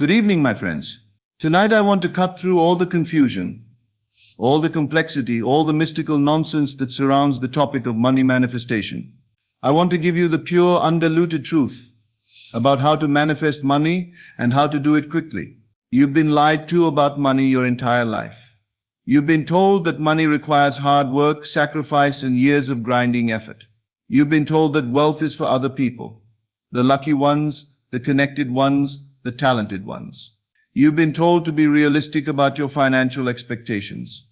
Good evening, my friends. Tonight I want to cut through all the confusion, all the complexity, all the mystical nonsense that surrounds the topic of money manifestation. I want to give you the pure, undiluted truth about how to manifest money and how to do it quickly. You've been lied to about money your entire life. You've been told that money requires hard work, sacrifice, and years of grinding effort. You've been told that wealth is for other people, the lucky ones, the connected ones, the talented ones. You've been told to be realistic about your financial expectations.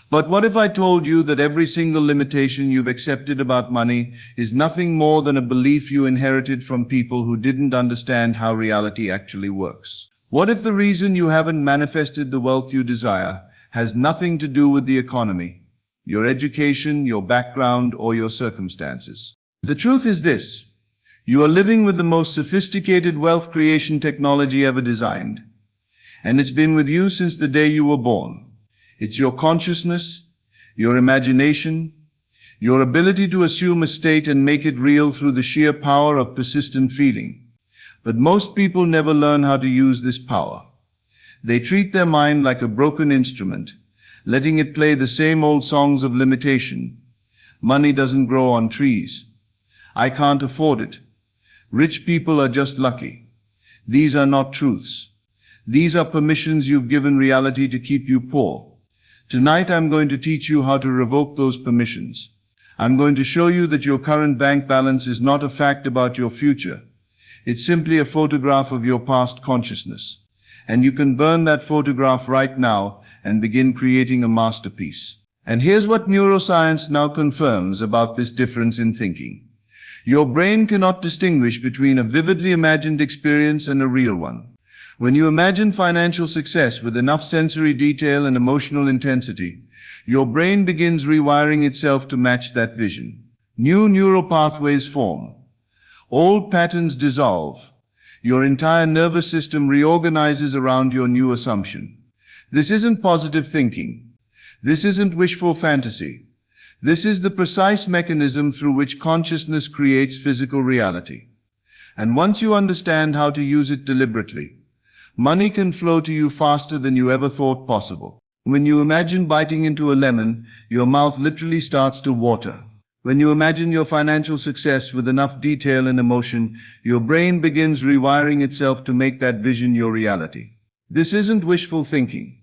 But what if I told you that every single limitation you've accepted about money is nothing more than a belief you inherited from people who didn't understand how reality actually works? What if the reason you haven't manifested the wealth you desire has nothing to do with the economy, your education, your background, or your circumstances? The truth is this. You are living with the most sophisticated wealth creation technology ever designed, and it's been with you since the day you were born. It's your consciousness, your imagination, your ability to assume a state and make it real through the sheer power of persistent feeling. But most people never learn how to use this power. They treat their mind like a broken instrument, letting it play the same old songs of limitation. Money doesn't grow on trees. I can't afford it. Rich people are just lucky. These are not truths. These are permissions you've given reality to keep you poor. Tonight I'm going to teach you how to revoke those permissions. I'm going to show you that your current bank balance is not a fact about your future. It's simply a photograph of your past consciousness. And you can burn that photograph right now and begin creating a masterpiece. And here's what neuroscience now confirms about this difference in thinking. Your brain cannot distinguish between a vividly imagined experience and a real one. When you imagine financial success with enough sensory detail and emotional intensity, your brain begins rewiring itself to match that vision. New neural pathways form. Old patterns dissolve. Your entire nervous system reorganizes around your new assumption. This isn't positive thinking. This isn't wishful fantasy. This is the precise mechanism through which consciousness creates physical reality. And once you understand how to use it deliberately, money can flow to you faster than you ever thought possible. When you imagine biting into a lemon, your mouth literally starts to water. When you imagine your financial success with enough detail and emotion, your brain begins rewiring itself to make that vision your reality. This isn't wishful thinking.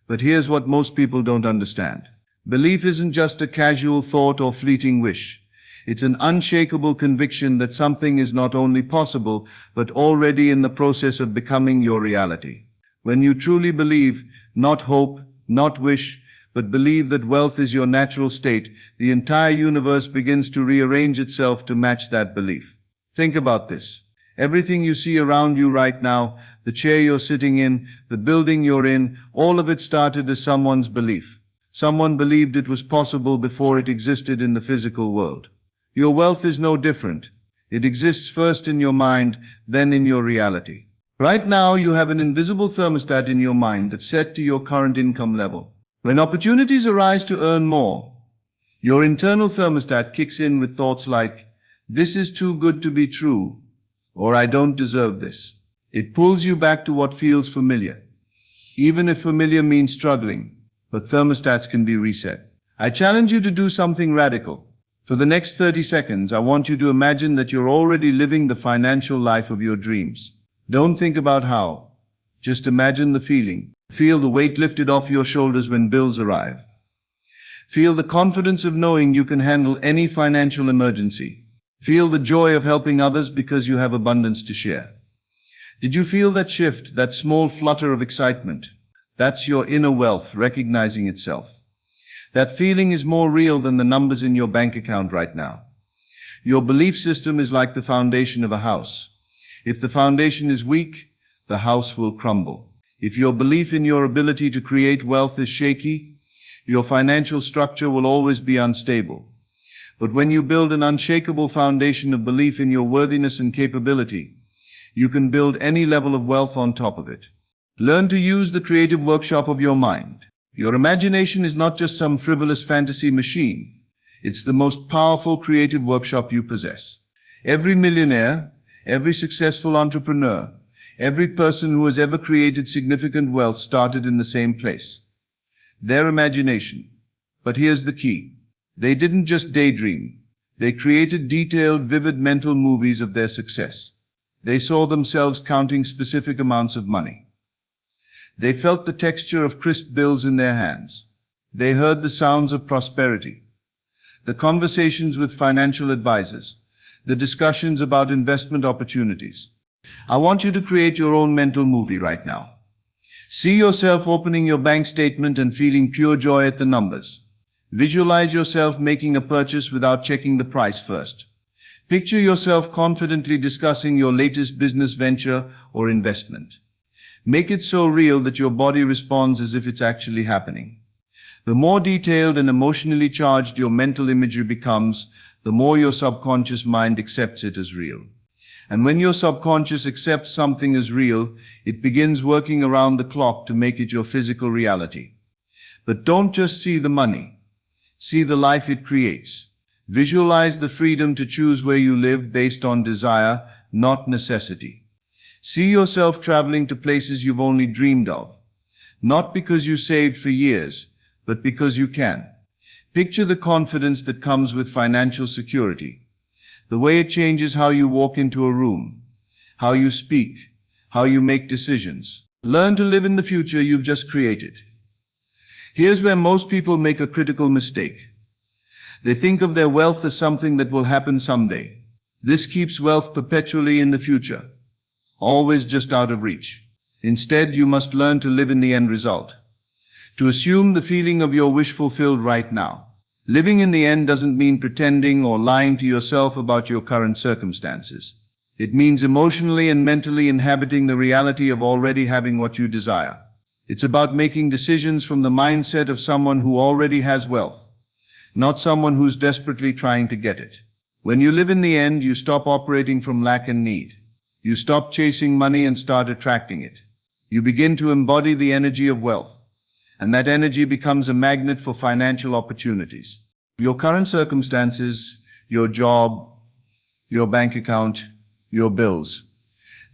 But here's what most people don't understand. Belief isn't just a casual thought or fleeting wish. It's an unshakable conviction that something is not only possible, but already in the process of becoming your reality. When you truly believe, not hope, not wish, but believe that wealth is your natural state, the entire universe begins to rearrange itself to match that belief. Think about this. Everything you see around you right now, the chair you're sitting in, the building you're in, all of it started as someone's belief. Someone believed it was possible before it existed in the physical world. Your wealth is no different. It exists first in your mind, then in your reality. Right now, you have an invisible thermostat in your mind that's set to your current income level. When opportunities arise to earn more, your internal thermostat kicks in with thoughts like, "This is too good to be true," or "I don't deserve this." It pulls you back to what feels familiar, even if familiar means struggling. But thermostats can be reset. I challenge you to do something radical. For the next 30 seconds, I want you to imagine that you're already living the financial life of your dreams. Don't think about how. Just imagine the feeling. Feel the weight lifted off your shoulders when bills arrive. Feel the confidence of knowing you can handle any financial emergency. Feel the joy of helping others because you have abundance to share. Did you feel that shift, that small flutter of excitement? That's your inner wealth recognizing itself. That feeling is more real than the numbers in your bank account right now. Your belief system is like the foundation of a house. If the foundation is weak, the house will crumble. If your belief in your ability to create wealth is shaky, your financial structure will always be unstable. But when you build an unshakable foundation of belief in your worthiness and capability, you can build any level of wealth on top of it. Learn to use the creative workshop of your mind. Your imagination is not just some frivolous fantasy machine. It's the most powerful creative workshop you possess. Every millionaire, every successful entrepreneur, Every person who has ever created significant wealth started in the same place. Their imagination. But here's the key. They didn't just daydream. They created detailed, vivid mental movies of their success. They saw themselves counting specific amounts of money. They felt the texture of crisp bills in their hands. They heard the sounds of prosperity. The conversations with financial advisors. The discussions about investment opportunities. I want you to create your own mental movie right now. See yourself opening your bank statement and feeling pure joy at the numbers. Visualize yourself making a purchase without checking the price first. Picture yourself confidently discussing your latest business venture or investment. Make it so real that your body responds as if it's actually happening. The more detailed and emotionally charged your mental imagery becomes, the more your subconscious mind accepts it as real. And when your subconscious accepts something as real, it begins working around the clock to make it your physical reality. But don't just see the money. See the life it creates. Visualize the freedom to choose where you live based on desire, not necessity. See yourself traveling to places you've only dreamed of. Not because you saved for years, but because you can. Picture the confidence that comes with financial security. The way it changes how you walk into a room, how you speak, how you make decisions. Learn to live in the future you've just created. Here's where most people make a critical mistake. They think of their wealth as something that will happen someday. This keeps wealth perpetually in the future, always just out of reach. Instead, you must learn to live in the end result, to assume the feeling of your wish fulfilled right now. Living in the end doesn't mean pretending or lying to yourself about your current circumstances. It means emotionally and mentally inhabiting the reality of already having what you desire. It's about making decisions from the mindset of someone who already has wealth, not someone who's desperately trying to get it. When you live in the end, you stop operating from lack and need. You stop chasing money and start attracting it. You begin to embody the energy of wealth, and that energy becomes a magnet for financial opportunities. Your current circumstances, your job, your bank account, your bills,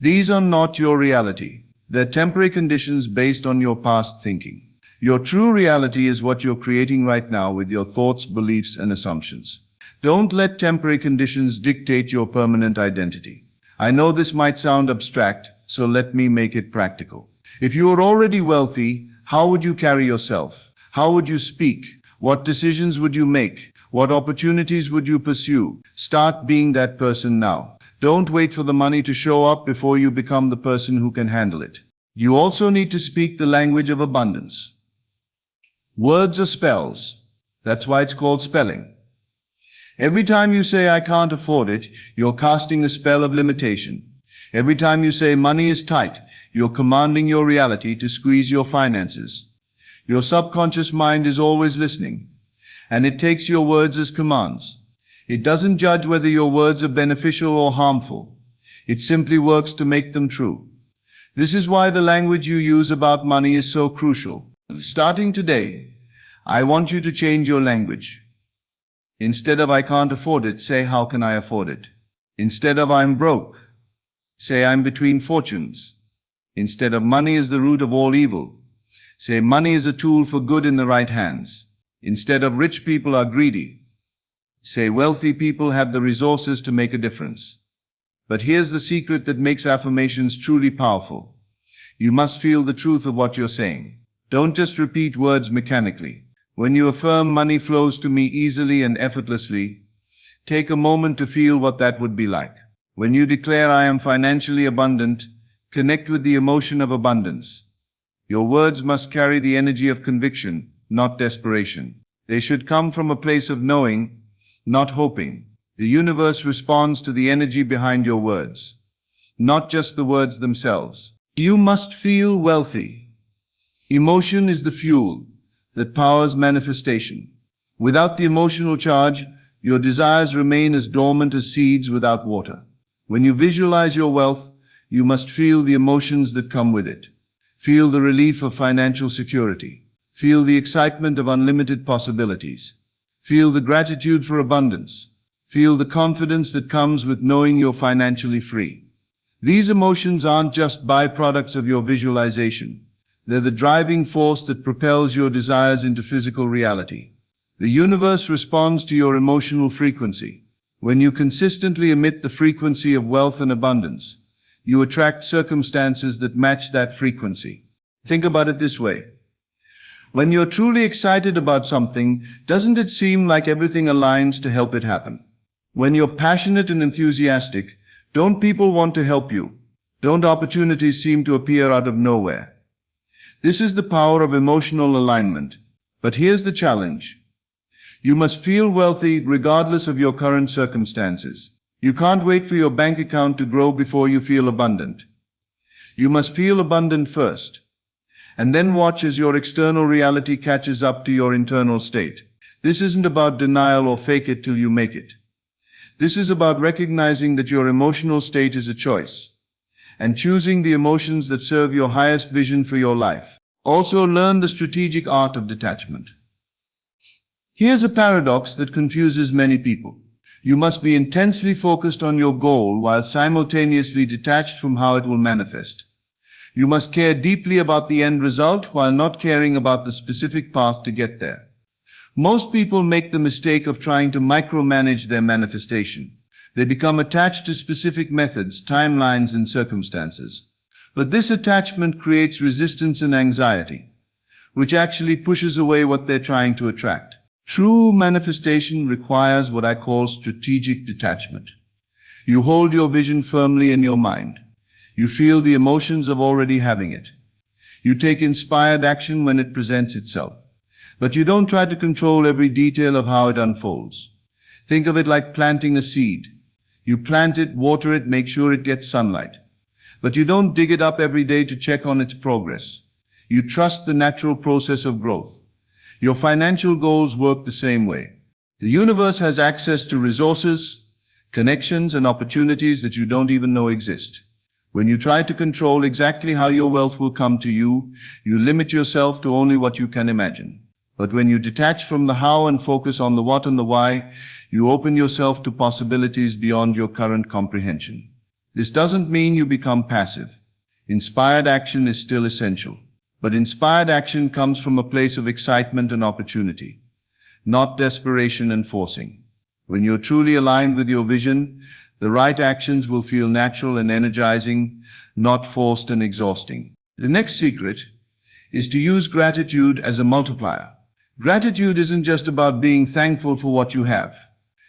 these are not your reality. They're temporary conditions based on your past thinking. Your true reality is what you're creating right now with your thoughts, beliefs, and assumptions. Don't let temporary conditions dictate your permanent identity. I know this might sound abstract, so let me make it practical. If you are already wealthy, how would you carry yourself? How would you speak? What decisions would you make? What opportunities would you pursue? Start being that person now. Don't wait for the money to show up before you become the person who can handle it. You also need to speak the language of abundance. Words are spells. That's why it's called spelling. Every time you say, I can't afford it, you're casting a spell of limitation. Every time you say money is tight, you're commanding your reality to squeeze your finances. Your subconscious mind is always listening, and it takes your words as commands. It doesn't judge whether your words are beneficial or harmful. It simply works to make them true. This is why the language you use about money is so crucial. Starting today, I want you to change your language. Instead of I can't afford it, say how can I afford it? Instead of I'm broke, say I'm between fortunes. Instead of money is the root of all evil, say money is a tool for good in the right hands. Instead of rich people are greedy, say wealthy people have the resources to make a difference. But here's the secret that makes affirmations truly powerful. You must feel the truth of what you're saying. Don't just repeat words mechanically. When you affirm money flows to me easily and effortlessly, take a moment to feel what that would be like. When you declare I am financially abundant, connect with the emotion of abundance. Your words must carry the energy of conviction, not desperation. They should come from a place of knowing, not hoping. The universe responds to the energy behind your words, not just the words themselves. You must feel wealthy. Emotion is the fuel that powers manifestation. Without the emotional charge, your desires remain as dormant as seeds without water. When you visualize your wealth, you must feel the emotions that come with it. Feel the relief of financial security. Feel the excitement of unlimited possibilities. Feel the gratitude for abundance. Feel the confidence that comes with knowing you're financially free. These emotions aren't just byproducts of your visualization. They're the driving force that propels your desires into physical reality. The universe responds to your emotional frequency. When you consistently emit the frequency of wealth and abundance, you attract circumstances that match that frequency. Think about it this way. When you're truly excited about something, doesn't it seem like everything aligns to help it happen? When you're passionate and enthusiastic, don't people want to help you? Don't opportunities seem to appear out of nowhere? This is the power of emotional alignment. But here's the challenge. You must feel wealthy regardless of your current circumstances. You can't wait for your bank account to grow before you feel abundant. You must feel abundant first, and then watch as your external reality catches up to your internal state. This isn't about denial or fake it till you make it. This is about recognizing that your emotional state is a choice, and choosing the emotions that serve your highest vision for your life. Also, learn the strategic art of detachment. Here's a paradox that confuses many people. You must be intensely focused on your goal while simultaneously detached from how it will manifest. You must care deeply about the end result while not caring about the specific path to get there. Most people make the mistake of trying to micromanage their manifestation. They become attached to specific methods, timelines, and circumstances. But this attachment creates resistance and anxiety, which actually pushes away what they're trying to attract. True manifestation requires what I call strategic detachment. You hold your vision firmly in your mind. You feel the emotions of already having it. You take inspired action when it presents itself. But you don't try to control every detail of how it unfolds. Think of it like planting a seed. You plant it, water it, make sure it gets sunlight. But you don't dig it up every day to check on its progress. You trust the natural process of growth. Your financial goals work the same way. The universe has access to resources, connections, and opportunities that you don't even know exist. When you try to control exactly how your wealth will come to you, you limit yourself to only what you can imagine. But when you detach from the how and focus on the what and the why, you open yourself to possibilities beyond your current comprehension. This doesn't mean you become passive. Inspired action is still essential. But inspired action comes from a place of excitement and opportunity, not desperation and forcing. When you're truly aligned with your vision, the right actions will feel natural and energizing, not forced and exhausting. The next secret is to use gratitude as a multiplier. Gratitude isn't just about being thankful for what you have.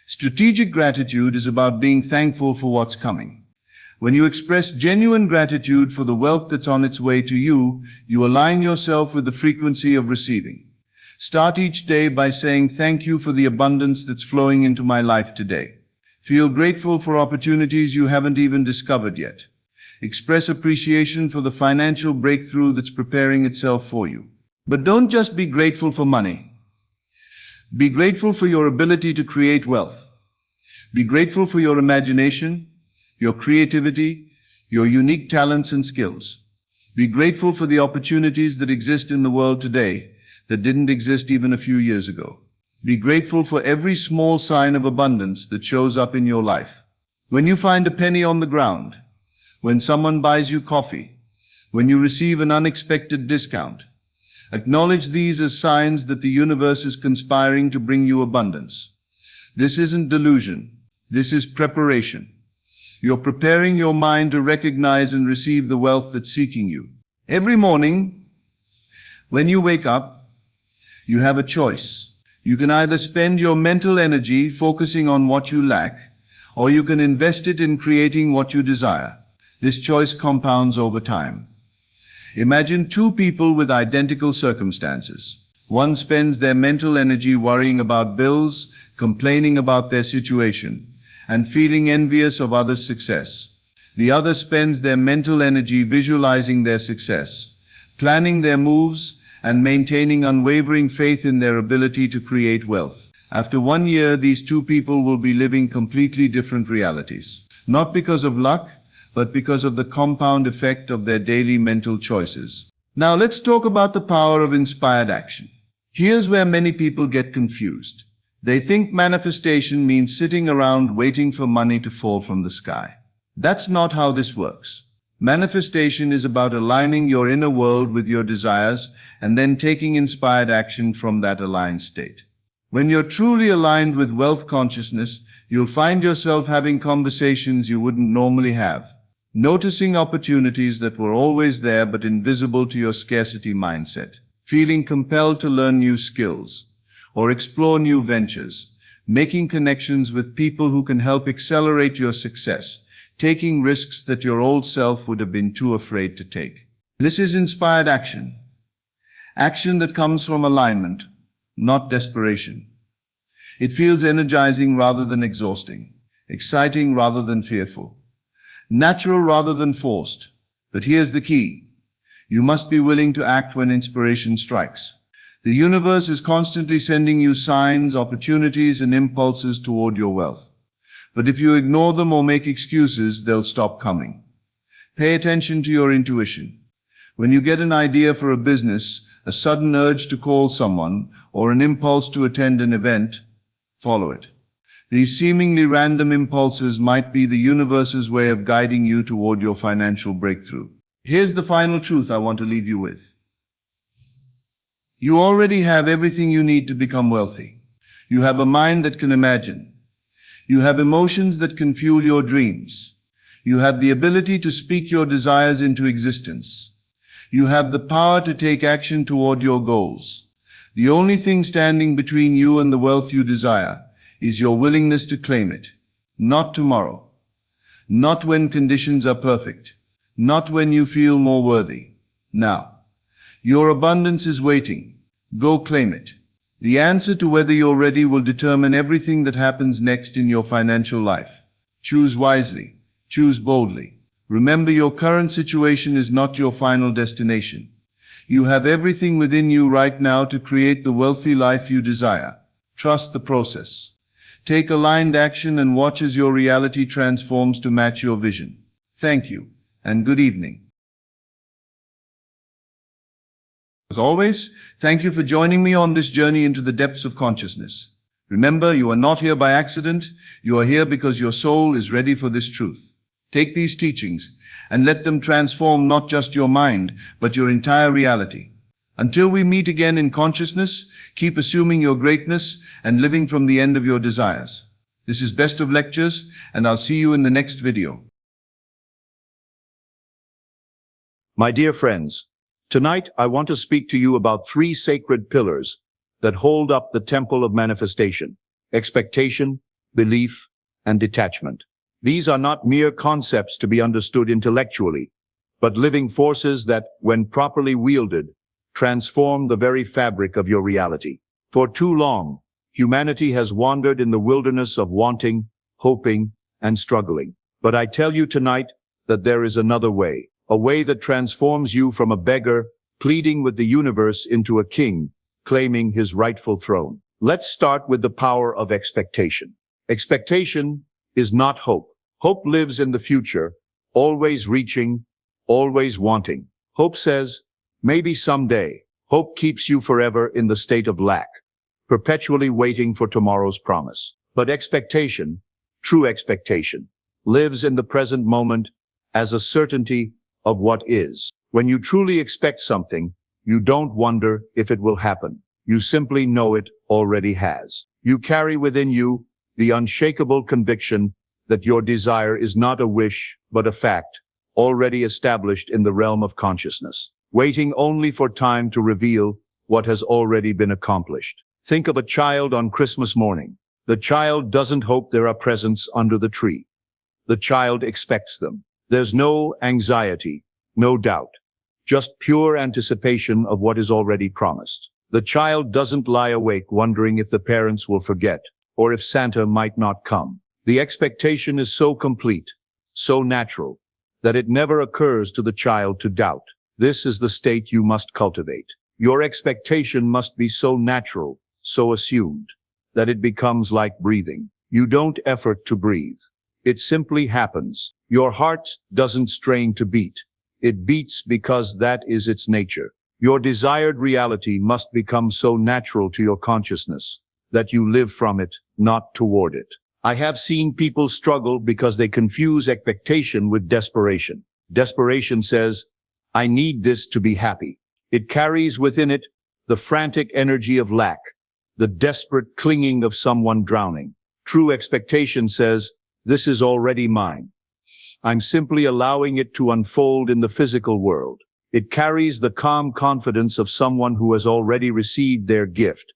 Strategic gratitude is about being thankful for what's coming. When you express genuine gratitude for the wealth that's on its way to you, you align yourself with the frequency of receiving. Start each day by saying thank you for the abundance that's flowing into my life today. Feel grateful for opportunities you haven't even discovered yet. Express appreciation for the financial breakthrough that's preparing itself for you. But don't just be grateful for money. Be grateful for your ability to create wealth. Be grateful for your imagination, your creativity, your unique talents and skills. Be grateful for the opportunities that exist in the world today that didn't exist even a few years ago. Be grateful for every small sign of abundance that shows up in your life. When you find a penny on the ground, when someone buys you coffee, when you receive an unexpected discount, acknowledge these as signs that the universe is conspiring to bring you abundance. This isn't delusion. This is preparation. You're preparing your mind to recognize and receive the wealth that's seeking you. Every morning, when you wake up, you have a choice. You can either spend your mental energy focusing on what you lack, or you can invest it in creating what you desire. This choice compounds over time. Imagine two people with identical circumstances. One spends their mental energy worrying about bills, complaining about their situation, and feeling envious of others' success. The other spends their mental energy visualizing their success, planning their moves, and maintaining unwavering faith in their ability to create wealth. After 1 year, these two people will be living completely different realities. Not because of luck, but because of the compound effect of their daily mental choices. Now let's talk about the power of inspired action. Here's where many people get confused. They think manifestation means sitting around waiting for money to fall from the sky. That's not how this works. Manifestation is about aligning your inner world with your desires and then taking inspired action from that aligned state. When you're truly aligned with wealth consciousness, you'll find yourself having conversations you wouldn't normally have, noticing opportunities that were always there but invisible to your scarcity mindset, feeling compelled to learn new skills or explore new ventures, making connections with people who can help accelerate your success, taking risks that your old self would have been too afraid to take. This is inspired action. Action that comes from alignment, not desperation. It feels energizing rather than exhausting, exciting rather than fearful, natural rather than forced. But here's the key. You must be willing to act when inspiration strikes. The universe is constantly sending you signs, opportunities, and impulses toward your wealth. But if you ignore them or make excuses, they'll stop coming. Pay attention to your intuition. When you get an idea for a business, a sudden urge to call someone, or an impulse to attend an event, follow it. These seemingly random impulses might be the universe's way of guiding you toward your financial breakthrough. Here's the final truth I want to leave you with. You already have everything you need to become wealthy. You have a mind that can imagine. You have emotions that can fuel your dreams. You have the ability to speak your desires into existence. You have the power to take action toward your goals. The only thing standing between you and the wealth you desire is your willingness to claim it. Not tomorrow. Not when conditions are perfect. Not when you feel more worthy. Now. Your abundance is waiting. Go claim it. The answer to whether you're ready will determine everything that happens next in your financial life. Choose wisely. Choose boldly. Remember, your current situation is not your final destination. You have everything within you right now to create the wealthy life you desire. Trust the process. Take aligned action and watch as your reality transforms to match your vision. Thank you, and good evening. As always, thank you for joining me on this journey into the depths of consciousness. Remember, you are not here by accident. You are here because your soul is ready for this truth. Take these teachings and let them transform not just your mind, but your entire reality. Until we meet again in consciousness, keep assuming your greatness and living from the end of your desires. This is Best of Lectures, and I'll see you in the next video. My dear friends, tonight I want to speak to you about 3 sacred pillars that hold up the temple of manifestation: expectation, belief, and detachment. These are not mere concepts to be understood intellectually, but living forces that, when properly wielded, transform the very fabric of your reality. For too long, humanity has wandered in the wilderness of wanting, hoping, and struggling. But I tell you tonight that there is another way, a way that transforms you from a beggar, pleading with the universe, into a king, claiming his rightful throne. Let's start with the power of expectation. Expectation is not hope. Hope lives in the future, always reaching, always wanting. Hope says, maybe someday. Hope keeps you forever in the state of lack, perpetually waiting for tomorrow's promise. But expectation, true expectation, lives in the present moment as a certainty of what is. When you truly expect something, you don't wonder if it will happen. You simply know it already has. You carry within you the unshakable conviction that your desire is not a wish, but a fact, already established in the realm of consciousness, waiting only for time to reveal what has already been accomplished. Think of a child on Christmas morning. The child doesn't hope there are presents under the tree. The child expects them. There's no anxiety, no doubt, just pure anticipation of what is already promised. The child doesn't lie awake wondering if the parents will forget, or if Santa might not come. The expectation is so complete, so natural, that it never occurs to the child to doubt. This is the state you must cultivate. Your expectation must be so natural, so assumed, that it becomes like breathing. You don't effort to breathe. It simply happens. Your heart doesn't strain to beat. It beats because that is its nature. Your desired reality must become so natural to your consciousness that you live from it, not toward it. I have seen people struggle because they confuse expectation with desperation. Desperation says, I need this to be happy. It carries within it the frantic energy of lack, the desperate clinging of someone drowning. True expectation says, this is already mine. I'm simply allowing it to unfold in the physical world. It carries the calm confidence of someone who has already received their gift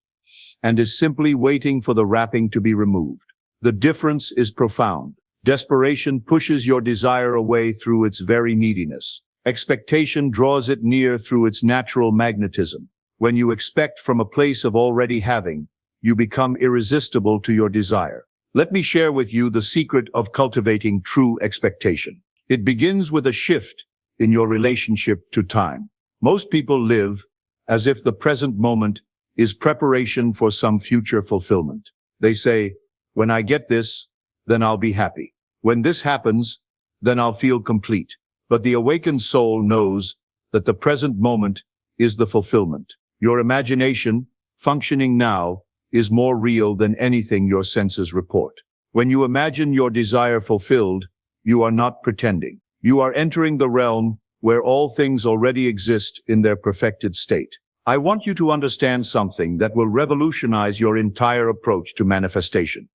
and is simply waiting for the wrapping to be removed. The difference is profound. Desperation pushes your desire away through its very neediness. Expectation draws it near through its natural magnetism. When you expect from a place of already having, you become irresistible to your desire. Let me share with you the secret of cultivating true expectation. It begins with a shift in your relationship to time. Most people live as if the present moment is preparation for some future fulfillment. They say, when I get this, then I'll be happy. When this happens, then I'll feel complete. But the awakened soul knows that the present moment is the fulfillment. Your imagination, functioning now, is more real than anything your senses report. When you imagine your desire fulfilled, you are not pretending. You are entering the realm where all things already exist in their perfected state. I want you to understand something that will revolutionize your entire approach to manifestation.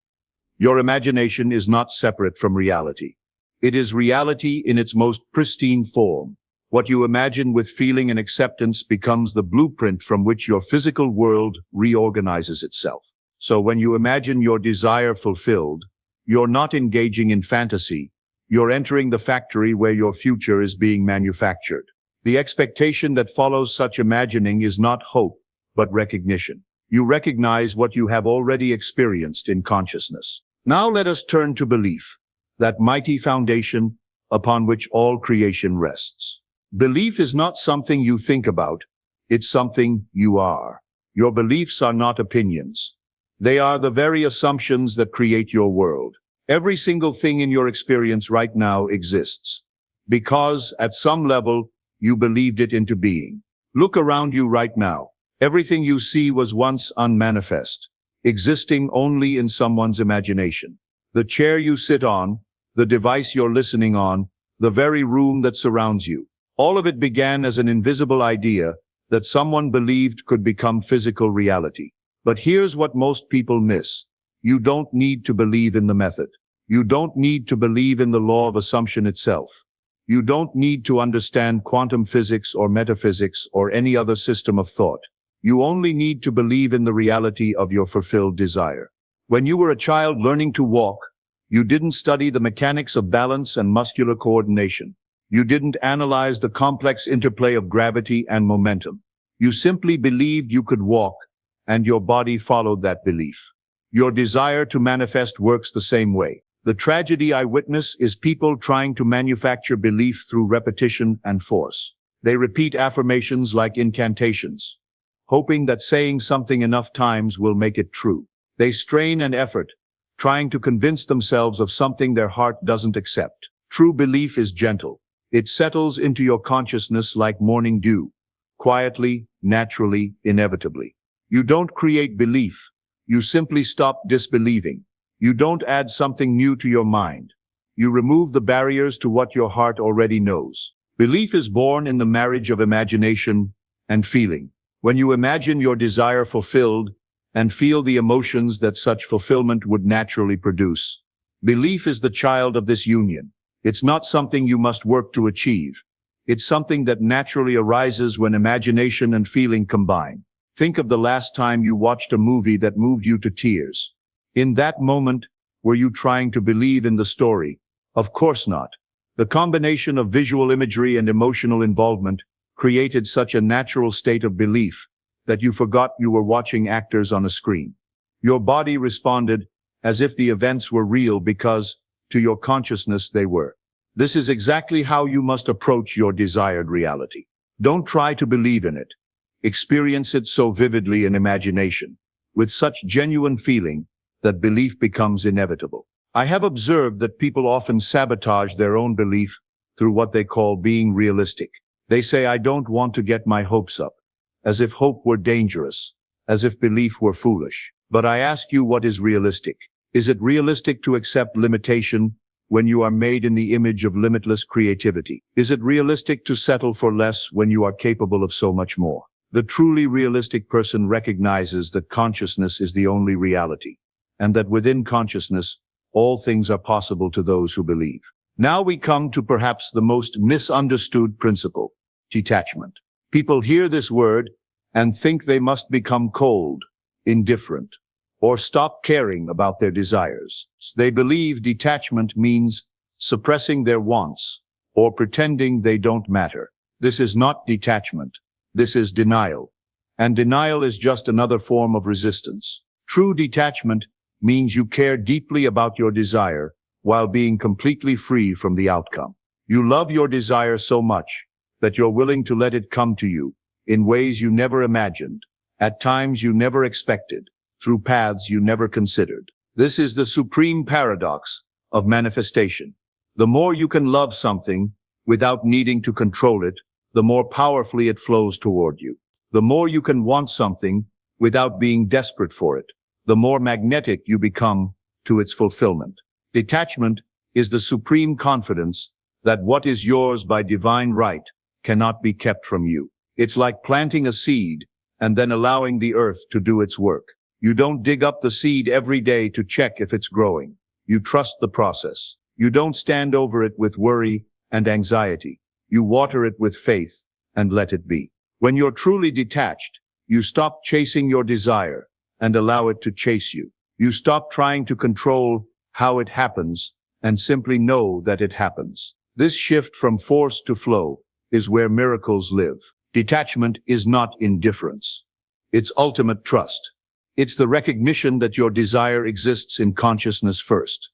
Your imagination is not separate from reality. It is reality in its most pristine form. What you imagine with feeling and acceptance becomes the blueprint from which your physical world reorganizes itself. So when you imagine your desire fulfilled, you're not engaging in fantasy. You're entering the factory where your future is being manufactured. The expectation that follows such imagining is not hope, but recognition. You recognize what you have already experienced in consciousness. Now let us turn to belief, that mighty foundation upon which all creation rests. Belief is not something you think about, it's something you are. Your beliefs are not opinions. They are the very assumptions that create your world. Every single thing in your experience right now exists, because at some level, you believed it into being. Look around you right now. Everything you see was once unmanifest, existing only in someone's imagination. The chair you sit on, the device you're listening on, the very room that surrounds you. All of it began as an invisible idea that someone believed could become physical reality. But here's what most people miss. You don't need to believe in the method. You don't need to believe in the law of assumption itself. You don't need to understand quantum physics or metaphysics or any other system of thought. You only need to believe in the reality of your fulfilled desire. When you were a child learning to walk, you didn't study the mechanics of balance and muscular coordination. You didn't analyze the complex interplay of gravity and momentum. You simply believed you could walk, and your body followed that belief. Your desire to manifest works the same way. The tragedy I witness is people trying to manufacture belief through repetition and force. They repeat affirmations like incantations, hoping that saying something enough times will make it true. They strain and effort, trying to convince themselves of something their heart doesn't accept. True belief is gentle. It settles into your consciousness like morning dew, quietly, naturally, inevitably. You don't create belief. You simply stop disbelieving. You don't add something new to your mind. You remove the barriers to what your heart already knows. Belief is born in the marriage of imagination and feeling. When you imagine your desire fulfilled and feel the emotions that such fulfillment would naturally produce, belief is the child of this union. It's not something you must work to achieve. It's something that naturally arises when imagination and feeling combine. Think of the last time you watched a movie that moved you to tears. In that moment, were you trying to believe in the story? Of course not. The combination of visual imagery and emotional involvement created such a natural state of belief that you forgot you were watching actors on a screen. Your body responded as if the events were real because, to your consciousness, they were. This is exactly how you must approach your desired reality. Don't try to believe in it. Experience it so vividly in imagination, with such genuine feeling, that belief becomes inevitable. I have observed that people often sabotage their own belief through what they call being realistic. They say, I don't want to get my hopes up, as if hope were dangerous, as if belief were foolish. But I ask you, what is realistic? Is it realistic to accept limitation when you are made in the image of limitless creativity? Is it realistic to settle for less when you are capable of so much more? The truly realistic person recognizes that consciousness is the only reality, and that within consciousness, all things are possible to those who believe. Now we come to perhaps the most misunderstood principle, detachment. People hear this word and think they must become cold, indifferent, or stop caring about their desires. They believe detachment means suppressing their wants or pretending they don't matter. This is not detachment. This is denial. And denial is just another form of resistance. True detachment means you care deeply about your desire while being completely free from the outcome. You love your desire so much that you're willing to let it come to you in ways you never imagined, at times you never expected, through paths you never considered. This is the supreme paradox of manifestation. The more you can love something without needing to control it, the more powerfully it flows toward you. The more you can want something without being desperate for it, the more magnetic you become to its fulfillment. Detachment is the supreme confidence that what is yours by divine right cannot be kept from you. It's like planting a seed and then allowing the earth to do its work. You don't dig up the seed every day to check if it's growing. You trust the process. You don't stand over it with worry and anxiety. You water it with faith and let it be. When you're truly detached, you stop chasing your desire and allow it to chase you. You stop trying to control how it happens and simply know that it happens. This shift from force to flow is where miracles live. Detachment is not indifference. It's ultimate trust. It's the recognition that your desire exists in consciousness first,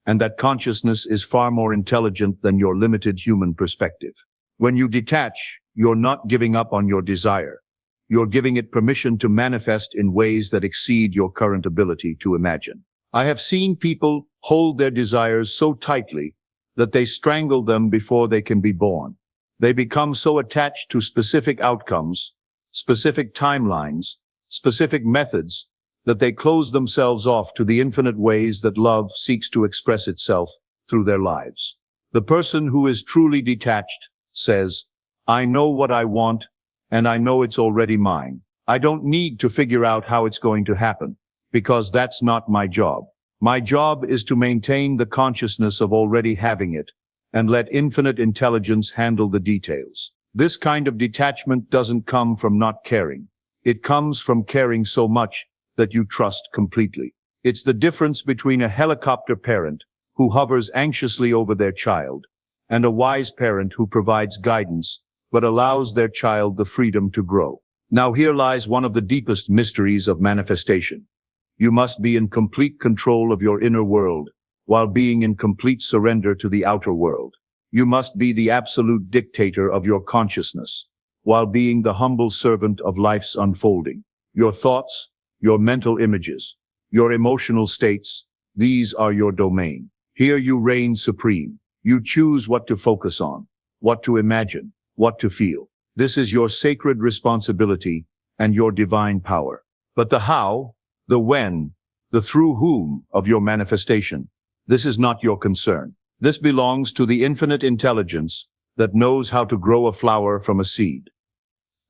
and that consciousness is far more intelligent than your limited human perspective. When you detach, you're not giving up on your desire. You're giving it permission to manifest in ways that exceed your current ability to imagine. I have seen people hold their desires so tightly that they strangle them before they can be born. They become so attached to specific outcomes, specific timelines, specific methods, that they close themselves off to the infinite ways that love seeks to express itself through their lives. The person who is truly detached says, I know what I want, and I know it's already mine. I don't need to figure out how it's going to happen, because that's not my job. My job is to maintain the consciousness of already having it, and let infinite intelligence handle the details. This kind of detachment doesn't come from not caring. It comes from caring so much that you trust completely. It's the difference between a helicopter parent who hovers anxiously over their child and a wise parent who provides guidance but allows their child the freedom to grow. Now here lies one of the deepest mysteries of manifestation. You must be in complete control of your inner world while being in complete surrender to the outer world. You must be the absolute dictator of your consciousness while being the humble servant of life's unfolding. Your thoughts, your mental images, your emotional states, these are your domain. Here you reign supreme. You choose what to focus on, what to imagine, what to feel. This is your sacred responsibility and your divine power. But the how, the when, the through whom of your manifestation, this is not your concern. This belongs to the infinite intelligence that knows how to grow a flower from a seed,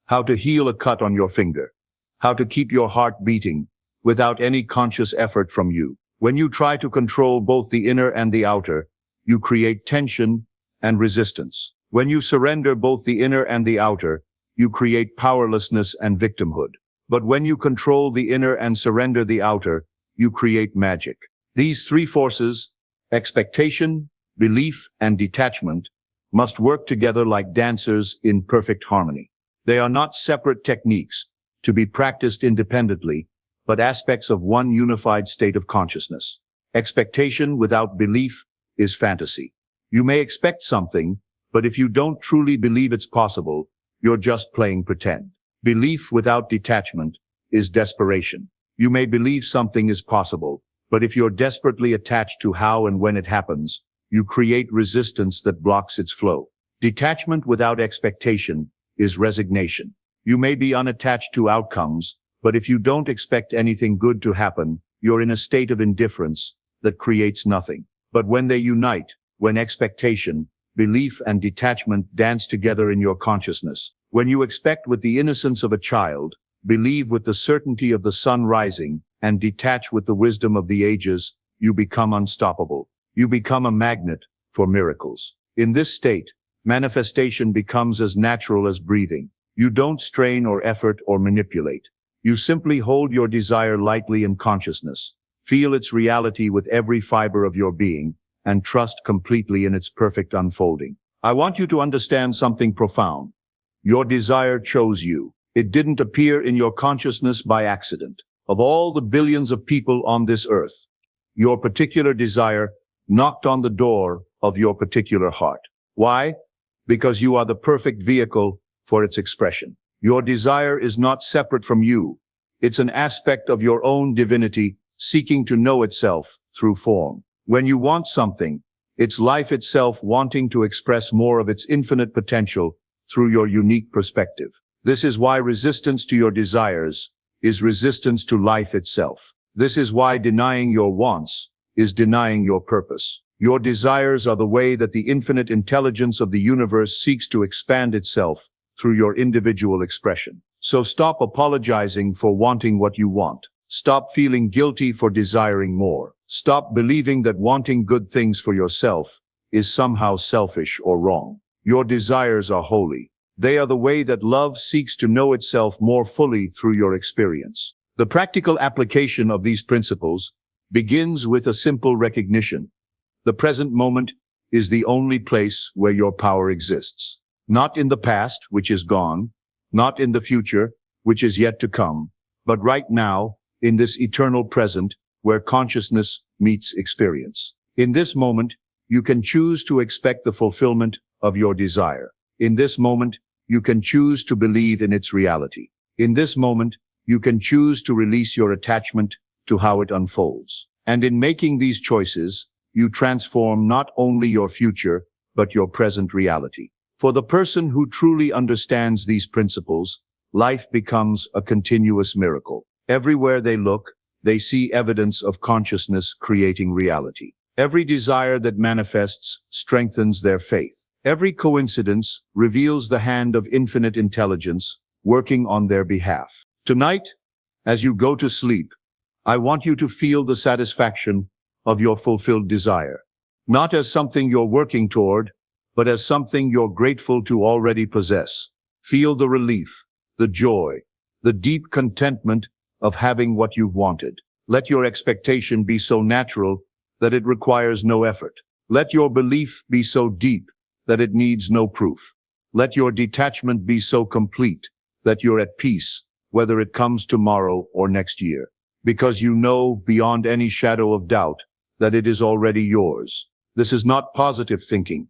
how to heal a cut on your finger, how to keep your heart beating without any conscious effort from you. When you try to control both the inner and the outer, you create tension and resistance. When you surrender both the inner and the outer, you create powerlessness and victimhood. But when you control the inner and surrender the outer, you create magic. These three forces, expectation, belief, and detachment, must work together like dancers in perfect harmony. They are not separate techniques to be practiced independently, but aspects of one unified state of consciousness. Expectation without belief is fantasy. You may expect something, but if you don't truly believe it's possible, you're just playing pretend. Belief without detachment is desperation. You may believe something is possible, but if you're desperately attached to how and when it happens, you create resistance that blocks its flow. Detachment without expectation is resignation. You may be unattached to outcomes, but if you don't expect anything good to happen, you're in a state of indifference, that creates nothing. But when they unite, when expectation, belief, and detachment dance together in your consciousness, when you expect with the innocence of a child, believe with the certainty of the sun rising, and detach with the wisdom of the ages, you become unstoppable. You become a magnet for miracles. In this state, manifestation becomes as natural as breathing. You don't strain or effort or manipulate. You simply hold your desire lightly in consciousness, feel its reality with every fiber of your being, and trust completely in its perfect unfolding. I want you to understand something profound. Your desire chose you. It didn't appear in your consciousness by accident. Of all the billions of people on this earth, your particular desire knocked on the door of your particular heart. Why? Because you are the perfect vehicle for its expression. Your desire is not separate from you. It's an aspect of your own divinity seeking to know itself through form. When you want something, it's life itself wanting to express more of its infinite potential through your unique perspective. This is why resistance to your desires is resistance to life itself. This is why denying your wants is denying your purpose. Your desires are the way that the infinite intelligence of the universe seeks to expand itself through your individual expression. So stop apologizing for wanting what you want. Stop feeling guilty for desiring more. Stop believing that wanting good things for yourself is somehow selfish or wrong. Your desires are holy. They are the way that love seeks to know itself more fully through your experience. The practical application of these principles begins with a simple recognition. The present moment is the only place where your power exists. Not in the past, which is gone, not in the future, which is yet to come, but right now, in this eternal present, where consciousness meets experience. In this moment, you can choose to expect the fulfillment of your desire. In this moment, you can choose to believe in its reality. In this moment, you can choose to release your attachment to how it unfolds. And in making these choices, you transform not only your future, but your present reality. For the person who truly understands these principles, life becomes a continuous miracle. Everywhere they look, they see evidence of consciousness creating reality. Every desire that manifests strengthens their faith. Every coincidence reveals the hand of infinite intelligence working on their behalf. Tonight, as you go to sleep, I want you to feel the satisfaction of your fulfilled desire. Not as something you're working toward, but as something you're grateful to already possess. Feel the relief, the joy, the deep contentment of having what you've wanted. Let your expectation be so natural that it requires no effort. Let your belief be so deep that it needs no proof. Let your detachment be so complete that you're at peace, whether it comes tomorrow or next year, because you know beyond any shadow of doubt that it is already yours. This is not positive thinking.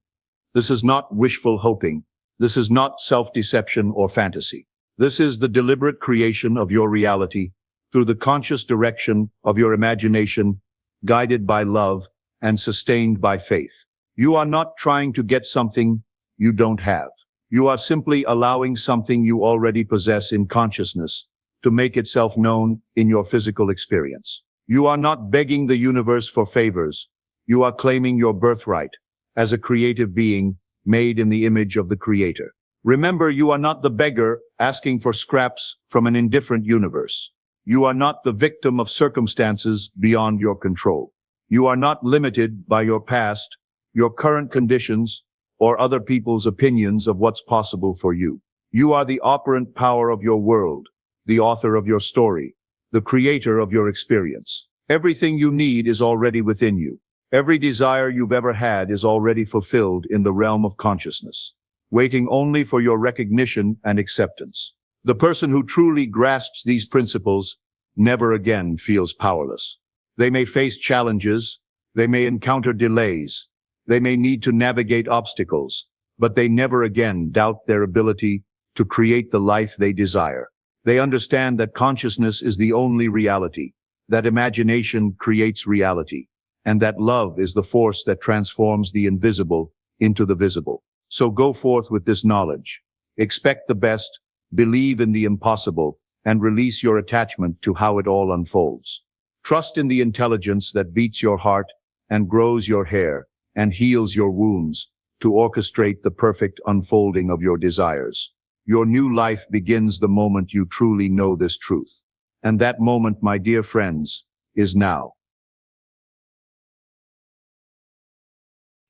This is not wishful hoping. This is not self-deception or fantasy. This is the deliberate creation of your reality through the conscious direction of your imagination, guided by love and sustained by faith. You are not trying to get something you don't have. You are simply allowing something you already possess in consciousness to make itself known in your physical experience. You are not begging the universe for favors. You are claiming your birthright as a creative being made in the image of the Creator. Remember, you are not the beggar asking for scraps from an indifferent universe. You are not the victim of circumstances beyond your control. You are not limited by your past, your current conditions, or other people's opinions of what's possible for you. You are the operant power of your world, the author of your story, the creator of your experience. Everything you need is already within you. Every desire you've ever had is already fulfilled in the realm of consciousness, waiting only for your recognition and acceptance. The person who truly grasps these principles never again feels powerless. They may face challenges, they may encounter delays, they may need to navigate obstacles, but they never again doubt their ability to create the life they desire. They understand that consciousness is the only reality, that imagination creates reality, and that love is the force that transforms the invisible into the visible. So go forth with this knowledge. Expect the best, believe in the impossible, and release your attachment to how it all unfolds. Trust in the intelligence that beats your heart and grows your hair and heals your wounds to orchestrate the perfect unfolding of your desires. Your new life begins the moment you truly know this truth. And that moment, my dear friends, is now.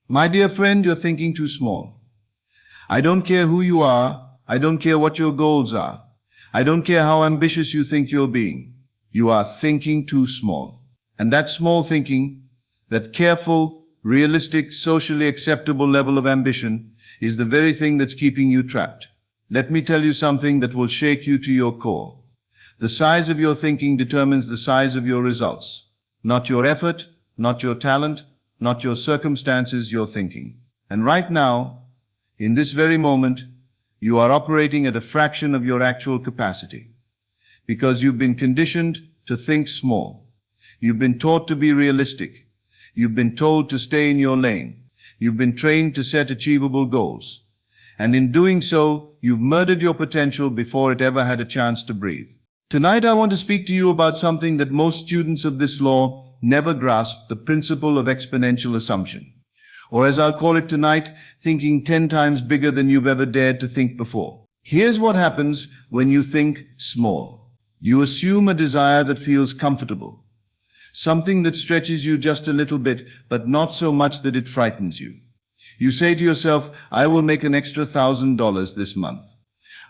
My dear friend, you're thinking too small. I don't care who you are. I don't care what your goals are. I don't care how ambitious you think you're being. You are thinking too small. And that small thinking, that careful, realistic, socially acceptable level of ambition, is the very thing that's keeping you trapped. Let me tell you something that will shake you to your core. The size of your thinking determines the size of your results. Not your effort, not your talent, not your circumstances, your thinking. And right now, in this very moment, you are operating at a fraction of your actual capacity. Because you've been conditioned to think small. You've been taught to be realistic. You've been told to stay in your lane. You've been trained to set achievable goals. And in doing so, you've murdered your potential before it ever had a chance to breathe. Tonight I want to speak to you about something that most students of this law never grasp, the principle of exponential assumption. Or as I'll call it tonight, thinking 10 times bigger than you've ever dared to think before. Here's what happens when you think small. You assume a desire that feels comfortable. Something that stretches you just a little bit, but not so much that it frightens you. You say to yourself, I will make an extra $1,000 this month.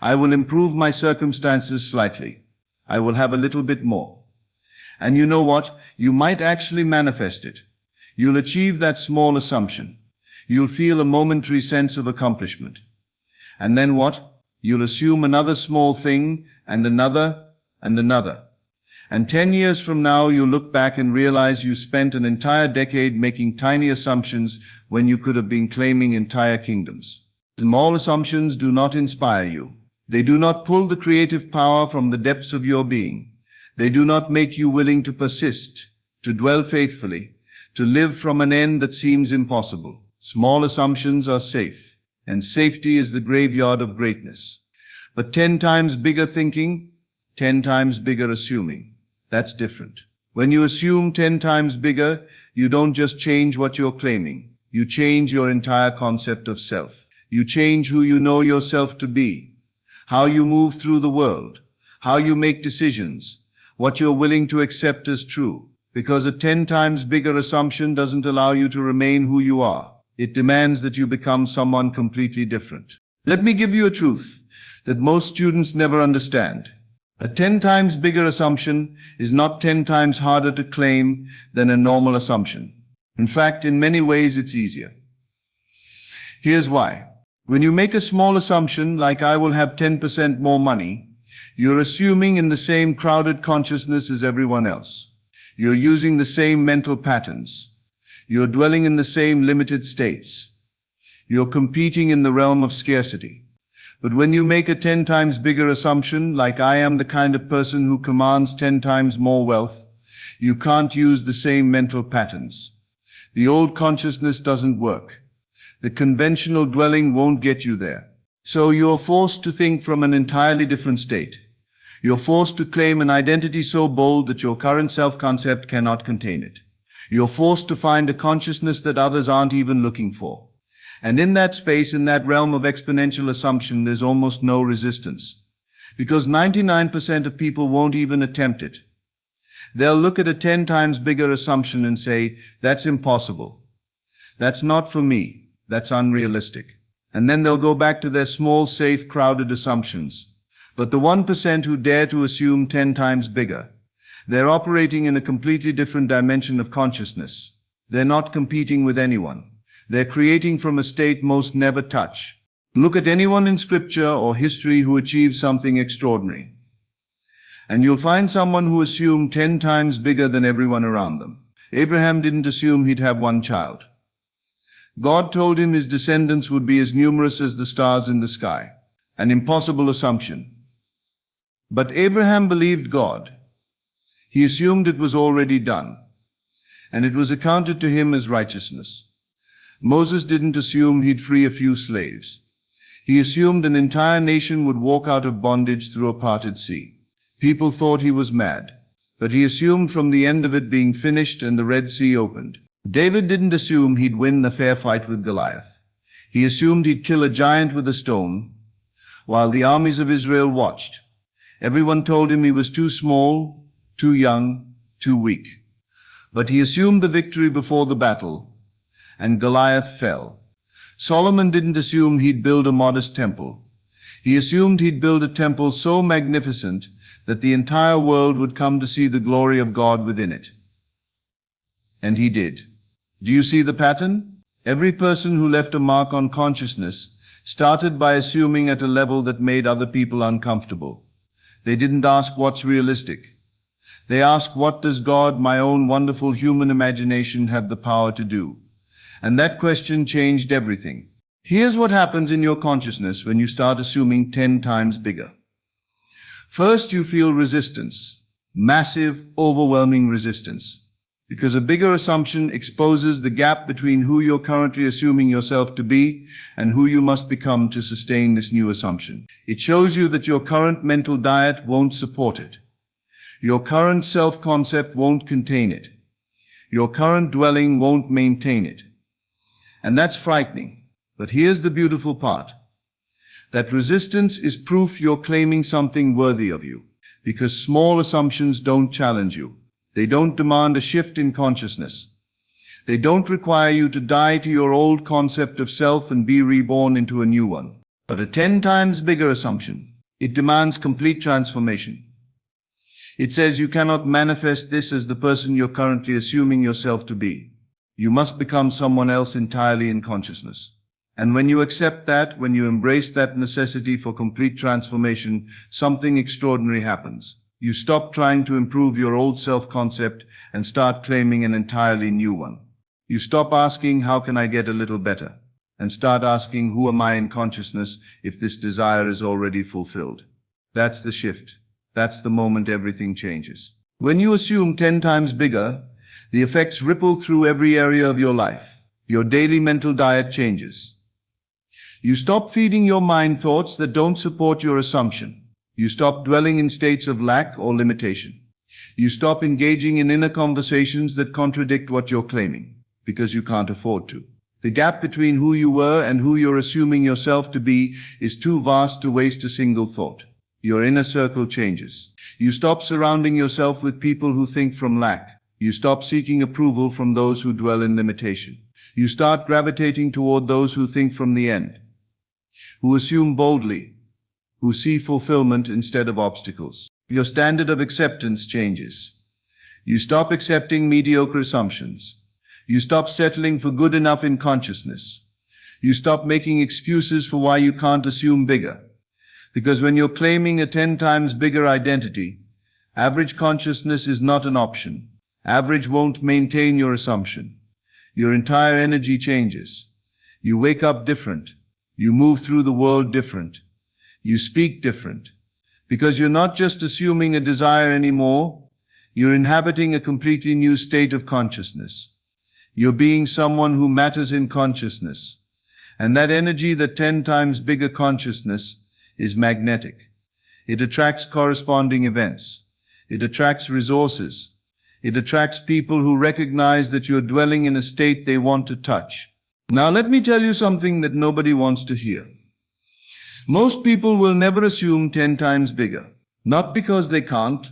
I will improve my circumstances slightly. I will have a little bit more. And you know what? You might actually manifest it. You'll achieve that small assumption. You'll feel a momentary sense of accomplishment. And then what? You'll assume another small thing, and another, and another. And 10 years from now, you'll look back and realize you spent an entire decade making tiny assumptions when you could have been claiming entire kingdoms. Small assumptions do not inspire you. They do not pull the creative power from the depths of your being. They do not make you willing to persist, to dwell faithfully, to live from an end that seems impossible. Small assumptions are safe, and safety is the graveyard of greatness. But 10 times bigger thinking, 10 times bigger assuming. That's different. When you assume 10 times bigger, you don't just change what you're claiming. You change your entire concept of self. You change who you know yourself to be, how you move through the world, how you make decisions, what you're willing to accept as true. Because a 10 times bigger assumption doesn't allow you to remain who you are. It demands that you become someone completely different. Let me give you a truth that most students never understand. A 10 times bigger assumption is not 10 times harder to claim than a normal assumption. In fact, in many ways, it's easier. Here's why. When you make a small assumption, like I will have 10% more money, you're assuming in the same crowded consciousness as everyone else. You're using the same mental patterns. You're dwelling in the same limited states. You're competing in the realm of scarcity. But when you make a 10 times bigger assumption, like I am the kind of person who commands 10 times more wealth, you can't use the same mental patterns. The old consciousness doesn't work. The conventional dwelling won't get you there. So you're forced to think from an entirely different state. You're forced to claim an identity so bold that your current self-concept cannot contain it. You're forced to find a consciousness that others aren't even looking for. And in that space, in that realm of exponential assumption, there's almost no resistance. Because 99% of people won't even attempt it. They'll look at a 10 times bigger assumption and say, that's impossible. That's not for me. That's unrealistic. And then they'll go back to their small, safe, crowded assumptions. But the 1% who dare to assume 10 times bigger, they're operating in a completely different dimension of consciousness. They're not competing with anyone. They're creating from a state most never touch. Look at anyone in scripture or history who achieved something extraordinary. And you'll find someone who assumed 10 times bigger than everyone around them. Abraham didn't assume he'd have one child. God told him his descendants would be as numerous as the stars in the sky. An impossible assumption. But Abraham believed God. He assumed it was already done, and it was accounted to him as righteousness. Moses didn't assume he'd free a few slaves. He assumed an entire nation would walk out of bondage through a parted sea. People thought he was mad, but he assumed from the end of it being finished and the Red Sea opened. David didn't assume he'd win a fair fight with Goliath. He assumed he'd kill a giant with a stone, while the armies of Israel watched. Everyone told him he was too small, too young, too weak. But he assumed the victory before the battle, and Goliath fell. Solomon didn't assume he'd build a modest temple. He assumed he'd build a temple so magnificent that the entire world would come to see the glory of God within it. And he did. Do you see the pattern? Every person who left a mark on consciousness started by assuming at a level that made other people uncomfortable. They didn't ask what's realistic. They asked, what does God, my own wonderful human imagination, have the power to do? And that question changed everything. Here's what happens in your consciousness when you start assuming 10 times bigger. First, you feel resistance, massive, overwhelming resistance, because a bigger assumption exposes the gap between who you're currently assuming yourself to be and who you must become to sustain this new assumption. It shows you that your current mental diet won't support it. Your current self-concept won't contain it. Your current dwelling won't maintain it. And that's frightening. But here's the beautiful part. That resistance is proof you're claiming something worthy of you, because small assumptions don't challenge you. They don't demand a shift in consciousness. They don't require you to die to your old concept of self and be reborn into a new one. But a 10 times bigger assumption, it demands complete transformation. It says you cannot manifest this as the person you're currently assuming yourself to be. You must become someone else entirely in consciousness. And when you accept that, when you embrace that necessity for complete transformation, something extraordinary happens. You stop trying to improve your old self-concept and start claiming an entirely new one. You stop asking, how can I get a little better? And start asking, who am I in consciousness if this desire is already fulfilled? That's the shift. That's the moment everything changes. When you assume 10 times bigger, the effects ripple through every area of your life. Your daily mental diet changes. You stop feeding your mind thoughts that don't support your assumption. You stop dwelling in states of lack or limitation. You stop engaging in inner conversations that contradict what you're claiming, because you can't afford to. The gap between who you were and who you're assuming yourself to be is too vast to waste a single thought. Your inner circle changes. You stop surrounding yourself with people who think from lack. You stop seeking approval from those who dwell in limitation. You start gravitating toward those who think from the end, who assume boldly, who see fulfillment instead of obstacles. Your standard of acceptance changes. You stop accepting mediocre assumptions. You stop settling for good enough in consciousness. You stop making excuses for why you can't assume bigger. Because when you're claiming a 10 times bigger identity, average consciousness is not an option. Average won't maintain your assumption. Your entire energy changes. You wake up different. You move through the world different. You speak different. Because you're not just assuming a desire anymore, you're inhabiting a completely new state of consciousness. You're being someone who matters in consciousness. And that energy, that 10 times bigger consciousness, is magnetic. It attracts corresponding events. It attracts resources. It attracts people who recognize that you're dwelling in a state they want to touch. Now let me tell you something that nobody wants to hear. Most people will never assume 10 times bigger. Not because they can't,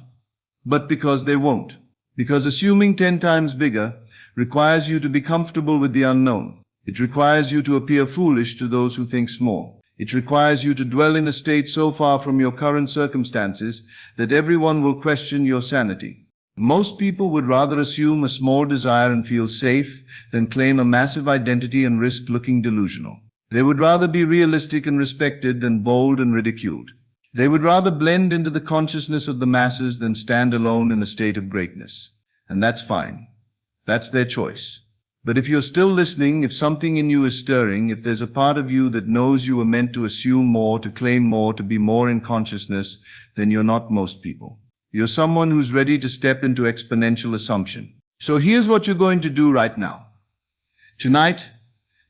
but because they won't. Because assuming 10 times bigger requires you to be comfortable with the unknown. It requires you to appear foolish to those who think small. It requires you to dwell in a state so far from your current circumstances that everyone will question your sanity. Most people would rather assume a small desire and feel safe than claim a massive identity and risk looking delusional. They would rather be realistic and respected than bold and ridiculed. They would rather blend into the consciousness of the masses than stand alone in a state of greatness. And that's fine. That's their choice. But if you're still listening, if something in you is stirring, if there's a part of you that knows you were meant to assume more, to claim more, to be more in consciousness, then you're not most people. You're someone who's ready to step into exponential assumption. So here's what you're going to do right now. Tonight,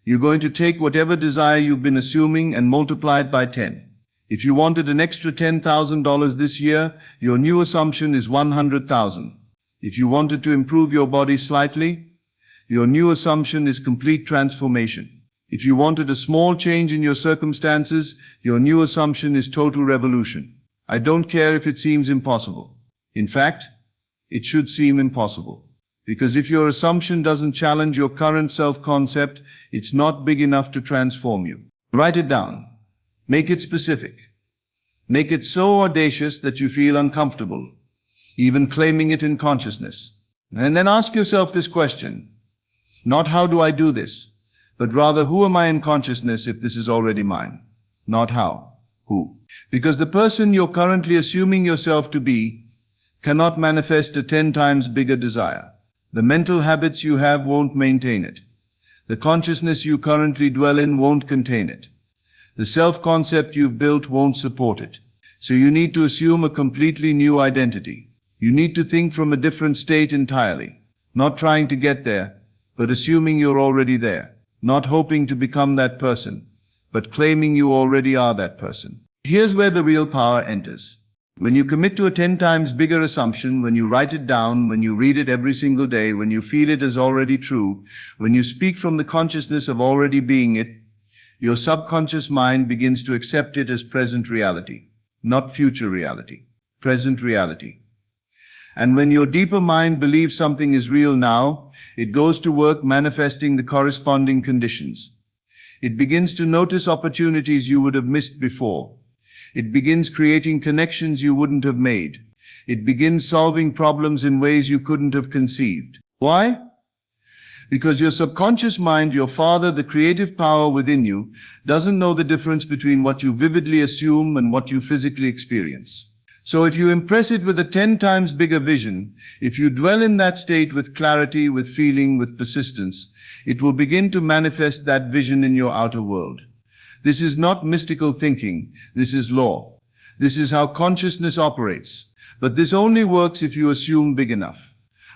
you're going to take whatever desire you've been assuming and multiply it by 10. If you wanted an extra $10,000 this year, your new assumption is 100,000. If you wanted to improve your body slightly, your new assumption is complete transformation. If you wanted a small change in your circumstances, your new assumption is total revolution. I don't care if it seems impossible. In fact, it should seem impossible. Because if your assumption doesn't challenge your current self-concept, it's not big enough to transform you. Write it down. Make it specific. Make it so audacious that you feel uncomfortable, even claiming it in consciousness. And then ask yourself this question. Not how do I do this, but rather who am I in consciousness if this is already mine? Not how, who. Because the person you're currently assuming yourself to be cannot manifest a 10 times bigger desire. The mental habits you have won't maintain it. The consciousness you currently dwell in won't contain it. The self-concept you've built won't support it. So you need to assume a completely new identity. You need to think from a different state entirely. Not trying to get there, but assuming you're already there. Not hoping to become that person, but claiming you already are that person. Here's where the real power enters. When you commit to a 10 times bigger assumption, when you write it down, when you read it every single day, when you feel it as already true, when you speak from the consciousness of already being it, your subconscious mind begins to accept it as present reality, not future reality, present reality. And when your deeper mind believes something is real now, it goes to work manifesting the corresponding conditions. It begins to notice opportunities you would have missed before. It begins creating connections you wouldn't have made. It begins solving problems in ways you couldn't have conceived. Why? Because your subconscious mind, your father, the creative power within you, doesn't know the difference between what you vividly assume and what you physically experience. So if you impress it with a 10 times bigger vision, if you dwell in that state with clarity, with feeling, with persistence, it will begin to manifest that vision in your outer world. This is not mystical thinking. This is law. This is how consciousness operates. But this only works if you assume big enough.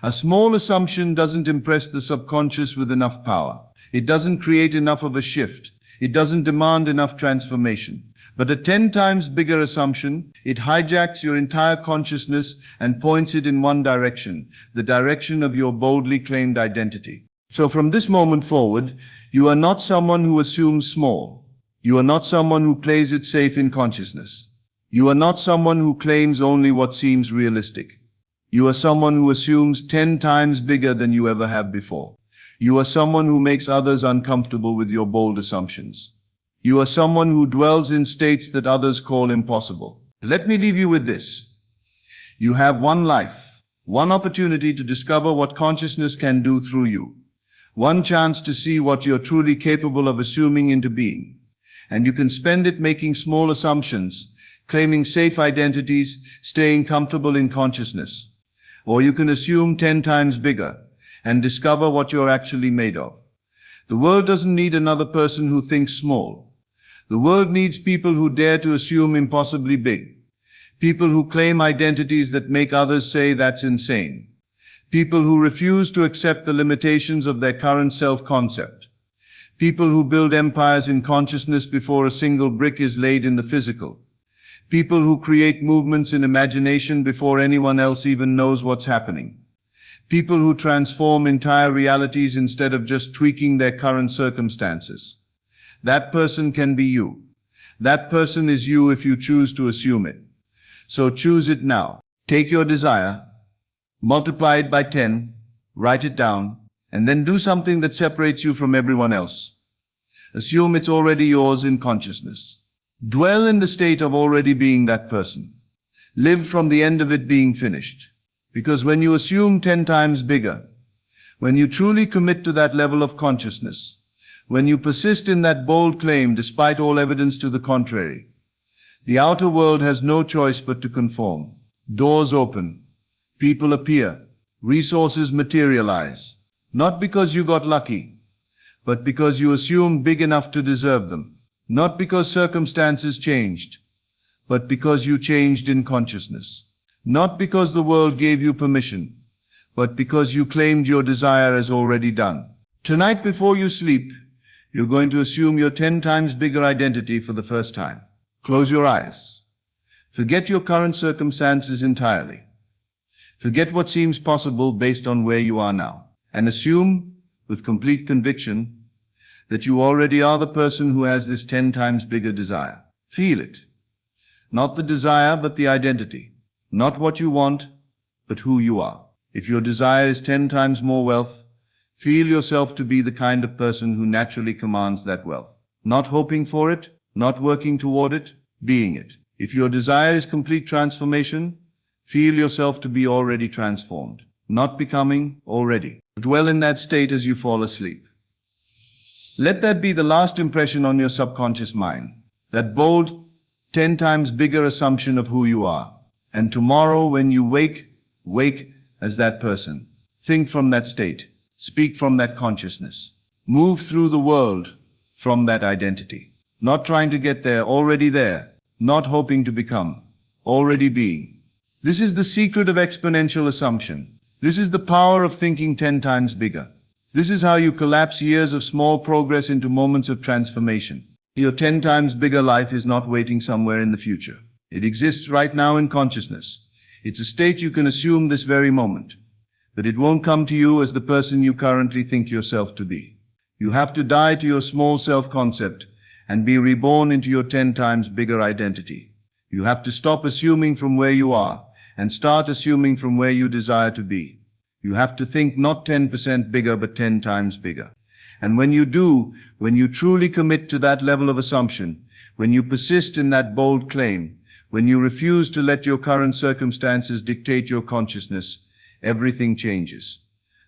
A small assumption doesn't impress the subconscious with enough power. It doesn't create enough of a shift. It doesn't demand enough transformation. But a 10 times bigger assumption, it hijacks your entire consciousness and points it in one direction, the direction of your boldly claimed identity. So from this moment forward, you are not someone who assumes small. You are not someone who plays it safe in consciousness. You are not someone who claims only what seems realistic. You are someone who assumes 10 times bigger than you ever have before. You are someone who makes others uncomfortable with your bold assumptions. You are someone who dwells in states that others call impossible. Let me leave you with this. You have one life, one opportunity to discover what consciousness can do through you, one chance to see what you're truly capable of assuming into being. And you can spend it making small assumptions, claiming safe identities, staying comfortable in consciousness. Or you can assume 10 times bigger and discover what you're actually made of. The world doesn't need another person who thinks small. The world needs people who dare to assume impossibly big. People who claim identities that make others say that's insane. People who refuse to accept the limitations of their current self-concept. People who build empires in consciousness before a single brick is laid in the physical. People who create movements in imagination before anyone else even knows what's happening. People who transform entire realities instead of just tweaking their current circumstances. That person can be you. That person is you if you choose to assume it. So choose it now. Take your desire, multiply it by 10, write it down, and then do something that separates you from everyone else. Assume it's already yours in consciousness. Dwell in the state of already being that person. Live from the end of it being finished. Because when you assume 10 times bigger, when you truly commit to that level of consciousness, when you persist in that bold claim despite all evidence to the contrary, the outer world has no choice but to conform. Doors open, people appear, resources materialize. Not because you got lucky, but because you assumed big enough to deserve them. Not because circumstances changed, but because you changed in consciousness. Not because the world gave you permission, but because you claimed your desire as already done. Tonight before you sleep, you're going to assume your 10 times bigger identity for the first time. Close your eyes. Forget your current circumstances entirely. Forget what seems possible based on where you are now, and assume, with complete conviction, that you already are the person who has this 10 times bigger desire. Feel it. Not the desire, but the identity. Not what you want, but who you are. If your desire is 10 times more wealth, feel yourself to be the kind of person who naturally commands that wealth. Not hoping for it, not working toward it, being it. If your desire is complete transformation, feel yourself to be already transformed. Not becoming, already. Dwell in that state as you fall asleep. Let that be the last impression on your subconscious mind. That bold, 10 times bigger assumption of who you are. And tomorrow when you wake as that person. Think from that state. Speak from that consciousness. Move through the world from that identity. Not trying to get there, already there. Not hoping to become, already being. This is the secret of exponential assumption. This is the power of thinking 10 times bigger. This is how you collapse years of small progress into moments of transformation. Your 10 times bigger life is not waiting somewhere in the future. It exists right now in consciousness. It's a state you can assume this very moment. But it won't come to you as the person you currently think yourself to be. You have to die to your small self-concept and be reborn into your 10 times bigger identity. You have to stop assuming from where you are and start assuming from where you desire to be. You have to think not 10% bigger, but 10 times bigger. And when you do, when you truly commit to that level of assumption, when you persist in that bold claim, when you refuse to let your current circumstances dictate your consciousness, everything changes.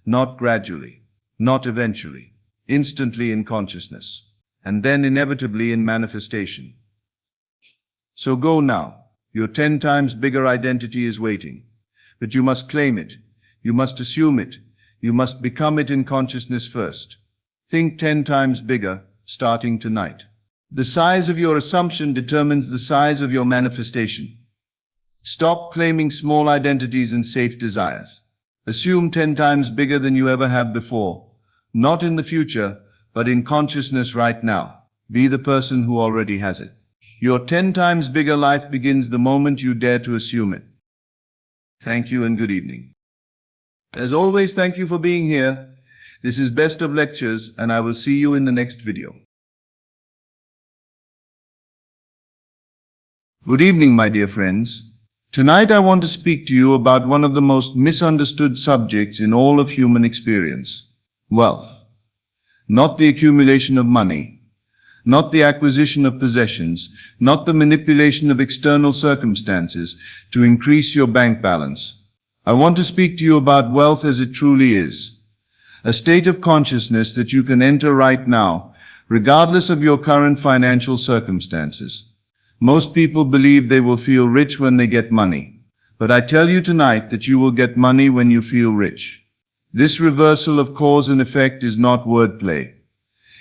Not gradually, not eventually, instantly in consciousness, and then inevitably in manifestation. So go now. Your 10 times bigger identity is waiting. But you must claim it. You must assume it. You must become it in consciousness first. Think 10 times bigger, starting tonight. The size of your assumption determines the size of your manifestation. Stop claiming small identities and safe desires. Assume 10 times bigger than you ever have before. Not in the future, but in consciousness right now. Be the person who already has it. Your 10 times bigger life begins the moment you dare to assume it. Thank you and good evening. As always, thank you for being here. This is Best of Lectures, and I will see you in the next video. Good evening, my dear friends. Tonight I want to speak to you about one of the most misunderstood subjects in all of human experience. Wealth. Not the accumulation of money. Not the acquisition of possessions. Not the manipulation of external circumstances to increase your bank balance. I want to speak to you about wealth as it truly is. A state of consciousness that you can enter right now, regardless of your current financial circumstances. Most people believe they will feel rich when they get money. But I tell you tonight that you will get money when you feel rich. This reversal of cause and effect is not wordplay.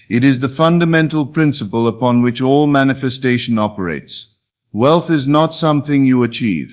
It is the fundamental principle upon which all manifestation operates. Wealth is not something you achieve.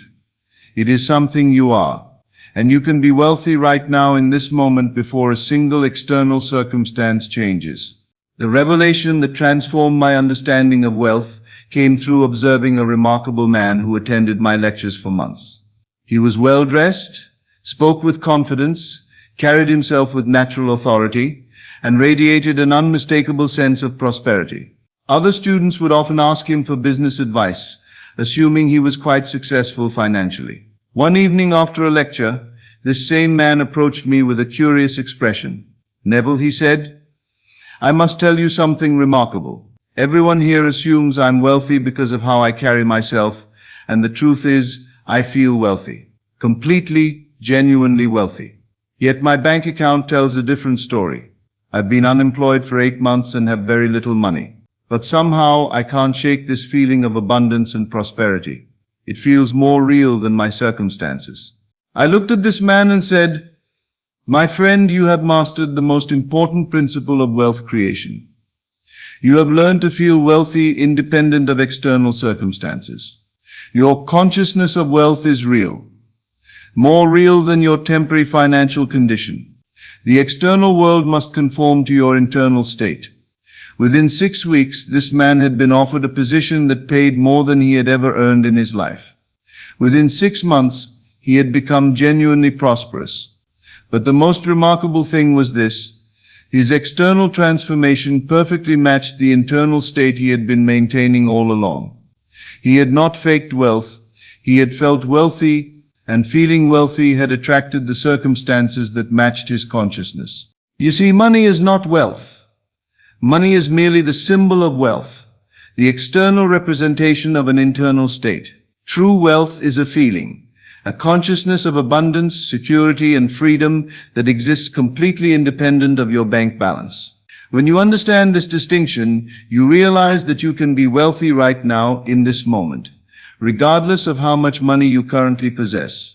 It is something you are. And you can be wealthy right now in this moment before a single external circumstance changes. The revelation that transformed my understanding of wealth came through observing a remarkable man who attended my lectures for months. He was well dressed, spoke with confidence, carried himself with natural authority, and radiated an unmistakable sense of prosperity. Other students would often ask him for business advice, assuming he was quite successful financially. One evening after a lecture, this same man approached me with a curious expression. "Neville," he said, "I must tell you something remarkable. Everyone here assumes I'm wealthy because of how I carry myself, and the truth is, I feel wealthy. Completely, genuinely wealthy. Yet my bank account tells a different story. I've been unemployed for 8 months and have very little money. But somehow I can't shake this feeling of abundance and prosperity. It feels more real than my circumstances." I looked at this man and said, "My friend, you have mastered the most important principle of wealth creation. You have learned to feel wealthy independent of external circumstances. Your consciousness of wealth is real. More real than your temporary financial condition. The external world must conform to your internal state. Within 6 weeks, this man had been offered a position that paid more than he had ever earned in his life. Within 6 months, he had become genuinely prosperous. But the most remarkable thing was this: his external transformation perfectly matched the internal state he had been maintaining all along. He had not faked wealth, he had felt wealthy, and feeling wealthy had attracted the circumstances that matched his consciousness. You see, money is not wealth. Money is merely the symbol of wealth, the external representation of an internal state. True wealth is a feeling, a consciousness of abundance, security, and freedom that exists completely independent of your bank balance. When you understand this distinction, you realize that you can be wealthy right now in this moment, regardless of how much money you currently possess.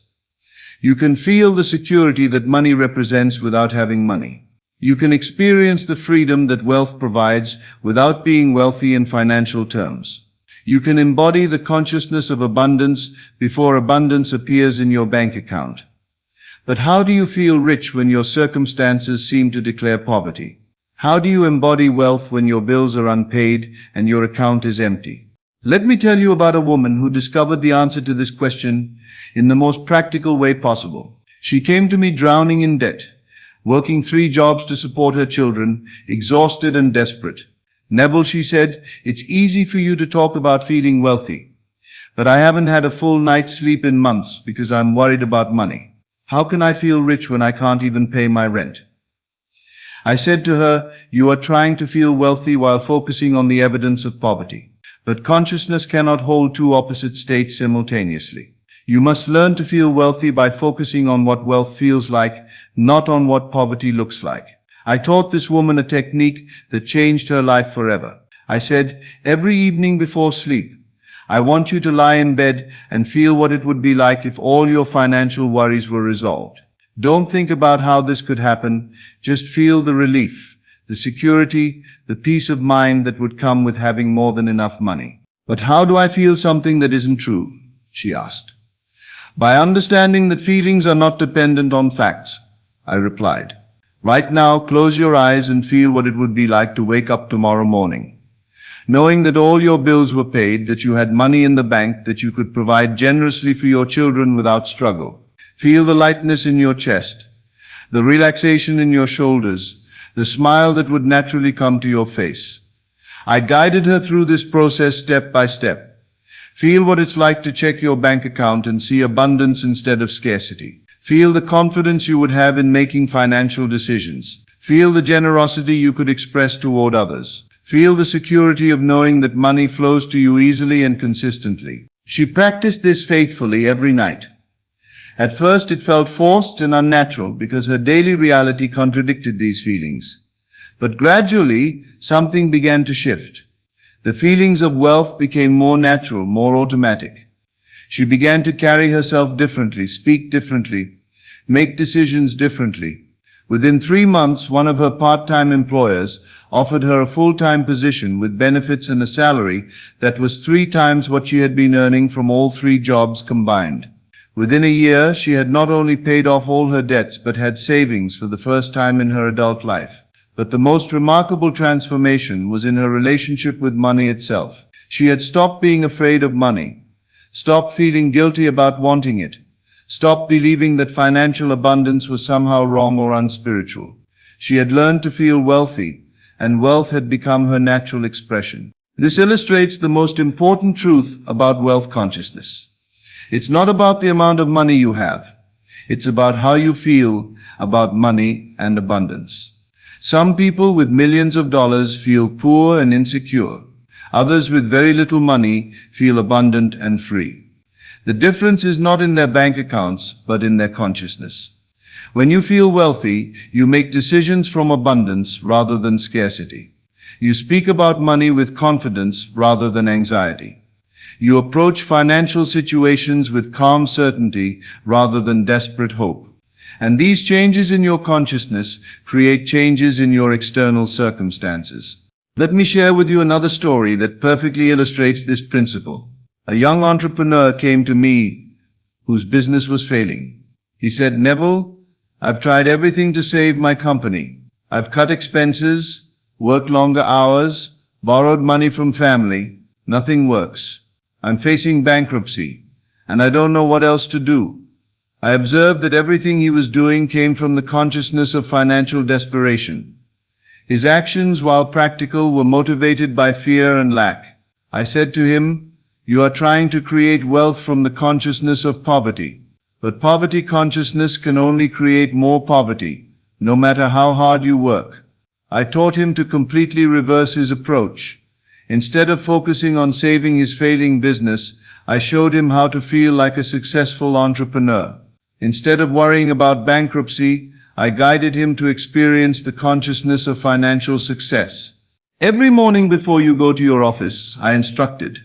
You can feel the security that money represents without having money. You can experience the freedom that wealth provides without being wealthy in financial terms. You can embody the consciousness of abundance before abundance appears in your bank account. But how do you feel rich when your circumstances seem to declare poverty? How do you embody wealth when your bills are unpaid and your account is empty? Let me tell you about a woman who discovered the answer to this question in the most practical way possible. She came to me drowning in debt, working 3 jobs to support her children, exhausted and desperate. Neville, she said, it's easy for you to talk about feeling wealthy, but I haven't had a full night's sleep in months because I'm worried about money. How can I feel rich when I can't even pay my rent? I said to her, you are trying to feel wealthy while focusing on the evidence of poverty. But consciousness cannot hold 2 opposite states simultaneously. You must learn to feel wealthy by focusing on what wealth feels like, not on what poverty looks like. I taught this woman a technique that changed her life forever. I said, every evening before sleep, I want you to lie in bed and feel what it would be like if all your financial worries were resolved. Don't think about how this could happen, just feel the relief, the security, the peace of mind that would come with having more than enough money. But how do I feel something that isn't true? She asked. By understanding that feelings are not dependent on facts, I replied. Right now, close your eyes and feel what it would be like to wake up tomorrow morning, knowing that all your bills were paid, that you had money in the bank, that you could provide generously for your children without struggle. Feel the lightness in your chest, the relaxation in your shoulders, the smile that would naturally come to your face. I guided her through this process step by step. Feel what it's like to check your bank account and see abundance instead of scarcity. Feel the confidence you would have in making financial decisions. Feel the generosity you could express toward others. Feel the security of knowing that money flows to you easily and consistently. She practiced this faithfully every night. At first it felt forced and unnatural because her daily reality contradicted these feelings. But gradually, something began to shift. The feelings of wealth became more natural, more automatic. She began to carry herself differently, speak differently, make decisions differently. Within 3 months, one of her part-time employers offered her a full-time position with benefits and a salary that was 3 times what she had been earning from all 3 jobs combined. Within a year, she had not only paid off all her debts, but had savings for the first time in her adult life. But the most remarkable transformation was in her relationship with money itself. She had stopped being afraid of money, stopped feeling guilty about wanting it, stopped believing that financial abundance was somehow wrong or unspiritual. She had learned to feel wealthy, and wealth had become her natural expression. This illustrates the most important truth about wealth consciousness. It's not about the amount of money you have. It's about how you feel about money and abundance. Some people with millions of dollars feel poor and insecure. Others with very little money feel abundant and free. The difference is not in their bank accounts, but in their consciousness. When you feel wealthy, you make decisions from abundance rather than scarcity. You speak about money with confidence rather than anxiety. You approach financial situations with calm certainty rather than desperate hope. And these changes in your consciousness create changes in your external circumstances. Let me share with you another story that perfectly illustrates this principle. A young entrepreneur came to me whose business was failing. He said, Neville, I've tried everything to save my company. I've cut expenses, worked longer hours, borrowed money from family. Nothing works. I'm facing bankruptcy, and I don't know what else to do. I observed that everything he was doing came from the consciousness of financial desperation. His actions, while practical, were motivated by fear and lack. I said to him, "You are trying to create wealth from the consciousness of poverty. But poverty consciousness can only create more poverty, no matter how hard you work." I taught him to completely reverse his approach. Instead of focusing on saving his failing business, I showed him how to feel like a successful entrepreneur. Instead of worrying about bankruptcy, I guided him to experience the consciousness of financial success. Every morning before you go to your office, I instructed,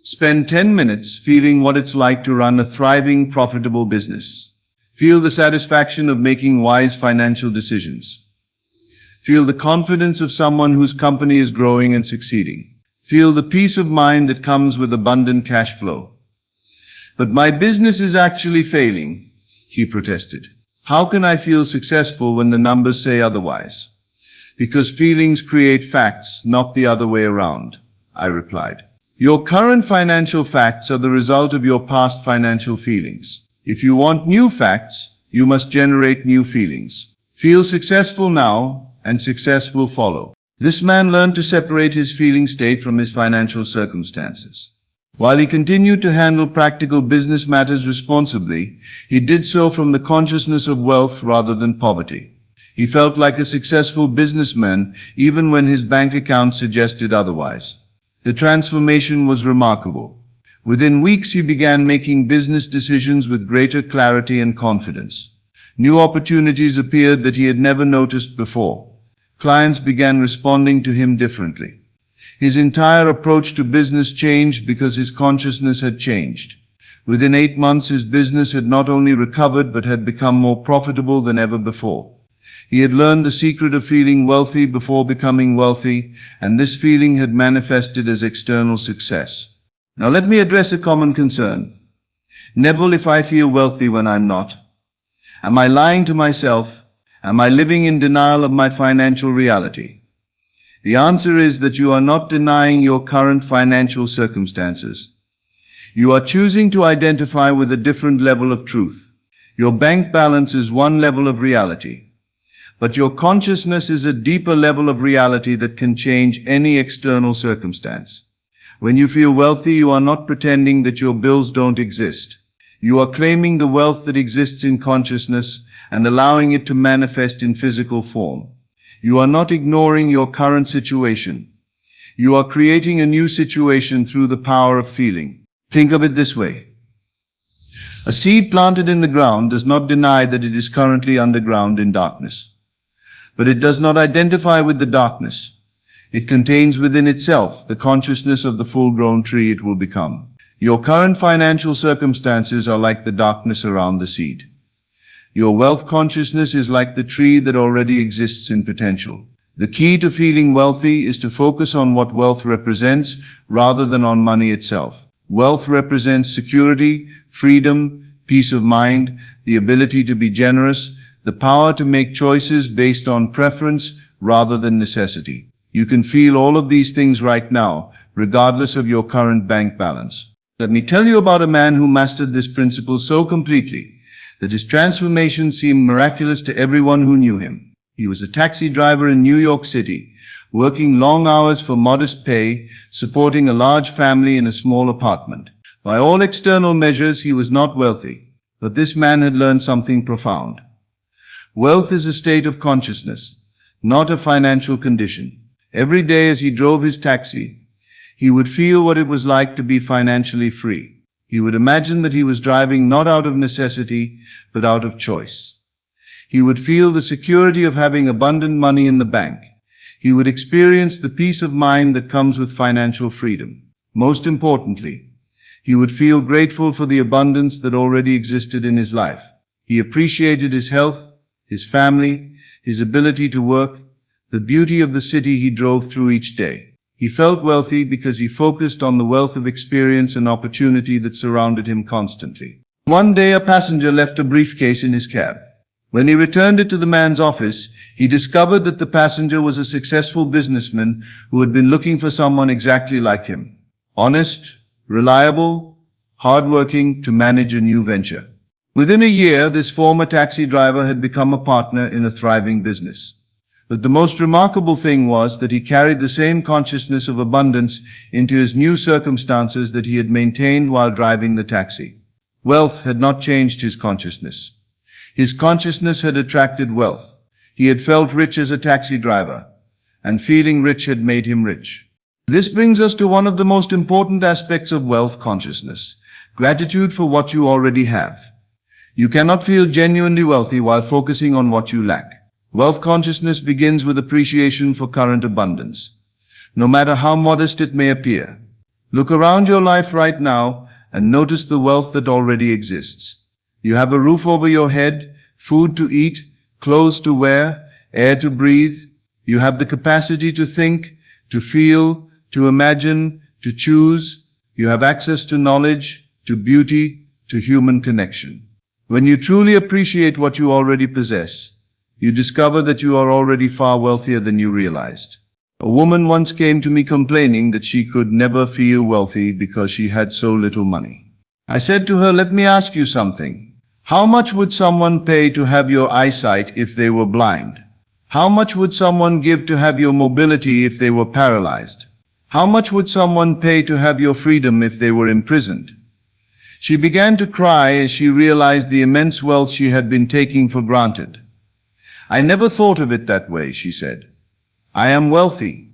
spend 10 minutes feeling what it's like to run a thriving, profitable business. Feel the satisfaction of making wise financial decisions. Feel the confidence of someone whose company is growing and succeeding. Feel the peace of mind that comes with abundant cash flow. "But my business is actually failing," he protested. "How can I feel successful when the numbers say otherwise?" "Because feelings create facts, not the other way around," I replied. "Your current financial facts are the result of your past financial feelings. If you want new facts, you must generate new feelings. Feel successful now, and success will follow." This man learned to separate his feeling state from his financial circumstances. While he continued to handle practical business matters responsibly, he did so from the consciousness of wealth rather than poverty. He felt like a successful businessman even when his bank account suggested otherwise. The transformation was remarkable. Within weeks he began making business decisions with greater clarity and confidence. New opportunities appeared that he had never noticed before. Clients began responding to him differently. His entire approach to business changed because his consciousness had changed. Within 8 months his business had not only recovered but had become more profitable than ever before. He had learned the secret of feeling wealthy before becoming wealthy, and this feeling had manifested as external success. Now let me address a common concern. "Neville, if I feel wealthy when I'm not, am I lying to myself? Am I living in denial of my financial reality?" The answer is that you are not denying your current financial circumstances. You are choosing to identify with a different level of truth. Your bank balance is one level of reality, but your consciousness is a deeper level of reality that can change any external circumstance. When you feel wealthy, you are not pretending that your bills don't exist. You are claiming the wealth that exists in consciousness and allowing it to manifest in physical form. You are not ignoring your current situation. You are creating a new situation through the power of feeling. Think of it this way. A seed planted in the ground does not deny that it is currently underground in darkness. But it does not identify with the darkness. It contains within itself the consciousness of the full-grown tree it will become. Your current financial circumstances are like the darkness around the seed. Your wealth consciousness is like the tree that already exists in potential. The key to feeling wealthy is to focus on what wealth represents rather than on money itself. Wealth represents security, freedom, peace of mind, the ability to be generous, the power to make choices based on preference rather than necessity. You can feel all of these things right now, regardless of your current bank balance. Let me tell you about a man who mastered this principle so completely that his transformation seemed miraculous to everyone who knew him. He was a taxi driver in New York City, working long hours for modest pay, supporting a large family in a small apartment. By all external measures, he was not wealthy, but this man had learned something profound. Wealth is a state of consciousness, not a financial condition. Every day as he drove his taxi, he would feel what it was like to be financially free. He would imagine that he was driving not out of necessity, but out of choice. He would feel the security of having abundant money in the bank. He would experience the peace of mind that comes with financial freedom. Most importantly, he would feel grateful for the abundance that already existed in his life. He appreciated his health, his family, his ability to work, the beauty of the city he drove through each day. He felt wealthy because he focused on the wealth of experience and opportunity that surrounded him constantly. One day a passenger left a briefcase in his cab. When he returned it to the man's office, he discovered that the passenger was a successful businessman who had been looking for someone exactly like him. Honest, reliable, hardworking to manage a new venture. Within a year, this former taxi driver had become a partner in a thriving business. But the most remarkable thing was that he carried the same consciousness of abundance into his new circumstances that he had maintained while driving the taxi. Wealth had not changed his consciousness. His consciousness had attracted wealth. He had felt rich as a taxi driver, and feeling rich had made him rich. This brings us to one of the most important aspects of wealth consciousness: gratitude for what you already have. You cannot feel genuinely wealthy while focusing on what you lack. Wealth consciousness begins with appreciation for current abundance, no matter how modest it may appear. Look around your life right now and notice the wealth that already exists. You have a roof over your head, food to eat, clothes to wear, air to breathe. You have the capacity to think, to feel, to imagine, to choose. You have access to knowledge, to beauty, to human connection. When you truly appreciate what you already possess, you discover that you are already far wealthier than you realized. A woman once came to me complaining that she could never feel wealthy because she had so little money. I said to her, "Let me ask you something. How much would someone pay to have your eyesight if they were blind? How much would someone give to have your mobility if they were paralyzed? How much would someone pay to have your freedom if they were imprisoned?" She began to cry as she realized the immense wealth she had been taking for granted. "I never thought of it that way," she said. "I am wealthy.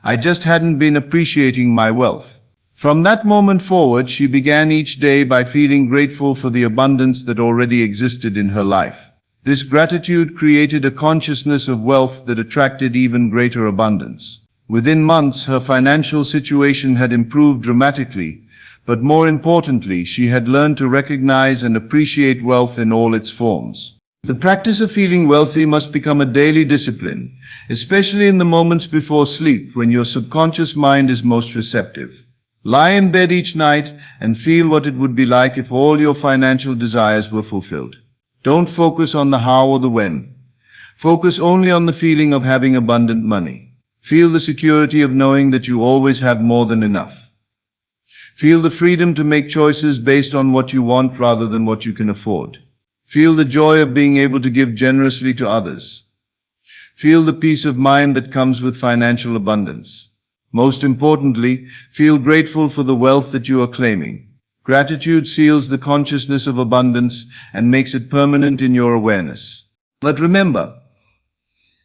I just hadn't been appreciating my wealth." From that moment forward, she began each day by feeling grateful for the abundance that already existed in her life. This gratitude created a consciousness of wealth that attracted even greater abundance. Within months, her financial situation had improved dramatically, but more importantly, she had learned to recognize and appreciate wealth in all its forms. The practice of feeling wealthy must become a daily discipline, especially in the moments before sleep when your subconscious mind is most receptive. Lie in bed each night and feel what it would be like if all your financial desires were fulfilled. Don't focus on the how or the when. Focus only on the feeling of having abundant money. Feel the security of knowing that you always have more than enough. Feel the freedom to make choices based on what you want rather than what you can afford. Feel the joy of being able to give generously to others. Feel the peace of mind that comes with financial abundance. Most importantly, feel grateful for the wealth that you are claiming. Gratitude seals the consciousness of abundance and makes it permanent in your awareness. But remember,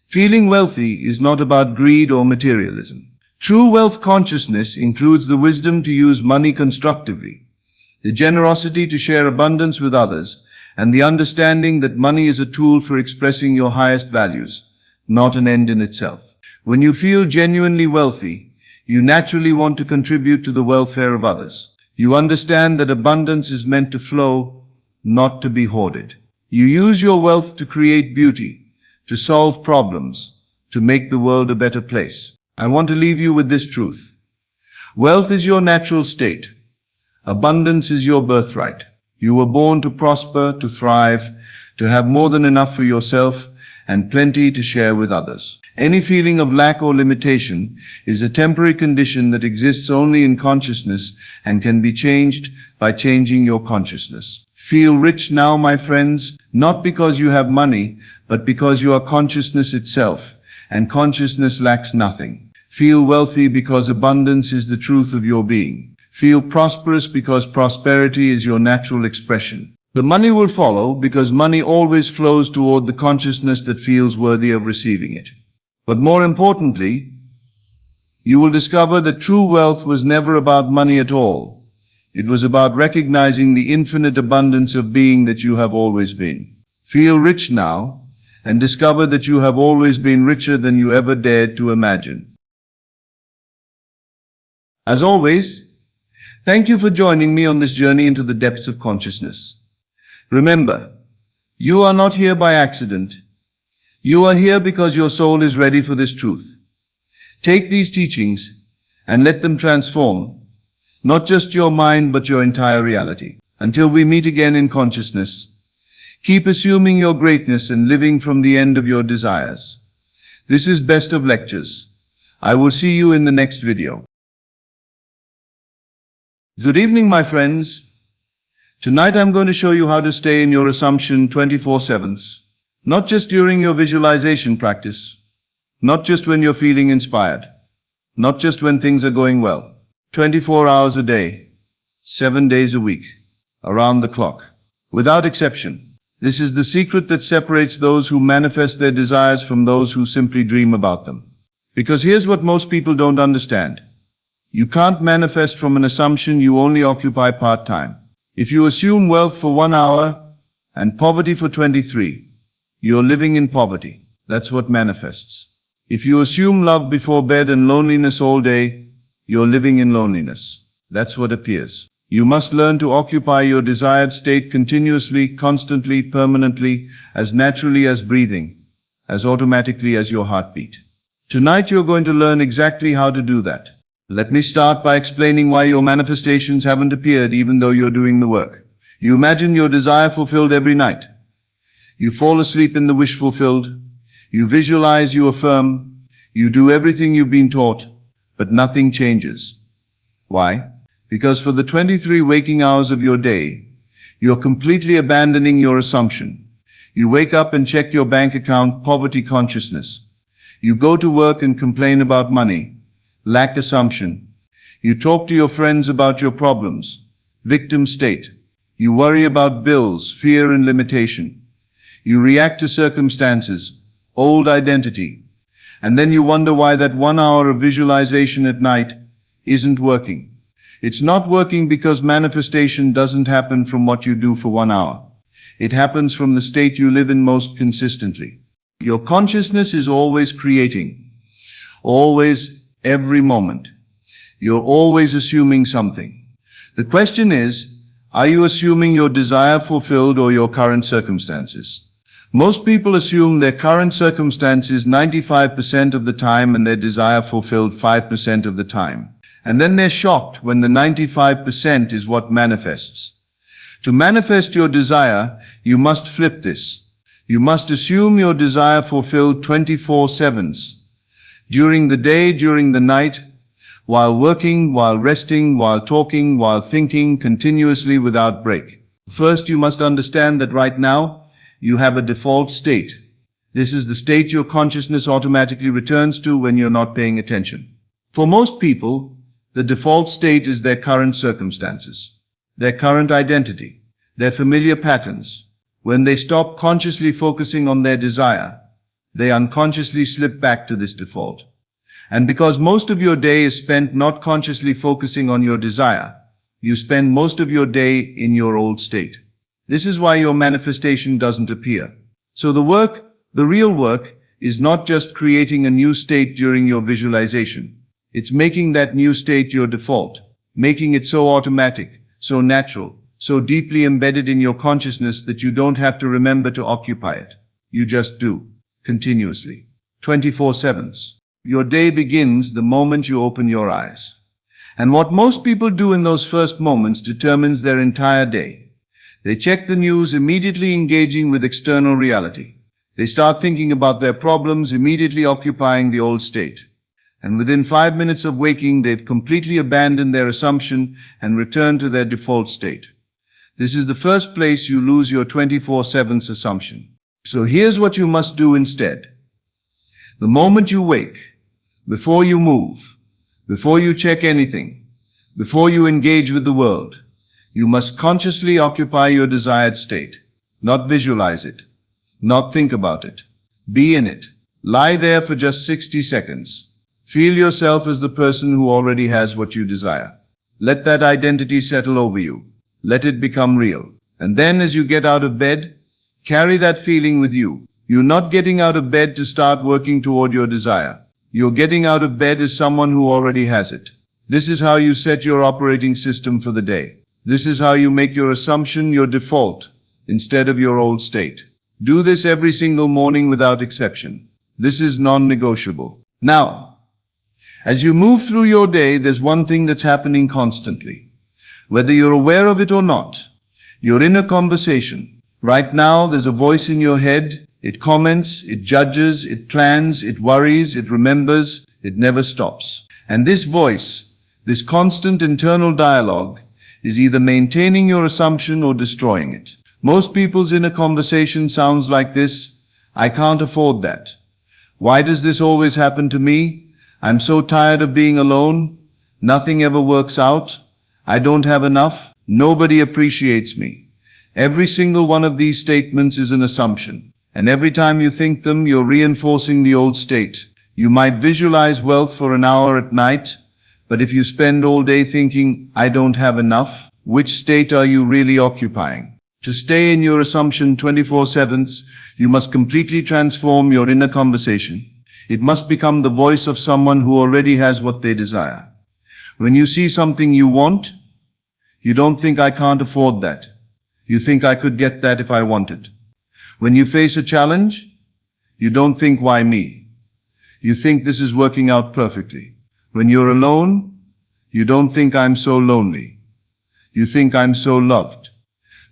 feeling wealthy is not about greed or materialism. True wealth consciousness includes the wisdom to use money constructively, the generosity to share abundance with others, and the understanding that money is a tool for expressing your highest values, not an end in itself. When you feel genuinely wealthy, you naturally want to contribute to the welfare of others. You understand that abundance is meant to flow, not to be hoarded. You use your wealth to create beauty, to solve problems, to make the world a better place. I want to leave you with this truth. Wealth is your natural state. Abundance is your birthright. You were born to prosper, to thrive, to have more than enough for yourself, and plenty to share with others. Any feeling of lack or limitation is a temporary condition that exists only in consciousness and can be changed by changing your consciousness. Feel rich now, my friends, not because you have money, but because you are consciousness itself, and consciousness lacks nothing. Feel wealthy because abundance is the truth of your being. Feel prosperous because prosperity is your natural expression. The money will follow because money always flows toward the consciousness that feels worthy of receiving it. But more importantly, you will discover that true wealth was never about money at all. It was about recognizing the infinite abundance of being that you have always been. Feel rich now and discover that you have always been richer than you ever dared to imagine. As always, thank you for joining me on this journey into the depths of consciousness. Remember, you are not here by accident. You are here because your soul is ready for this truth. Take these teachings and let them transform not just your mind but your entire reality. Until we meet again in consciousness, Keep assuming your greatness and living from the end of your desires. This is Best of Lectures. I will see you in the next video. Good evening, my friends. Tonight I'm going to show you how to stay in your assumption 24/7. Not just during your visualization practice. Not just when you're feeling inspired. Not just when things are going well. 24 hours a day. 7 days a week. Around the clock. Without exception. This is the secret that separates those who manifest their desires from those who simply dream about them. Because here's what most people don't understand. You can't manifest from an assumption you only occupy part-time. If you assume wealth for 1 hour and poverty for 23, you're living in poverty. That's what manifests. If you assume love before bed and loneliness all day, you're living in loneliness. That's what appears. You must learn to occupy your desired state continuously, constantly, permanently, as naturally as breathing, as automatically as your heartbeat. Tonight you're going to learn exactly how to do that. Let me start by explaining why your manifestations haven't appeared even though you're doing the work. You imagine your desire fulfilled every night. You fall asleep in the wish fulfilled. You visualize, you affirm. You do everything you've been taught, but nothing changes. Why? Because for the 23 waking hours of your day, you're completely abandoning your assumption. You wake up and check your bank account, poverty consciousness. You go to work and complain about money, lack assumption. You talk to your friends about your problems, victim state. You worry about bills, fear and limitation. You react to circumstances, old identity. And then you wonder why that 1 hour of visualization at night isn't working. It's not working because manifestation doesn't happen from what you do for 1 hour. It happens from the state you live in most consistently. Your consciousness is always creating. Always, every moment. You're always assuming something. The question is, are you assuming your desire fulfilled or your current circumstances? Most people assume their current circumstances 95% of the time and their desire fulfilled 5% of the time. And then they're shocked when the 95% is what manifests. To manifest your desire, you must flip this. You must assume your desire fulfilled 24/7. During the day, during the night, while working, while resting, while talking, while thinking, continuously without break. First, you must understand that right now, you have a default state. This is the state your consciousness automatically returns to when you're not paying attention. For most people, the default state is their current circumstances, their current identity, their familiar patterns. When they stop consciously focusing on their desire, they unconsciously slip back to this default. And because most of your day is spent not consciously focusing on your desire, you spend most of your day in your old state. This is why your manifestation doesn't appear. So the real work, is not just creating a new state during your visualization. It's making that new state your default, making it so automatic, so natural, so deeply embedded in your consciousness that you don't have to remember to occupy it. You just do, continuously, 24/7. Your day begins the moment you open your eyes. And what most people do in those first moments determines their entire day. They check the news, immediately engaging with external reality. They start thinking about their problems, immediately occupying the old state. And within 5 minutes of waking, they've completely abandoned their assumption and returned to their default state. This is the first place you lose your 24/7 assumption. So here's what you must do instead. The moment you wake, before you move, before you check anything, before you engage with the world, you must consciously occupy your desired state, not visualize it, not think about it. Be in it. Lie there for just 60 seconds. Feel yourself as the person who already has what you desire. Let that identity settle over you. Let it become real. And then as you get out of bed, carry that feeling with you. You're not getting out of bed to start working toward your desire. You're getting out of bed as someone who already has it. This is how you set your operating system for the day. This is how you make your assumption your default instead of your old state. Do this every single morning without exception. This is non-negotiable. Now, as you move through your day, there's one thing that's happening constantly. Whether you're aware of it or not, your inner conversation, Right now, there's a voice in your head. It comments, it judges, it plans, it worries, it remembers, it never stops. And this voice, this constant internal dialogue, is either maintaining your assumption or destroying it. Most people's inner conversation sounds like this: I can't afford that. Why does this always happen to me? I'm so tired of being alone. Nothing ever works out. I don't have enough. Nobody appreciates me. Every single one of these statements is an assumption. And every time you think them, you're reinforcing the old state. You might visualize wealth for an hour at night, but if you spend all day thinking, I don't have enough, which state are you really occupying? To stay in your assumption 24/7, you must completely transform your inner conversation. It must become the voice of someone who already has what they desire. When you see something you want, you don't think, I can't afford that. You think, I could get that if I wanted. When you face a challenge, you don't think, why me? You think, this is working out perfectly. When you're alone, you don't think, I'm so lonely. You think, I'm so loved.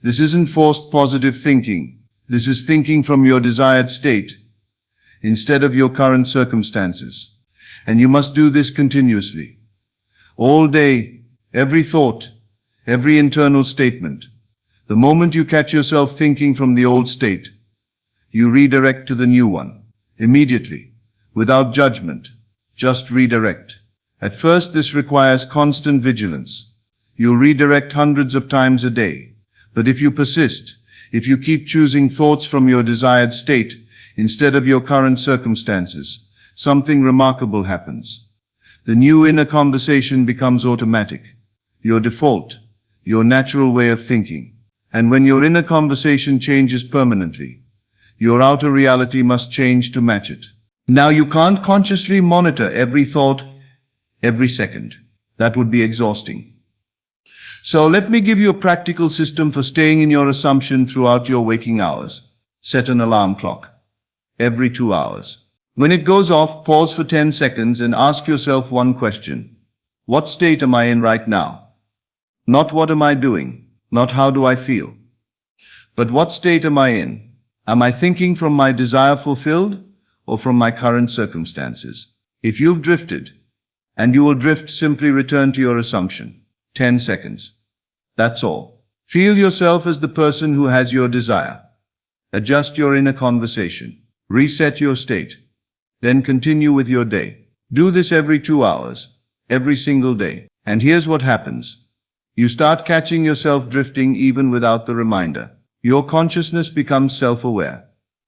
This isn't forced positive thinking. This is thinking from your desired state instead of your current circumstances. And you must do this continuously. All day, every thought, every internal statement. The moment you catch yourself thinking from the old state, you redirect to the new one. Immediately, without judgment, just redirect. At first, this requires constant vigilance. You'll redirect hundreds of times a day. But if you persist, if you keep choosing thoughts from your desired state instead of your current circumstances, something remarkable happens. The new inner conversation becomes automatic, your default, your natural way of thinking. And when your inner conversation changes permanently, your outer reality must change to match it. Now, you can't consciously monitor every thought, every second. That would be exhausting. So let me give you a practical system for staying in your assumption throughout your waking hours. Set an alarm clock every 2 hours. When it goes off, pause for 10 seconds and ask yourself one question. What state am I in right now? Not what am I doing, not how do I feel, but what state am I in? Am I thinking from my desire fulfilled or from my current circumstances? If you've drifted, and you will drift, simply return to your assumption. 10 seconds. That's all. Feel yourself as the person who has your desire. Adjust your inner conversation. Reset your state. Then continue with your day. Do this every 2 hours, every single day. And here's what happens. You start catching yourself drifting even without the reminder. Your consciousness becomes self-aware,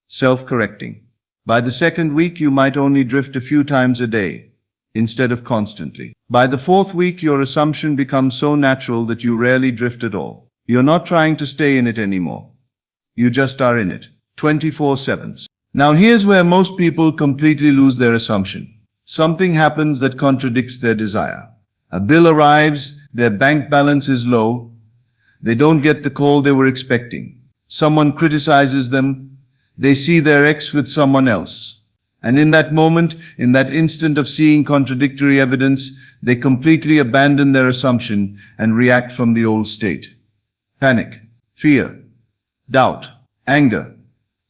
self-correcting. By the second week, you might only drift a few times a day, instead of constantly. By the fourth week, your assumption becomes so natural that you rarely drift at all. You're not trying to stay in it anymore. You just are in it, 24/7. Now here's where most people completely lose their assumption. Something happens that contradicts their desire. A bill arrives, their bank balance is low, they don't get the call they were expecting. Someone criticizes them, they see their ex with someone else. And in that moment, in that instant of seeing contradictory evidence, they completely abandon their assumption and react from the old state. Panic, fear, doubt, anger,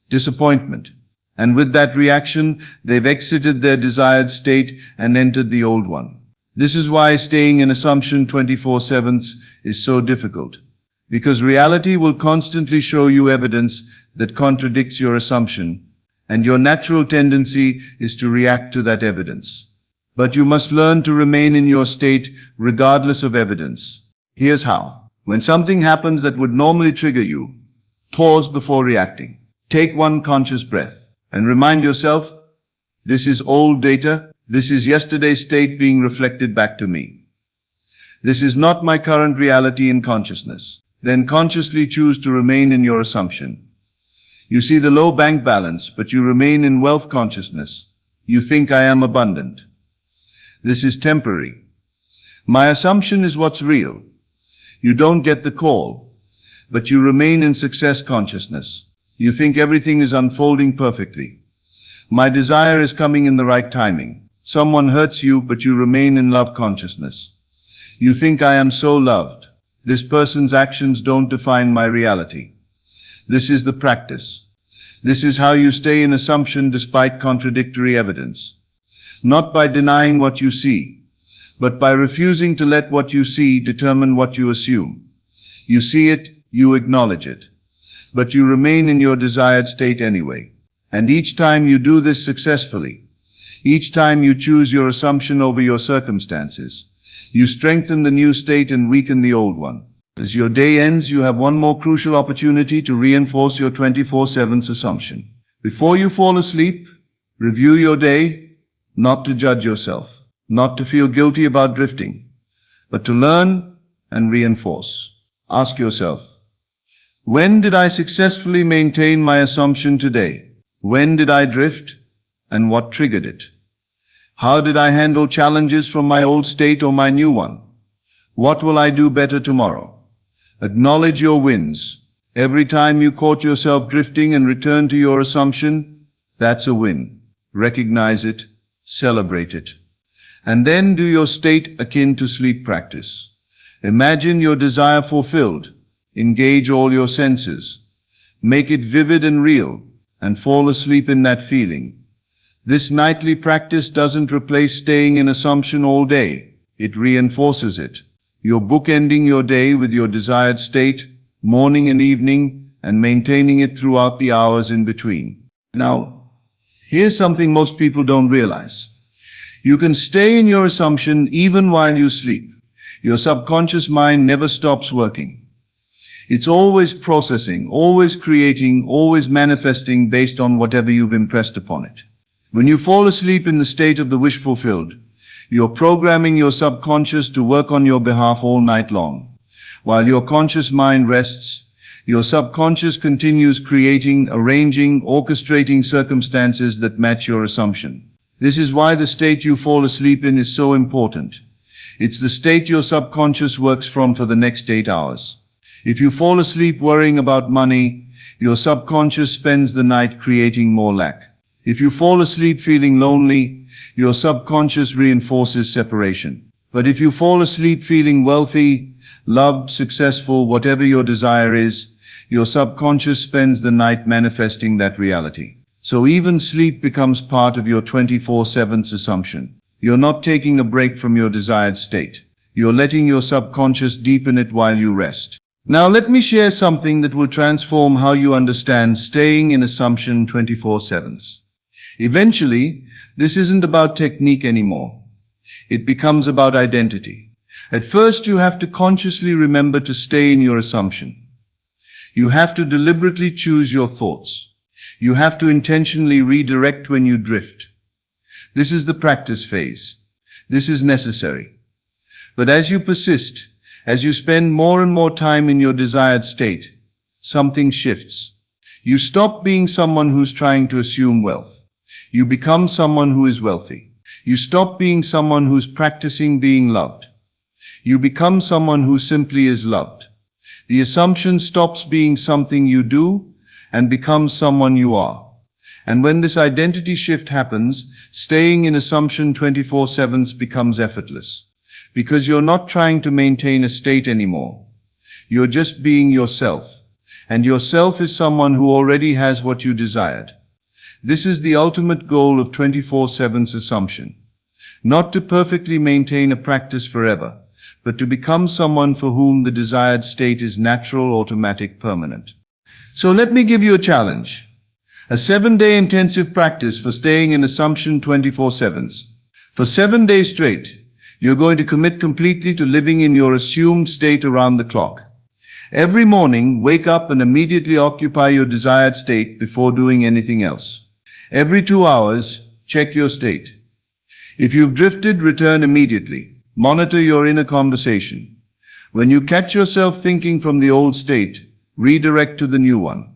disappointment. And with that reaction, they've exited their desired state and entered the old one. This is why staying in assumption 24/7 is so difficult. Because reality will constantly show you evidence that contradicts your assumption, and your natural tendency is to react to that evidence. But you must learn to remain in your state regardless of evidence. Here's how. When something happens that would normally trigger you, pause before reacting. Take one conscious breath and remind yourself, this is old data, this is yesterday's state being reflected back to me. This is not my current reality in consciousness. Then consciously choose to remain in your assumption. You see the low bank balance, but you remain in wealth consciousness. You think, I am abundant. This is temporary. My assumption is what's real. You don't get the call, but you remain in success consciousness. You think everything is unfolding perfectly. My desire is coming in the right timing. Someone hurts you, but you remain in love consciousness. You think, I am so loved. This person's actions don't define my reality. This is the practice. This is how you stay in assumption despite contradictory evidence. Not by denying what you see, but by refusing to let what you see determine what you assume. You see it, you acknowledge it, but you remain in your desired state anyway. And each time you do this successfully, each time you choose your assumption over your circumstances, you strengthen the new state and weaken the old one. As your day ends, you have one more crucial opportunity to reinforce your 24/7 assumption. Before you fall asleep, review your day, not to judge yourself, not to feel guilty about drifting, but to learn and reinforce. Ask yourself, when did I successfully maintain my assumption today? When did I drift, and what triggered it? How did I handle challenges from my old state or my new one? What will I do better tomorrow? Acknowledge your wins. Every time you caught yourself drifting and return to your assumption, that's a win. Recognize it, celebrate it. And then do your state akin to sleep practice. Imagine your desire fulfilled. Engage all your senses. Make it vivid and real, and fall asleep in that feeling. This nightly practice doesn't replace staying in assumption all day. It reinforces it. You're bookending your day with your desired state, morning and evening, and maintaining it throughout the hours in between. Now, here's something most people don't realize. You can stay in your assumption even while you sleep. Your subconscious mind never stops working. It's always processing, always creating, always manifesting based on whatever you've impressed upon it. When you fall asleep in the state of the wish fulfilled, you're programming your subconscious to work on your behalf all night long. While your conscious mind rests, your subconscious continues creating, arranging, orchestrating circumstances that match your assumption. This is why the state you fall asleep in is so important. It's the state your subconscious works from for the next 8 hours. If you fall asleep worrying about money, your subconscious spends the night creating more lack. If you fall asleep feeling lonely, your subconscious reinforces separation. But if you fall asleep feeling wealthy, loved, successful, whatever your desire is, your subconscious spends the night manifesting that reality. So even sleep becomes part of your 24/7 assumption. You're not taking a break from your desired state. You're letting your subconscious deepen it while you rest. Now let me share something that will transform how you understand staying in assumption 24/7. Eventually, this isn't about technique anymore. It becomes about identity. At first, you have to consciously remember to stay in your assumption. You have to deliberately choose your thoughts. You have to intentionally redirect when you drift. This is the practice phase. This is necessary. But as you persist, as you spend more and more time in your desired state, something shifts. You stop being someone who's trying to assume wealth. You become someone who is wealthy. You stop being someone who's practicing being loved. You become someone who simply is loved. The assumption stops being something you do and becomes someone you are. And when this identity shift happens, staying in assumption 24/7 becomes effortless. Because you're not trying to maintain a state anymore. You're just being yourself. And yourself is someone who already has what you desired. This is the ultimate goal of 24/7 assumption. Not to perfectly maintain a practice forever, but to become someone for whom the desired state is natural, automatic, permanent. So let me give you a challenge. A 7-day intensive practice for staying in assumption 24/7. For 7 days straight, you're going to commit completely to living in your assumed state around the clock. Every morning, wake up and immediately occupy your desired state before doing anything else. Every 2 hours, check your state. If you've drifted, return immediately. Monitor your inner conversation. When you catch yourself thinking from the old state, redirect to the new one.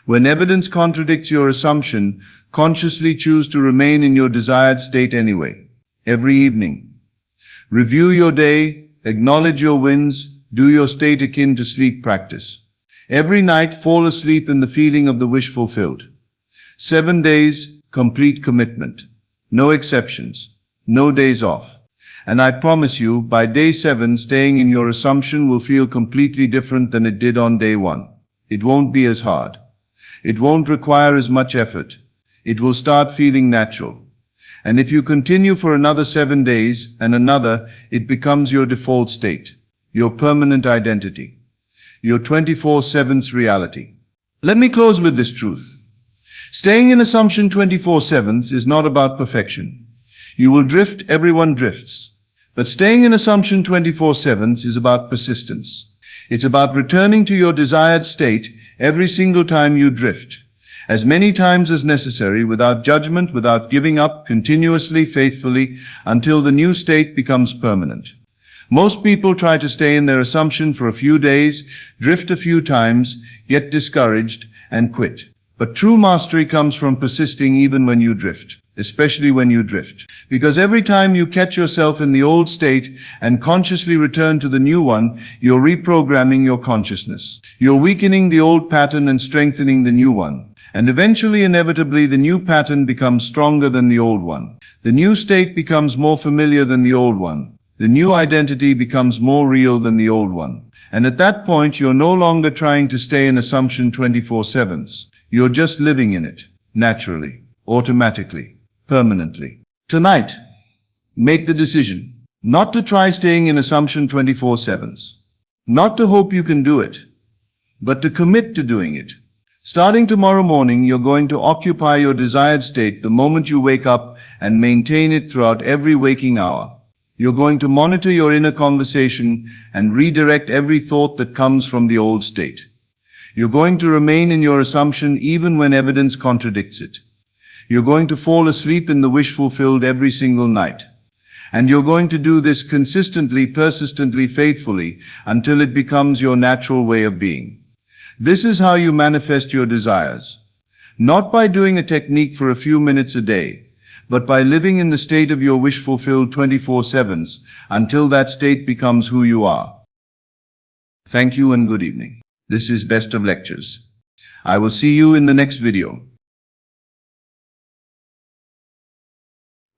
When evidence contradicts your assumption, consciously choose to remain in your desired state anyway. Every evening, review your day, acknowledge your wins, do your state akin to sleep practice. Every night, fall asleep in the feeling of the wish fulfilled. 7 days, complete commitment. No exceptions. No days off. And I promise you, by day 7, staying in your assumption will feel completely different than it did on day 1. It won't be as hard. It won't require as much effort. It will start feeling natural. And if you continue for another 7 days and another, it becomes your default state, your permanent identity, your 24/7 reality. Let me close with this truth. Staying in assumption 24/7 is not about perfection. You will drift, everyone drifts. But staying in assumption 24/7 is about persistence. It's about returning to your desired state every single time you drift, as many times as necessary, without judgment, without giving up, continuously, faithfully, until the new state becomes permanent. Most people try to stay in their assumption for a few days, drift a few times, get discouraged, and quit. But true mastery comes from persisting even when you drift, especially when you drift. Because every time you catch yourself in the old state and consciously return to the new one, you're reprogramming your consciousness. You're weakening the old pattern and strengthening the new one. And eventually, inevitably, the new pattern becomes stronger than the old one. The new state becomes more familiar than the old one. The new identity becomes more real than the old one. And at that point, you're no longer trying to stay in assumption 24/7. You're just living in it, naturally, automatically, permanently. Tonight, make the decision not to try staying in assumption 24/7, not to hope you can do it, but to commit to doing it. Starting tomorrow morning, you're going to occupy your desired state the moment you wake up and maintain it throughout every waking hour. You're going to monitor your inner conversation and redirect every thought that comes from the old state. You're going to remain in your assumption even when evidence contradicts it. You're going to fall asleep in the wish fulfilled every single night. And you're going to do this consistently, persistently, faithfully, until it becomes your natural way of being. This is how you manifest your desires. Not by doing a technique for a few minutes a day, but by living in the state of your wish fulfilled 24/7 until that state becomes who you are. Thank you and good evening. This is Best of Lectures. I will see you in the next video.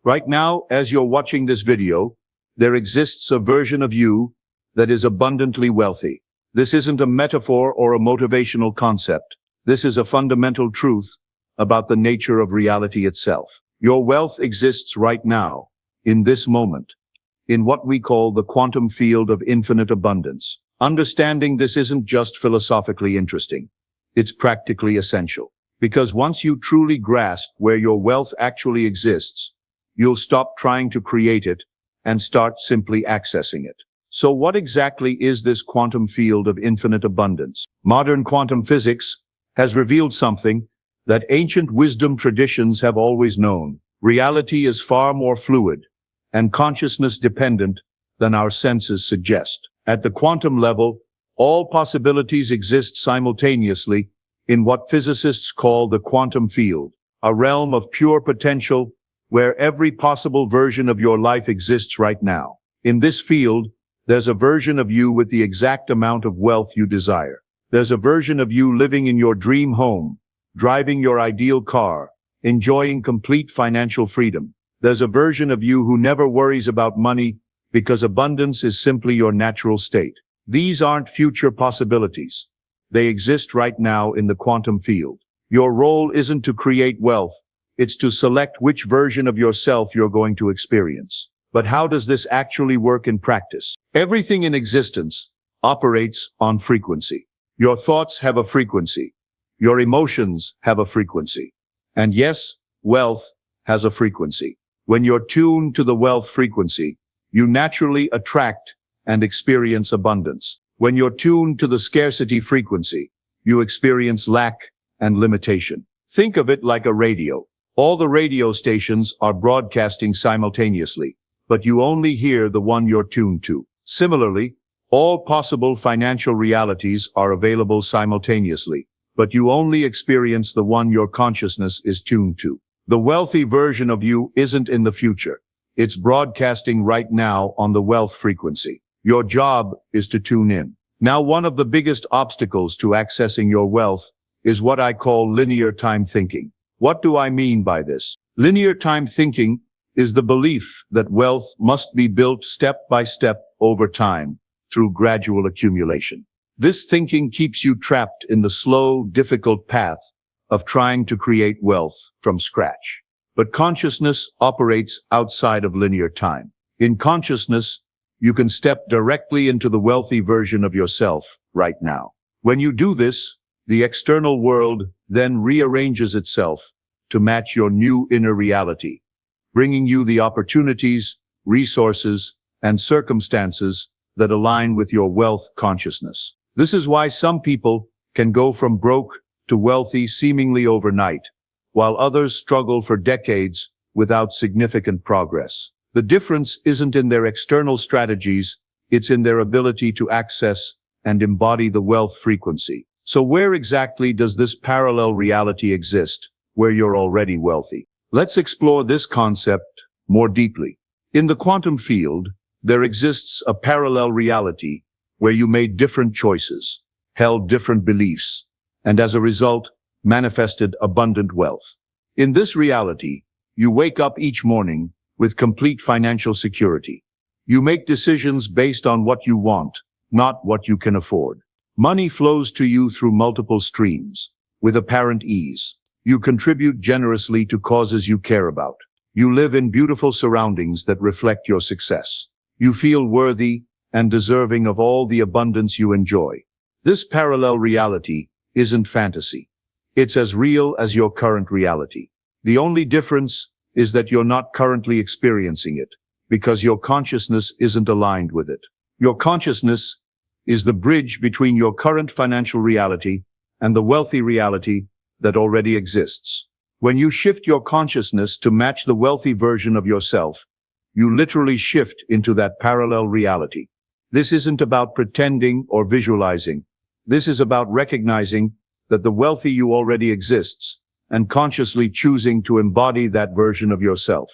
Right now, as you're watching this video, there exists a version of you that is abundantly wealthy. This isn't a metaphor or a motivational concept. This is a fundamental truth about the nature of reality itself. Your wealth exists right now, in this moment, in what we call the quantum field of infinite abundance. Understanding this isn't just philosophically interesting. It's practically essential. Because once you truly grasp where your wealth actually exists, you'll stop trying to create it and start simply accessing it. So what exactly is this quantum field of infinite abundance? Modern quantum physics has revealed something that ancient wisdom traditions have always known. Reality is far more fluid and consciousness dependent than our senses suggest. At the quantum level, all possibilities exist simultaneously in what physicists call the quantum field, a realm of pure potential where every possible version of your life exists right now. In this field, there's a version of you with the exact amount of wealth you desire. There's a version of you living in your dream home, driving your ideal car, enjoying complete financial freedom. There's a version of you who never worries about money because abundance is simply your natural state. These aren't future possibilities. They exist right now in the quantum field. Your role isn't to create wealth. It's to select which version of yourself you're going to experience. But how does this actually work in practice? Everything in existence operates on frequency. Your thoughts have a frequency. Your emotions have a frequency. And yes, wealth has a frequency. When you're tuned to the wealth frequency, you naturally attract and experience abundance. When you're tuned to the scarcity frequency, you experience lack and limitation. Think of it like a radio. All the radio stations are broadcasting simultaneously, but you only hear the one you're tuned to. Similarly, all possible financial realities are available simultaneously, but you only experience the one your consciousness is tuned to. The wealthy version of you isn't in the future. It's broadcasting right now on the wealth frequency. Your job is to tune in. Now, one of the biggest obstacles to accessing your wealth is what I call linear time thinking. What do I mean by this? Linear time thinking is the belief that wealth must be built step by step over time through gradual accumulation. This thinking keeps you trapped in the slow, difficult path of trying to create wealth from scratch. But consciousness operates outside of linear time. In consciousness, you can step directly into the wealthy version of yourself right now. When you do this, the external world then rearranges itself to match your new inner reality, bringing you the opportunities, resources, and circumstances that align with your wealth consciousness. This is why some people can go from broke to wealthy seemingly overnight, while others struggle for decades without significant progress. The difference isn't in their external strategies, it's in their ability to access and embody the wealth frequency. So where exactly does this parallel reality exist, where you're already wealthy? Let's explore this concept more deeply. In the quantum field, there exists a parallel reality where you made different choices, held different beliefs, and as a result, manifested abundant wealth. In this reality, you wake up each morning with complete financial security. You make decisions based on what you want, not what you can afford. Money flows to you through multiple streams, with apparent ease. You contribute generously to causes you care about. You live in beautiful surroundings that reflect your success. You feel worthy and deserving of all the abundance you enjoy. This parallel reality isn't fantasy. It's as real as your current reality. The only difference is that you're not currently experiencing it, because your consciousness isn't aligned with it. Your consciousness is the bridge between your current financial reality and the wealthy reality that already exists. When you shift your consciousness to match the wealthy version of yourself, you literally shift into that parallel reality. This isn't about pretending or visualizing. This is about recognizing that the wealthy you already exists and consciously choosing to embody that version of yourself.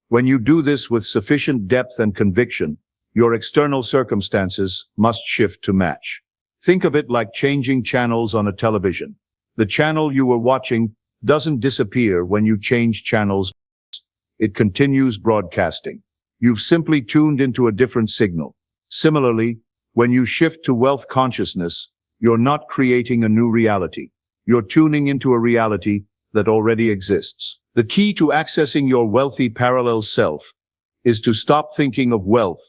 When you do this with sufficient depth and conviction, your external circumstances must shift to match. Think of it like changing channels on a television. The channel you were watching doesn't disappear when you change channels. It continues broadcasting. You've simply tuned into a different signal. Similarly, when you shift to wealth consciousness, you're not creating a new reality. You're tuning into a reality that already exists. The key to accessing your wealthy parallel self is to stop thinking of wealth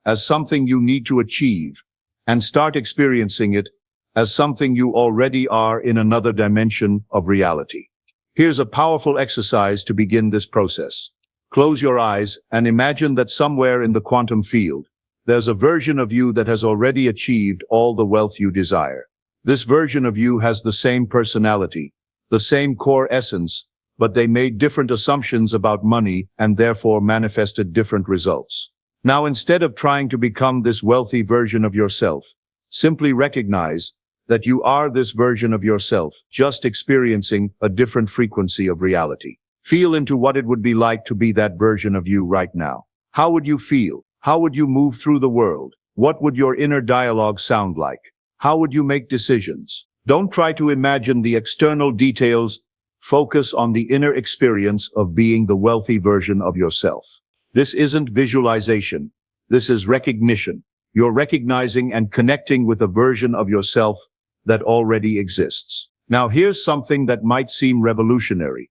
as something you need to achieve and start experiencing it as something you already are in another dimension of reality. Here's a powerful exercise to begin this process. Close your eyes and imagine that somewhere in the quantum field, there's a version of you that has already achieved all the wealth you desire. This version of you has the same personality, the same core essence, but they made different assumptions about money and therefore manifested different results. Now, instead of trying to become this wealthy version of yourself, simply recognize that you are this version of yourself, just experiencing a different frequency of reality. Feel into what it would be like to be that version of you right now. How would you feel? How would you move through the world? What would your inner dialogue sound like? How would you make decisions? Don't try to imagine the external details. Focus on the inner experience of being the wealthy version of yourself. This isn't visualization. This is recognition. You're recognizing and connecting with a version of yourself that already exists. Now, here's something that might seem revolutionary.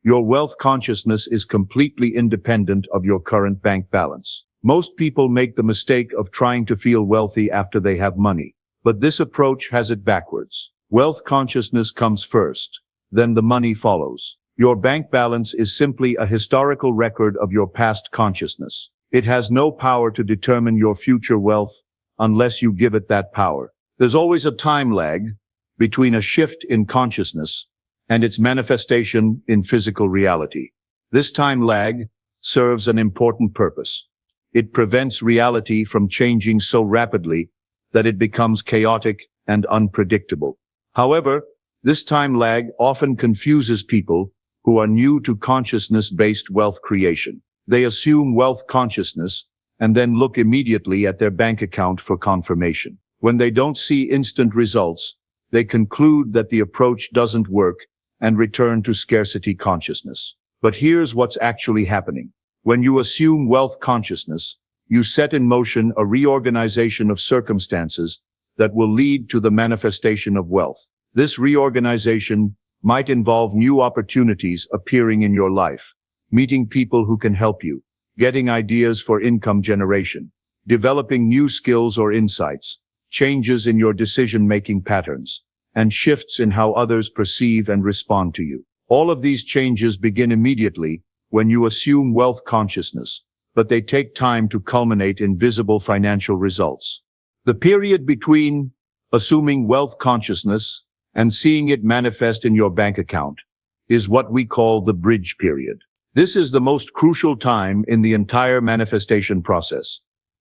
Your wealth consciousness is completely independent of your current bank balance. Most people make the mistake of trying to feel wealthy after they have money. But this approach has it backwards. Wealth consciousness comes first, then the money follows. Your bank balance is simply a historical record of your past consciousness. It has no power to determine your future wealth unless you give it that power. There's always a time lag between a shift in consciousness and its manifestation in physical reality. This time lag serves an important purpose. It prevents reality from changing so rapidly that it becomes chaotic and unpredictable. However, this time lag often confuses people who are new to consciousness-based wealth creation. They assume wealth consciousness and then look immediately at their bank account for confirmation. When they don't see instant results, they conclude that the approach doesn't work and return to scarcity consciousness. But here's what's actually happening. When you assume wealth consciousness, you set in motion a reorganization of circumstances that will lead to the manifestation of wealth. This reorganization might involve new opportunities appearing in your life, meeting people who can help you, getting ideas for income generation, developing new skills or insights, changes in your decision-making patterns, and shifts in how others perceive and respond to you. All of these changes begin immediately when you assume wealth consciousness, but they take time to culminate in visible financial results. The period between assuming wealth consciousness and seeing it manifest in your bank account is what we call the bridge period. This is the most crucial time in the entire manifestation process,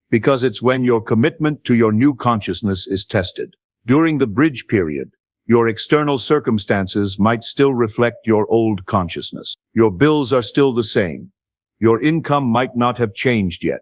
because it's when your commitment to your new consciousness is tested. During the bridge period, your external circumstances might still reflect your old consciousness. Your bills are still the same. Your income might not have changed yet,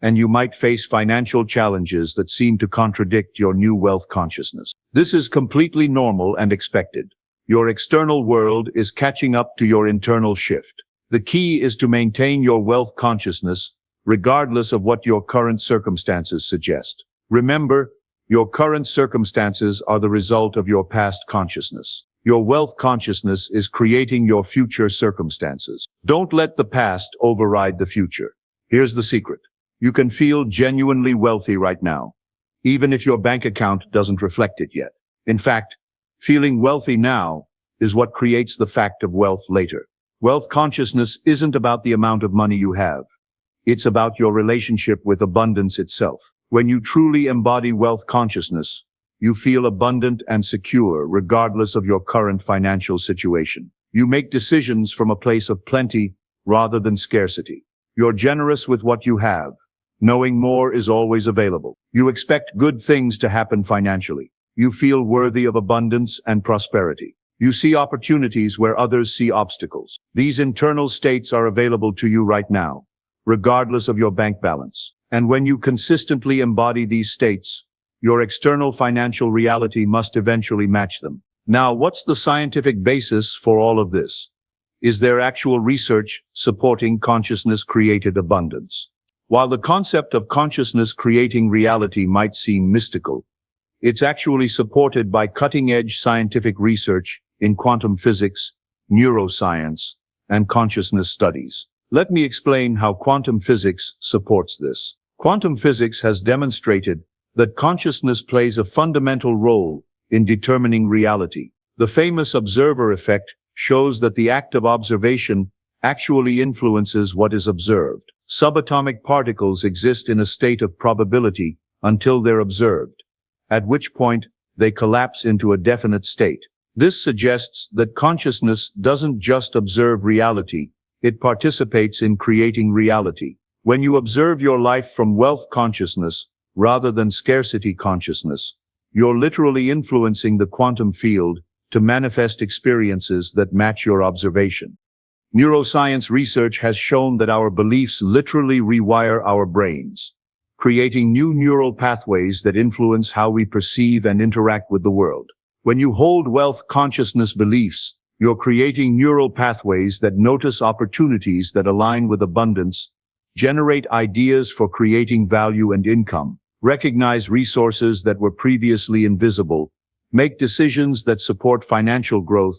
and you might face financial challenges that seem to contradict your new wealth consciousness. This is completely normal and expected. Your external world is catching up to your internal shift. The key is to maintain your wealth consciousness regardless of what your current circumstances suggest. Remember, your current circumstances are the result of your past consciousness. Your wealth consciousness is creating your future circumstances. Don't let the past override the future. Here's the secret. You can feel genuinely wealthy right now, even if your bank account doesn't reflect it yet. In fact, feeling wealthy now is what creates the fact of wealth later. Wealth consciousness isn't about the amount of money you have. It's about your relationship with abundance itself. When you truly embody wealth consciousness, you feel abundant and secure regardless of your current financial situation. You make decisions from a place of plenty rather than scarcity. You're generous with what you have, knowing more is always available. You expect good things to happen financially. You feel worthy of abundance and prosperity. You see opportunities where others see obstacles. These internal states are available to you right now, regardless of your bank balance. And when you consistently embody these states, your external financial reality must eventually match them. Now, what's the scientific basis for all of this? Is there actual research supporting consciousness-created abundance? While the concept of consciousness creating reality might seem mystical, it's actually supported by cutting-edge scientific research in quantum physics, neuroscience, and consciousness studies. Let me explain how quantum physics supports this. Quantum physics has demonstrated that consciousness plays a fundamental role in determining reality. The famous observer effect shows that the act of observation actually influences what is observed. Subatomic particles exist in a state of probability until they're observed, at which point they collapse into a definite state. This suggests that consciousness doesn't just observe reality, it participates in creating reality. When you observe your life from wealth consciousness rather than scarcity consciousness, you're literally influencing the quantum field to manifest experiences that match your observation. Neuroscience research has shown that our beliefs literally rewire our brains, creating new neural pathways that influence how we perceive and interact with the world. When you hold wealth consciousness beliefs, you're creating neural pathways that notice opportunities that align with abundance, generate ideas for creating value and income, recognize resources that were previously invisible, make decisions that support financial growth,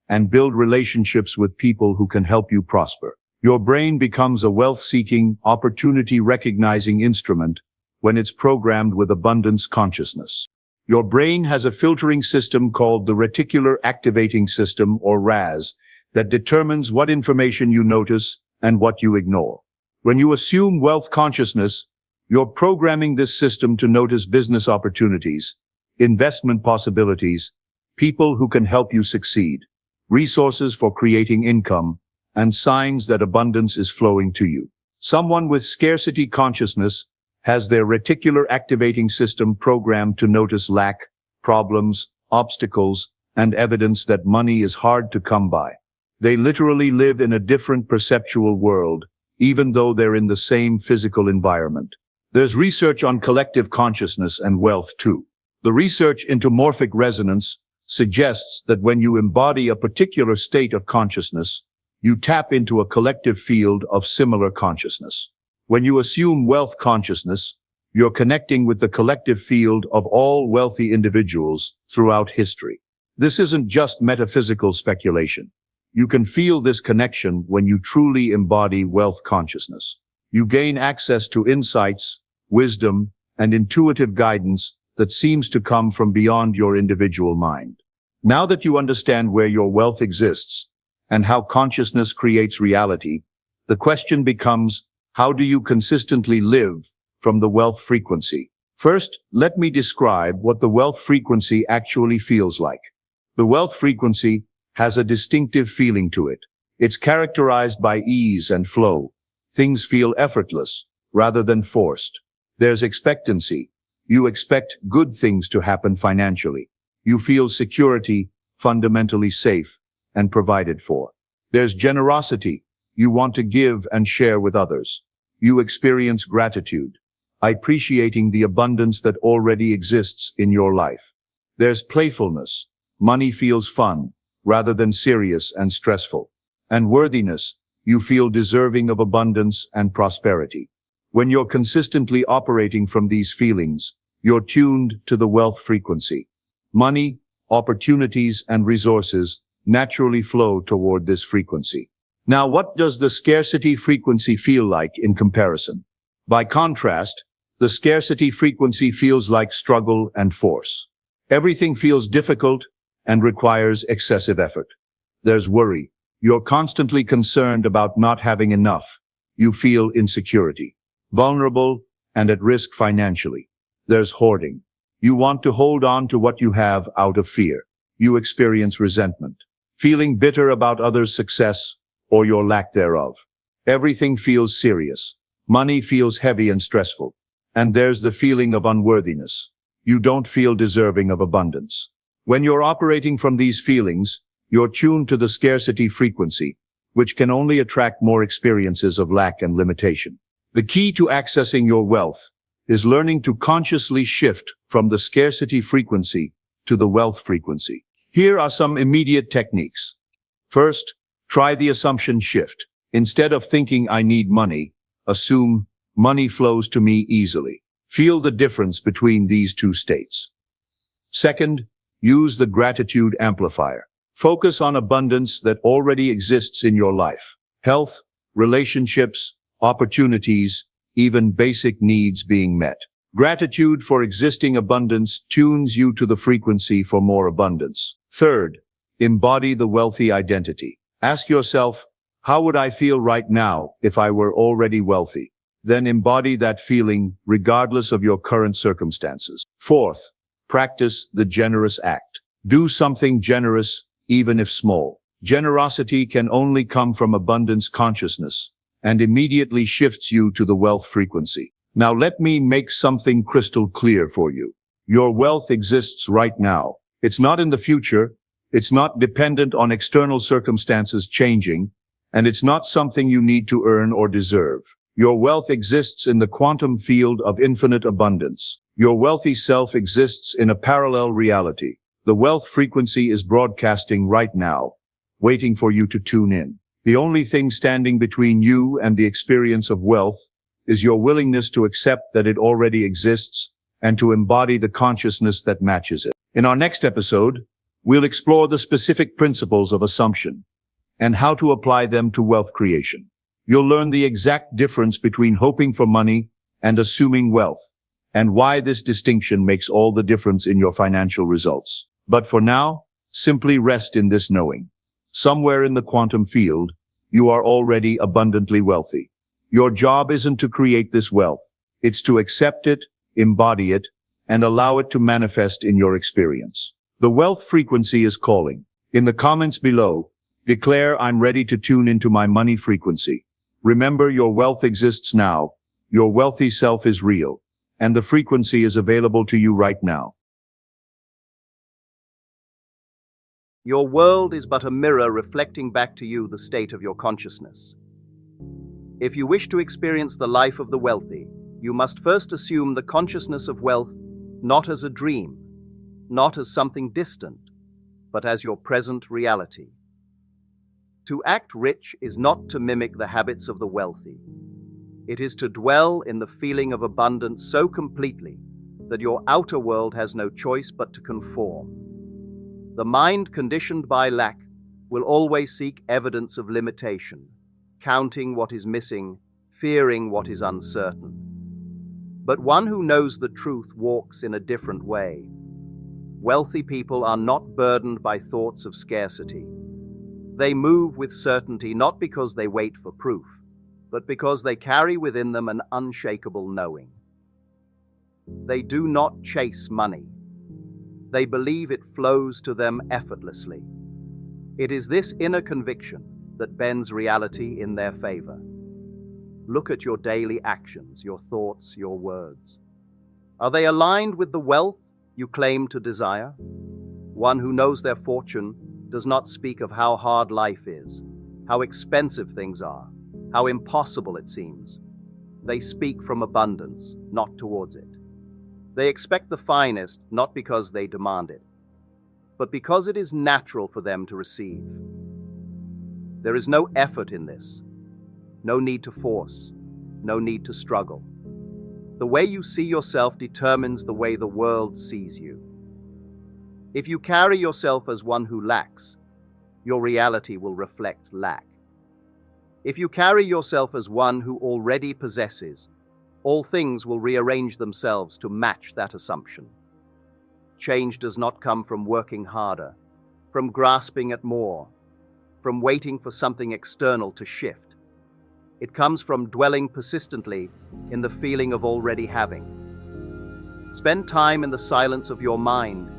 and build relationships with people who can help you prosper. Your brain becomes a wealth-seeking, opportunity-recognizing instrument when it's programmed with abundance consciousness. Your brain has a filtering system called the reticular activating system, or RAS, that determines what information you notice and what you ignore. When you assume wealth consciousness, you're programming this system to notice business opportunities, investment possibilities, people who can help you succeed, resources for creating income, and signs that abundance is flowing to you. Someone with scarcity consciousness has their reticular activating system programmed to notice lack, problems, obstacles, and evidence that money is hard to come by. They literally live in a different perceptual world, even though they're in the same physical environment. There's research on collective consciousness and wealth too. The research into morphic resonance suggests that when you embody a particular state of consciousness, you tap into a collective field of similar consciousness. When you assume wealth consciousness, You're connecting with the collective field of all wealthy individuals throughout history. This isn't just metaphysical speculation. You can feel this connection when you truly embody wealth consciousness. You gain access to insights, wisdom, and intuitive guidance that seems to come from beyond your individual mind. Now that you understand where your wealth exists and how consciousness creates reality, the question becomes, how do you consistently live from the wealth frequency? First, let me describe what the wealth frequency actually feels like. The wealth frequency has a distinctive feeling to it. It's characterized by ease and flow. Things feel effortless rather than forced. There's expectancy. You expect good things to happen financially. You feel security, fundamentally safe, and provided for. There's generosity. You want to give and share with others. You experience gratitude, appreciating the abundance that already exists in your life. There's playfulness. Money feels fun, rather than serious and stressful. And worthiness. You feel deserving of abundance and prosperity. When you're consistently operating from these feelings, you're tuned to the wealth frequency. Money, opportunities, and resources naturally flow toward this frequency. Now, what does the scarcity frequency feel like in comparison? By contrast, the scarcity frequency feels like struggle and force. Everything feels difficult and requires excessive effort. There's worry. You're constantly concerned about not having enough. You feel insecurity, vulnerable, and at risk financially. There's hoarding. You want to hold on to what you have out of fear. You experience resentment, feeling bitter about others' success or your lack thereof. Everything feels serious. Money feels heavy and stressful. And there's the feeling of unworthiness. You don't feel deserving of abundance. When you're operating from these feelings, you're tuned to the scarcity frequency, which can only attract more experiences of lack and limitation. The key to accessing your wealth is learning to consciously shift from the scarcity frequency to the wealth frequency. Here are some immediate techniques. First, try the assumption shift. Instead of thinking I need money, assume money flows to me easily. Feel the difference between these two states. Second, use the gratitude amplifier. Focus on abundance that already exists in your life. Health, relationships, opportunities, even basic needs being met. Gratitude for existing abundance tunes you to the frequency for more abundance. Third, embody the wealthy identity. Ask yourself, how would I feel right now if I were already wealthy? Then embody that feeling regardless of your current circumstances. Fourth, practice the generous act. Do something generous, even if small. Generosity can only come from abundance consciousness and immediately shifts you to the wealth frequency. Now let me make something crystal clear for you. Your wealth exists right now. It's not in the future. It's not dependent on external circumstances changing, and it's not something you need to earn or deserve. Your wealth exists in the quantum field of infinite abundance. Your wealthy self exists in a parallel reality. The wealth frequency is broadcasting right now, waiting for you to tune in. The only thing standing between you and the experience of wealth is your willingness to accept that it already exists and to embody the consciousness that matches it. In our next episode, we'll explore the specific principles of assumption and how to apply them to wealth creation. You'll learn the exact difference between hoping for money and assuming wealth, and why this distinction makes all the difference in your financial results. But for now, simply rest in this knowing. Somewhere in the quantum field, you are already abundantly wealthy. Your job isn't to create this wealth. It's to accept it, embody it, and allow it to manifest in your experience. The wealth frequency is calling. In the comments below, declare I'm ready to tune into my money frequency. Remember, your wealth exists now. Your wealthy self is real, and the frequency is available to you right now. Your world is but a mirror reflecting back to you the state of your consciousness. If you wish to experience the life of the wealthy, you must first assume the consciousness of wealth not as a dream, not as something distant, but as your present reality. To act rich is not to mimic the habits of the wealthy. It is to dwell in the feeling of abundance so completely that your outer world has no choice but to conform. The mind conditioned by lack will always seek evidence of limitation, counting what is missing, fearing what is uncertain. But one who knows the truth walks in a different way. Wealthy people are not burdened by thoughts of scarcity. They move with certainty not because they wait for proof, but because they carry within them an unshakable knowing. They do not chase money. They believe it flows to them effortlessly. It is this inner conviction that bends reality in their favor. Look at your daily actions, your thoughts, your words. Are they aligned with the wealth you claim to desire? One who knows their fortune does not speak of how hard life is, how expensive things are, how impossible it seems. They speak from abundance, not towards it. They expect the finest not because they demand it, but because it is natural for them to receive. There is no effort in this, no need to force, no need to struggle. The way you see yourself determines the way the world sees you. If you carry yourself as one who lacks, your reality will reflect lack. If you carry yourself as one who already possesses, all things will rearrange themselves to match that assumption. Change does not come from working harder, from grasping at more, from waiting for something external to shift. It comes from dwelling persistently in the feeling of already having. Spend time in the silence of your mind,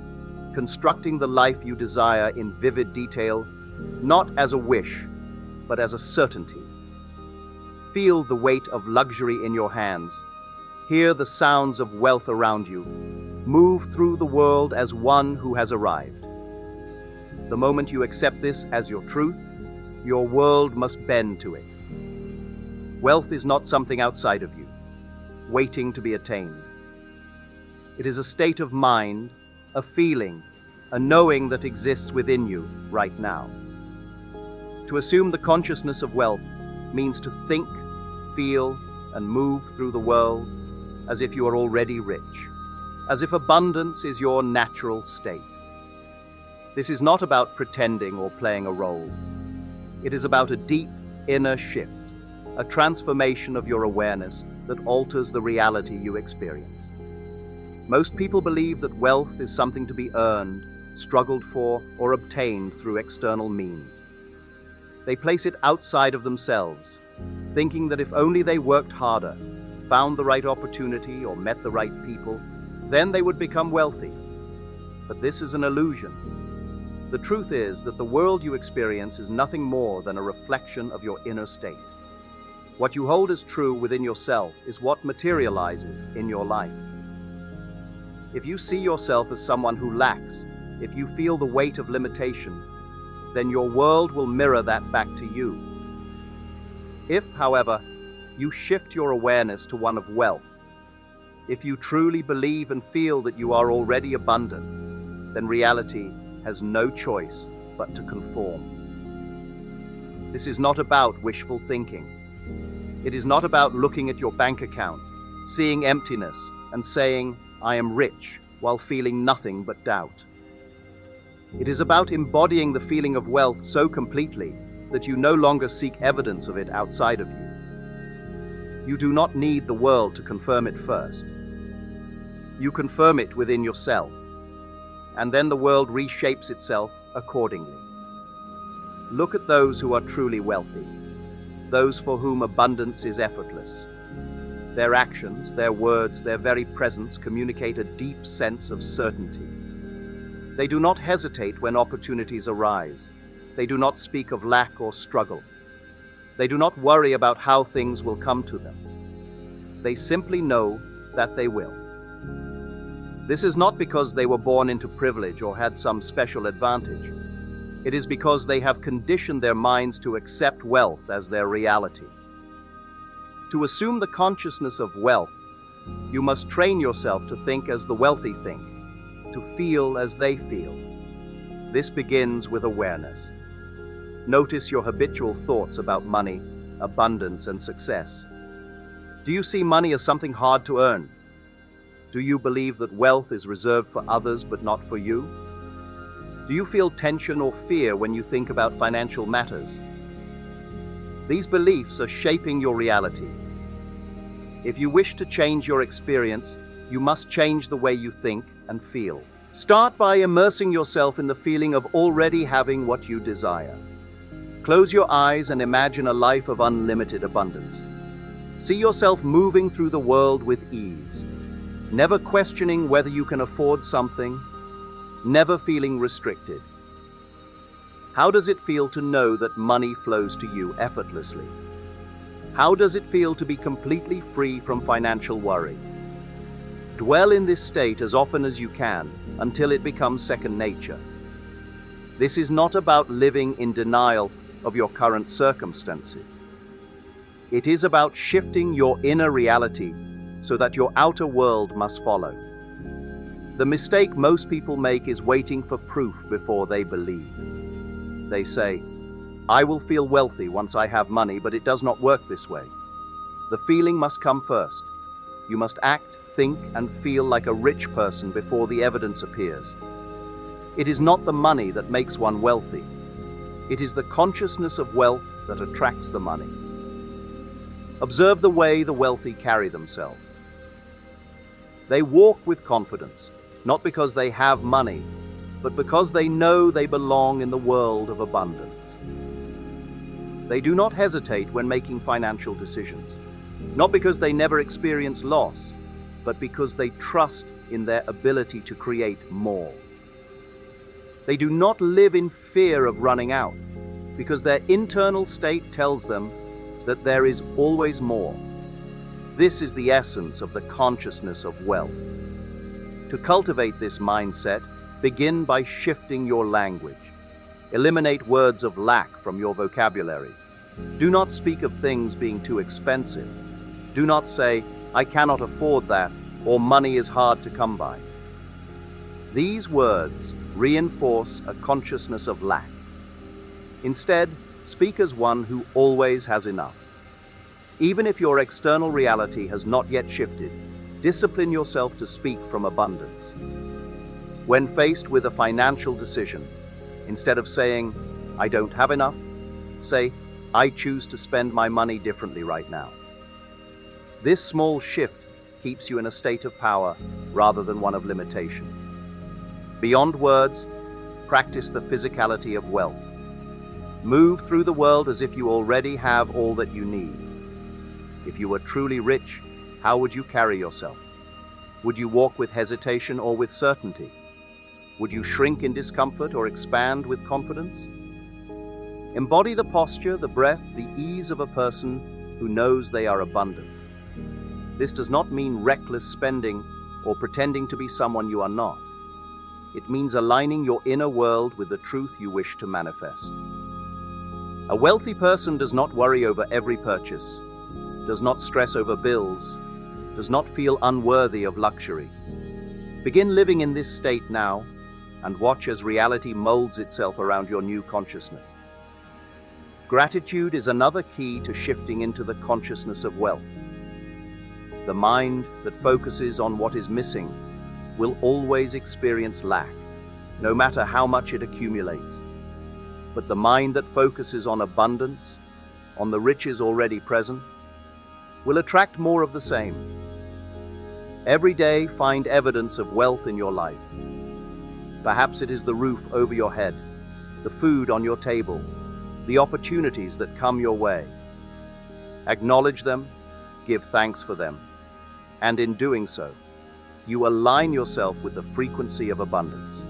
constructing the life you desire in vivid detail, not as a wish, but as a certainty. Feel the weight of luxury in your hands. Hear the sounds of wealth around you. Move through the world as one who has arrived. The moment you accept this as your truth, your world must bend to it. Wealth is not something outside of you, waiting to be attained. It is a state of mind, a feeling, a knowing that exists within you right now. To assume the consciousness of wealth means to think, feel, and move through the world as if you are already rich, as if abundance is your natural state. This is not about pretending or playing a role. It is about a deep inner shift, a transformation of your awareness that alters the reality you experience. Most people believe that wealth is something to be earned, struggled for, or obtained through external means. They place it outside of themselves, thinking that if only they worked harder, found the right opportunity, or met the right people, then they would become wealthy. But this is an illusion. The truth is that the world you experience is nothing more than a reflection of your inner state. What you hold as true within yourself is what materializes in your life. If you see yourself as someone who lacks, if you feel the weight of limitation, then your world will mirror that back to you. If, however, you shift your awareness to one of wealth, if you truly believe and feel that you are already abundant, then reality has no choice but to conform. This is not about wishful thinking. It is not about looking at your bank account, seeing emptiness, and saying, "I am rich," while feeling nothing but doubt. It is about embodying the feeling of wealth so completely that you no longer seek evidence of it outside of you. You do not need the world to confirm it first. You confirm it within yourself, and then the world reshapes itself accordingly. Look at those who are truly wealthy, those for whom abundance is effortless. Their actions, their words, their very presence communicate a deep sense of certainty. They do not hesitate when opportunities arise. They do not speak of lack or struggle. They do not worry about how things will come to them. They simply know that they will. This is not because they were born into privilege or had some special advantage. It is because they have conditioned their minds to accept wealth as their reality. To assume the consciousness of wealth, you must train yourself to think as the wealthy think, to feel as they feel. This begins with awareness. Notice your habitual thoughts about money, abundance, and success. Do you see money as something hard to earn? Do you believe that wealth is reserved for others but not for you? Do you feel tension or fear when you think about financial matters? These beliefs are shaping your reality. If you wish to change your experience, you must change the way you think and feel. Start by immersing yourself in the feeling of already having what you desire. Close your eyes and imagine a life of unlimited abundance. See yourself moving through the world with ease, never questioning whether you can afford something, never feeling restricted. How does it feel to know that money flows to you effortlessly? How does it feel to be completely free from financial worry? Dwell in this state as often as you can until it becomes second nature. This is not about living in denial of your current circumstances. It is about shifting your inner reality so that your outer world must follow. The mistake most people make is waiting for proof before they believe. They say, "I will feel wealthy once I have money," but it does not work this way. The feeling must come first. You must act, think, and feel like a rich person before the evidence appears. It is not the money that makes one wealthy. It is the consciousness of wealth that attracts the money. Observe the way the wealthy carry themselves. They walk with confidence, not because they have money, but because they know they belong in the world of abundance. They do not hesitate when making financial decisions, not because they never experience loss, but because they trust in their ability to create more. They do not live in fear of running out, because their internal state tells them that there is always more. This is the essence of the consciousness of wealth. To cultivate this mindset, begin by shifting your language. Eliminate words of lack from your vocabulary. Do not speak of things being too expensive. Do not say, "I cannot afford that," or "money is hard to come by." These words reinforce a consciousness of lack. Instead, speak as one who always has enough. Even if your external reality has not yet shifted, discipline yourself to speak from abundance. When faced with a financial decision, instead of saying, "I don't have enough," say, "I choose to spend my money differently right now." This small shift keeps you in a state of power rather than one of limitation. Beyond words, practice the physicality of wealth. Move through the world as if you already have all that you need. If you were truly rich, how would you carry yourself? Would you walk with hesitation or with certainty? Would you shrink in discomfort or expand with confidence? Embody the posture, the breath, the ease of a person who knows they are abundant. This does not mean reckless spending or pretending to be someone you are not. It means aligning your inner world with the truth you wish to manifest. A wealthy person does not worry over every purchase, does not stress over bills, does not feel unworthy of luxury. Begin living in this state now and watch as reality molds itself around your new consciousness. Gratitude is another key to shifting into the consciousness of wealth. The mind that focuses on what is missing will always experience lack, no matter how much it accumulates. But the mind that focuses on abundance, on the riches already present, will attract more of the same. Every day, find evidence of wealth in your life. Perhaps it is the roof over your head, the food on your table, the opportunities that come your way. Acknowledge them, give thanks for them, and in doing so, you align yourself with the frequency of abundance.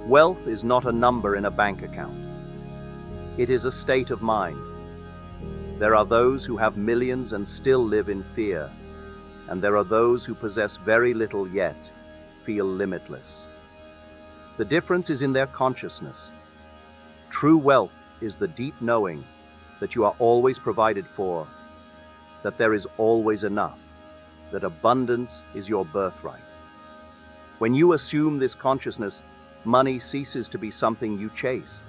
Wealth is not a number in a bank account. It is a state of mind. There are those who have millions and still live in fear, and there are those who possess very little yet feel limitless. The difference is in their consciousness. True wealth is the deep knowing that you are always provided for, that there is always enough, that abundance is your birthright. When you assume this consciousness, money ceases to be something you chase.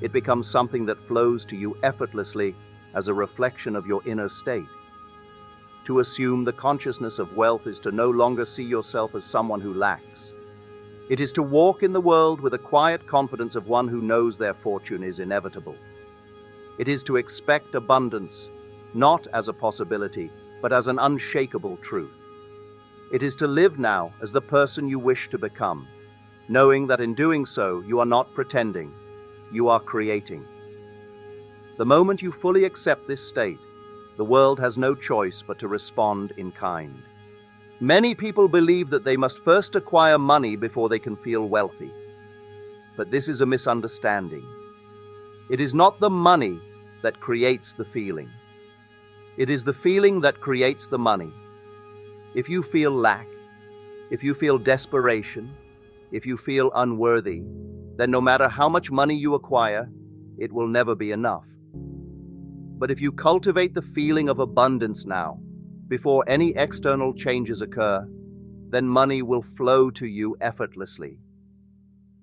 It becomes something that flows to you effortlessly as a reflection of your inner state. To assume the consciousness of wealth is to no longer see yourself as someone who lacks. It is to walk in the world with a quiet confidence of one who knows their fortune is inevitable. It is to expect abundance, not as a possibility, but as an unshakable truth. It is to live now as the person you wish to become, knowing that in doing so you are not pretending, you are creating. The moment you fully accept this state, the world has no choice but to respond in kind. Many people believe that they must first acquire money before they can feel wealthy. But this is a misunderstanding. It is not the money that creates the feeling. It is the feeling that creates the money. If you feel lack, if you feel desperation, if you feel unworthy, then no matter how much money you acquire, it will never be enough. But if you cultivate the feeling of abundance now, before any external changes occur, then money will flow to you effortlessly.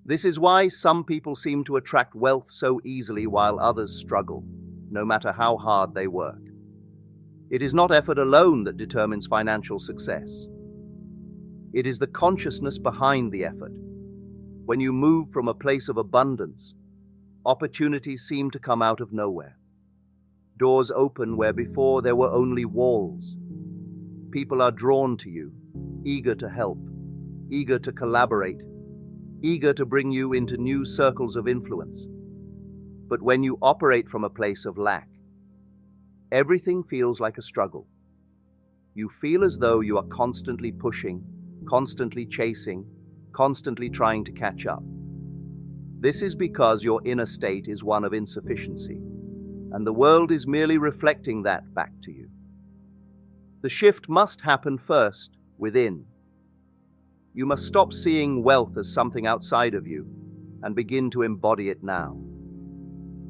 This is why some people seem to attract wealth so easily while others struggle, no matter how hard they work. It is not effort alone that determines financial success. It is the consciousness behind the effort. When you move from a place of abundance, opportunities seem to come out of nowhere. Doors open where before there were only walls. People are drawn to you, eager to help, eager to collaborate, eager to bring you into new circles of influence. But when you operate from a place of lack, everything feels like a struggle. You feel as though you are constantly pushing, constantly chasing, constantly trying to catch up. This is because your inner state is one of insufficiency, and the world is merely reflecting that back to you. The shift must happen first, within. You must stop seeing wealth as something outside of you and begin to embody it now.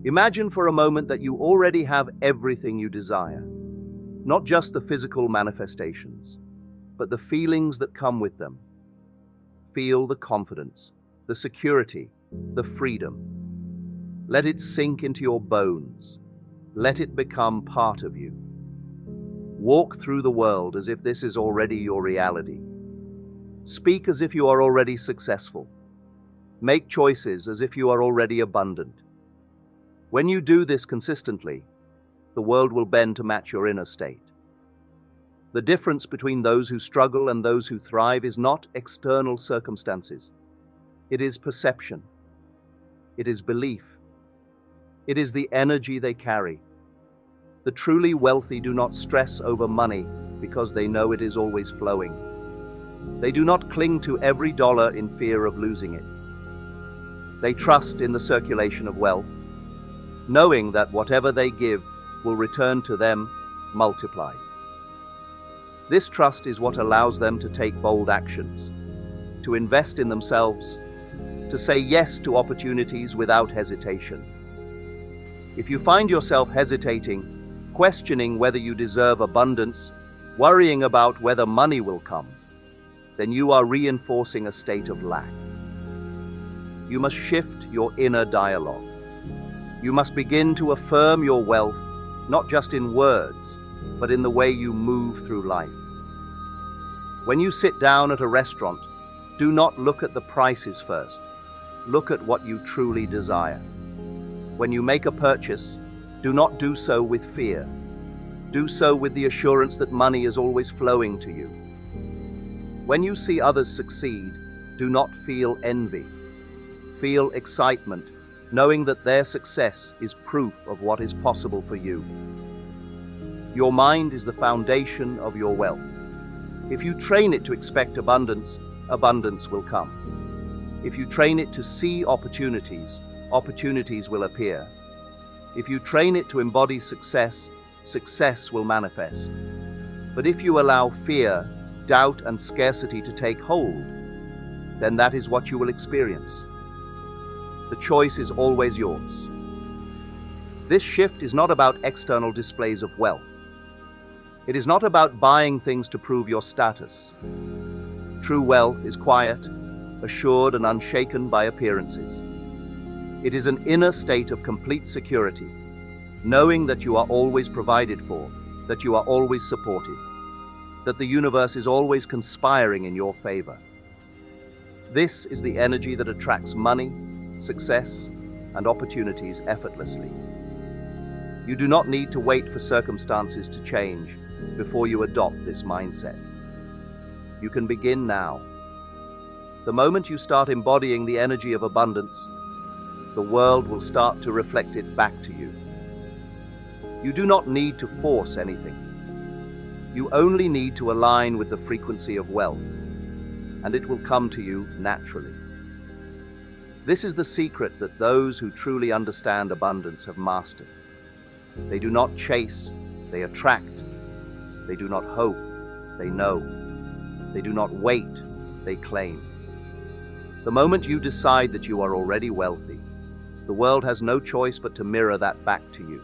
Imagine for a moment that you already have everything you desire, not just the physical manifestations, but the feelings that come with them. Feel the confidence, the security, the freedom. Let it sink into your bones. Let it become part of you. Walk through the world as if this is already your reality. Speak as if you are already successful. Make choices as if you are already abundant. When you do this consistently, the world will bend to match your inner state. The difference between those who struggle and those who thrive is not external circumstances. It is perception. It is belief. It is the energy they carry. The truly wealthy do not stress over money because they know it is always flowing. They do not cling to every dollar in fear of losing it. They trust in the circulation of wealth, knowing that whatever they give will return to them multiplied. This trust is what allows them to take bold actions, to invest in themselves, to say yes to opportunities without hesitation. If you find yourself hesitating, questioning whether you deserve abundance, worrying about whether money will come, then you are reinforcing a state of lack. You must shift your inner dialogue. You must begin to affirm your wealth, not just in words, but in the way you move through life. When you sit down at a restaurant, do not look at the prices first. Look at what you truly desire. When you make a purchase, do not do so with fear. Do so with the assurance that money is always flowing to you. When you see others succeed, do not feel envy. Feel excitement, knowing that their success is proof of what is possible for you. Your mind is the foundation of your wealth. If you train it to expect abundance, abundance will come. If you train it to see opportunities, opportunities will appear. If you train it to embody success, success will manifest. But if you allow fear, doubt, and scarcity to take hold, then that is what you will experience. The choice is always yours. This shift is not about external displays of wealth. It is not about buying things to prove your status. True wealth is quiet, assured, and unshaken by appearances. It is an inner state of complete security, knowing that you are always provided for, that you are always supported. that the universe is always conspiring in your favor. This is the energy that attracts money, success, and opportunities effortlessly. You do not need to wait for circumstances to change before you adopt this mindset. You can begin now. The moment you start embodying the energy of abundance, the world will start to reflect it back to you. You do not need to force anything. You only need to align with the frequency of wealth, and it will come to you naturally. This is the secret that those who truly understand abundance have mastered. They do not chase, they attract. They do not hope, they know. They do not wait, they claim. The moment you decide that you are already wealthy, the world has no choice but to mirror that back to you.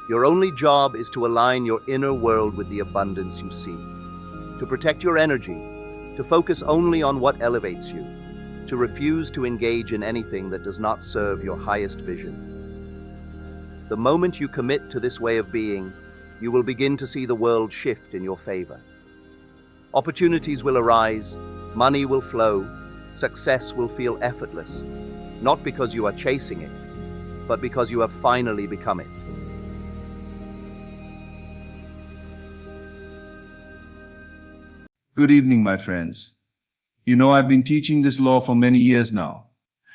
Your only job is to align your inner world with the abundance you seek, to protect your energy, to focus only on what elevates you, to refuse to engage in anything that does not serve your highest vision. The moment you commit to this way of being, you will begin to see the world shift in your favor. Opportunities will arise, money will flow, success will feel effortless, not because you are chasing it, but because you have finally become it. Good evening, my friends. You know, I've been teaching this law for many years now.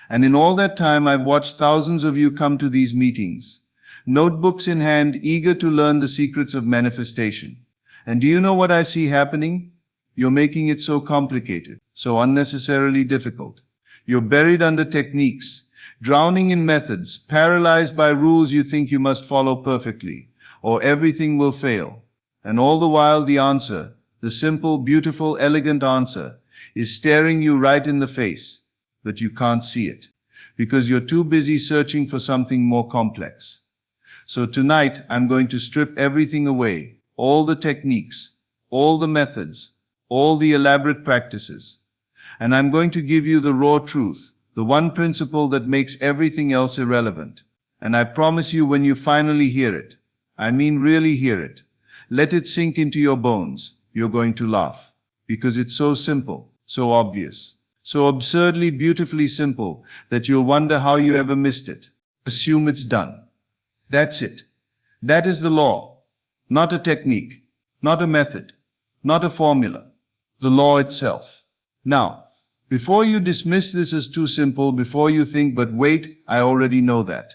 And in all that time, I've watched thousands of you come to these meetings, notebooks in hand, eager to learn the secrets of manifestation. And do you know what I see happening? You're making it so complicated, so unnecessarily difficult. You're buried under techniques, drowning in methods, paralyzed by rules you think you must follow perfectly, or everything will fail. And all the while, the answer, the simple, beautiful, elegant answer, is staring you right in the face, but you can't see it, because you're too busy searching for something more complex. So tonight, I'm going to strip everything away, all the techniques, all the methods, all the elaborate practices. And I'm going to give you the raw truth, the one principle that makes everything else irrelevant. And I promise you, when you finally hear it, I mean really hear it, let it sink into your bones, you're going to laugh. Because it's so simple, so obvious, so absurdly, beautifully simple that you'll wonder how you ever missed it. Assume it's done. That's it. That is the law. Not a technique, not a method, not a formula. The law itself. Now, before you dismiss this as too simple, before you think, but wait, I already know that.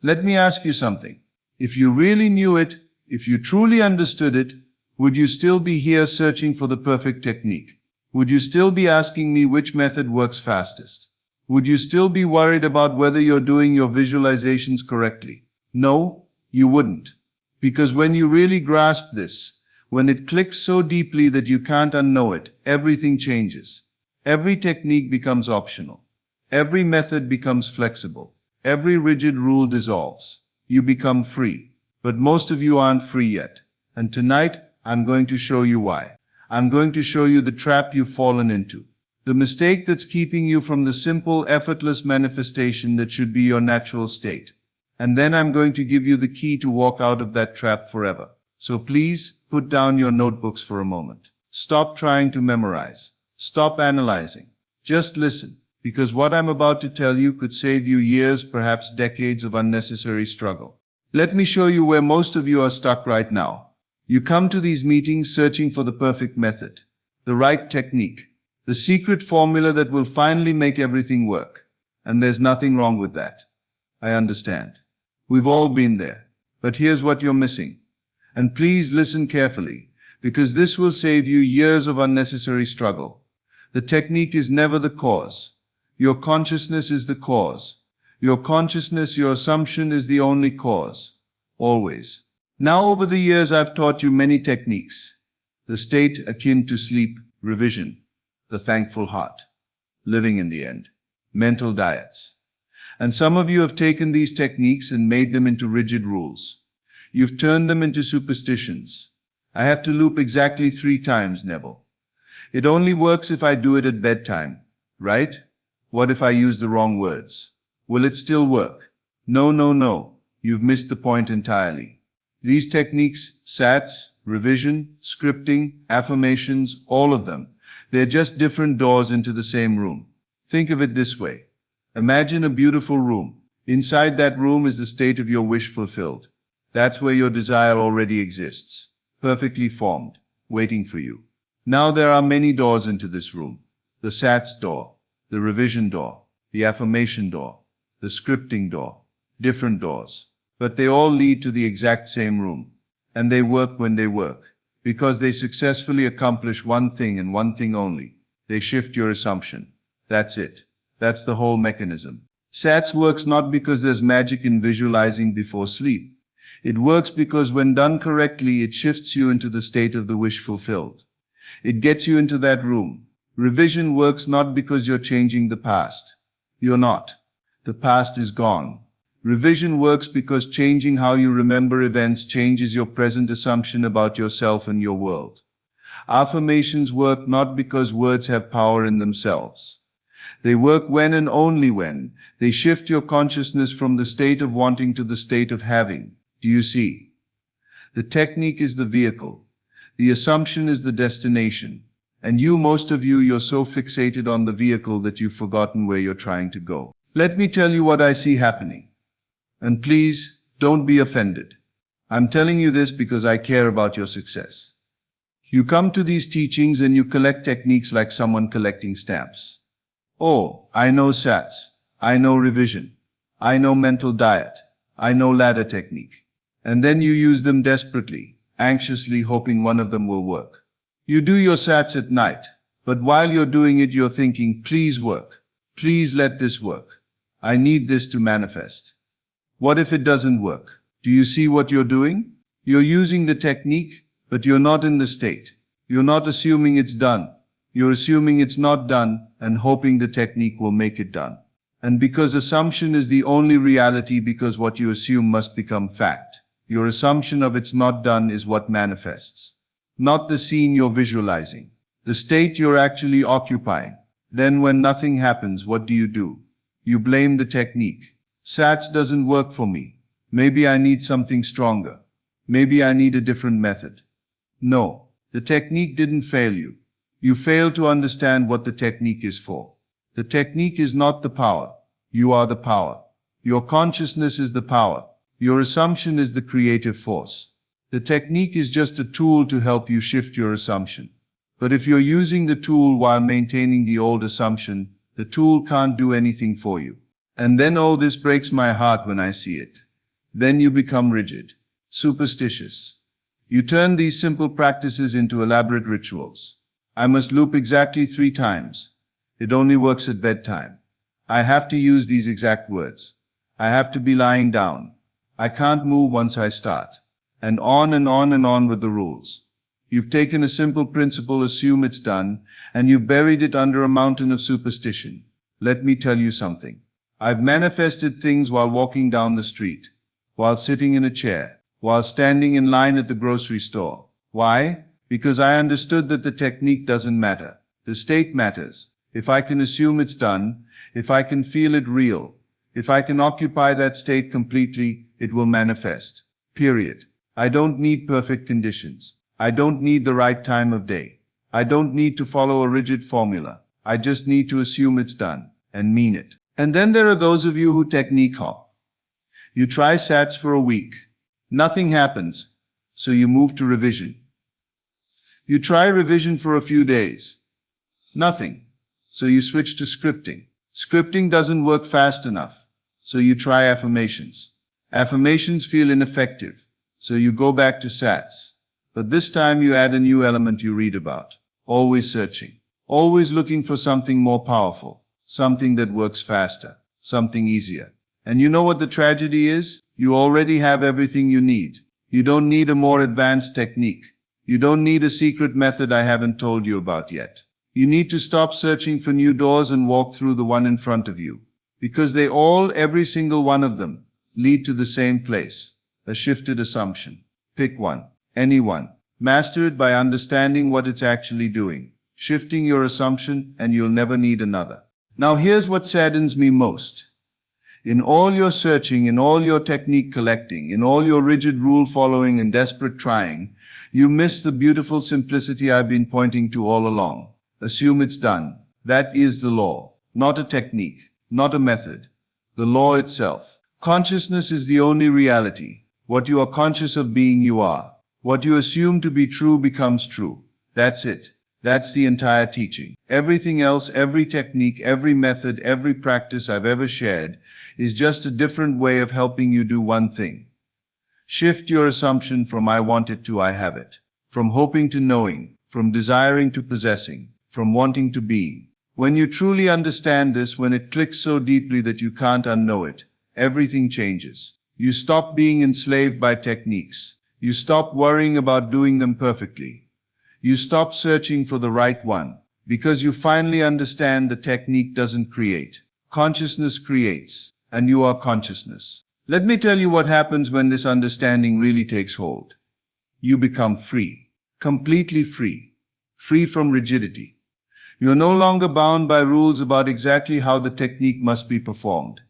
Let me ask you something. If you really knew it, if you truly understood it, would you still be here searching for the perfect technique? Would you still be asking me which method works fastest? Would you still be worried about whether you're doing your visualizations correctly? No, you wouldn't. Because when you really grasp this, when it clicks so deeply that you can't unknow it, everything changes. Every technique becomes optional. Every method becomes flexible. Every rigid rule dissolves. You become free. But most of you aren't free yet. And tonight, I'm going to show you why. I'm going to show you the trap you've fallen into. The mistake that's keeping you from the simple, effortless manifestation that should be your natural state. And then I'm going to give you the key to walk out of that trap forever. So please, put down your notebooks for a moment. Stop trying to memorize. Stop analyzing. Just listen, because what I'm about to tell you could save you years, perhaps decades of unnecessary struggle. Let me show you where most of you are stuck right now. You come to these meetings searching for the perfect method, the right technique, the secret formula that will finally make everything work. And there's nothing wrong with that. I understand. We've all been there. But here's what you're missing. And please listen carefully, because this will save you years of unnecessary struggle. The technique is never the cause. Your consciousness is the cause. Your consciousness, your assumption is the only cause. Always. Now, over the years, I've taught you many techniques. The state akin to sleep, revision, the thankful heart, living in the end, mental diets. And some of you have taken these techniques and made them into rigid rules. You've turned them into superstitions. I have to loop exactly 3 times, Neville. It only works if I do it at bedtime, right? What if I use the wrong words? Will it still work? No, no, no. You've missed the point entirely. These techniques, SATs, revision, scripting, affirmations, all of them, they're just different doors into the same room. Think of it this way. Imagine a beautiful room. Inside that room is the state of your wish fulfilled. That's where your desire already exists, perfectly formed, waiting for you. Now there are many doors into this room. The SATs door, the revision door, the affirmation door, the scripting door, different doors. But they all lead to the exact same room. And they work when they work, because they successfully accomplish one thing and one thing only. They shift your assumption. That's it. That's the whole mechanism. SATs works not because there's magic in visualizing before sleep. It works because when done correctly, it shifts you into the state of the wish fulfilled. It gets you into that room. Revision works not because you're changing the past. You're not. The past is gone. Revision works because changing how you remember events changes your present assumption about yourself and your world. Affirmations work not because words have power in themselves. They work when and only when they shift your consciousness from the state of wanting to the state of having. Do you see? The technique is the vehicle. The assumption is the destination. And most of you, you're so fixated on the vehicle that you've forgotten where you're trying to go. Let me tell you what I see happening. And please, don't be offended. I'm telling you this because I care about your success. You come to these teachings and you collect techniques like someone collecting stamps. Oh, I know SATs. I know revision. I know mental diet. I know ladder technique. And then you use them desperately, anxiously hoping one of them will work. You do your SATs at night, but while you're doing it, you're thinking, please work. Please let this work. I need this to manifest. What if it doesn't work? Do you see what you're doing? You're using the technique, but you're not in the state. You're not assuming it's done. You're assuming it's not done and hoping the technique will make it done. And because assumption is the only reality, because what you assume must become fact, your assumption of it's not done is what manifests. Not the scene you're visualizing, the state you're actually occupying. Then when nothing happens, what do? You blame the technique. SATs doesn't work for me. Maybe I need something stronger. Maybe I need a different method. No, the technique didn't fail you. You failed to understand what the technique is for. The technique is not the power. You are the power. Your consciousness is the power. Your assumption is the creative force. The technique is just a tool to help you shift your assumption. But if you're using the tool while maintaining the old assumption, the tool can't do anything for you. And then, oh, this breaks my heart when I see it. Then you become rigid, superstitious. You turn these simple practices into elaborate rituals. I must loop exactly 3 times. It only works at bedtime. I have to use these exact words. I have to be lying down. I can't move once I start. And on and on and on with the rules. You've taken a simple principle, assume it's done, and you've buried it under a mountain of superstition. Let me tell you something. I've manifested things while walking down the street, while sitting in a chair, while standing in line at the grocery store. Why? Because I understood that the technique doesn't matter. The state matters. If I can assume it's done, if I can feel it real, if I can occupy that state completely, it will manifest. Period. I don't need perfect conditions. I don't need the right time of day. I don't need to follow a rigid formula. I just need to assume it's done and mean it. And then there are those of you who technique hop. You try SATs for a week. Nothing happens. So you move to revision. You try revision for a few days. Nothing. So you switch to scripting. Scripting doesn't work fast enough. So you try affirmations. Affirmations feel ineffective. So you go back to SATs. But this time you add a new element you read about. Always searching. Always looking for something more powerful. Something that works faster. Something easier. And you know what the tragedy is? You already have everything you need. You don't need a more advanced technique. You don't need a secret method I haven't told you about yet. You need to stop searching for new doors and walk through the one in front of you. Because they all, every single one of them, lead to the same place. A shifted assumption. Pick one. Any one. Master it by understanding what it's actually doing. Shifting your assumption, and you'll never need another. Now here's what saddens me most. In all your searching, in all your technique collecting, in all your rigid rule following and desperate trying, you miss the beautiful simplicity I've been pointing to all along. Assume it's done. That is the law, not a technique, not a method. The law itself. Consciousness is the only reality. What you are conscious of being, you are. What you assume to be true becomes true. That's it. That's the entire teaching. Everything else, every technique, every method, every practice I've ever shared is just a different way of helping you do one thing. Shift your assumption from I want it to I have it. From hoping to knowing. From desiring to possessing. From wanting to being. When you truly understand this, when it clicks so deeply that you can't unknow it, everything changes. You stop being enslaved by techniques. You stop worrying about doing them perfectly. You stop searching for the right one, because you finally understand the technique doesn't create. Consciousness creates, and you are consciousness. Let me tell you what happens when this understanding really takes hold. You become free, completely free, free from rigidity. You are no longer bound by rules about exactly how the technique must be performed.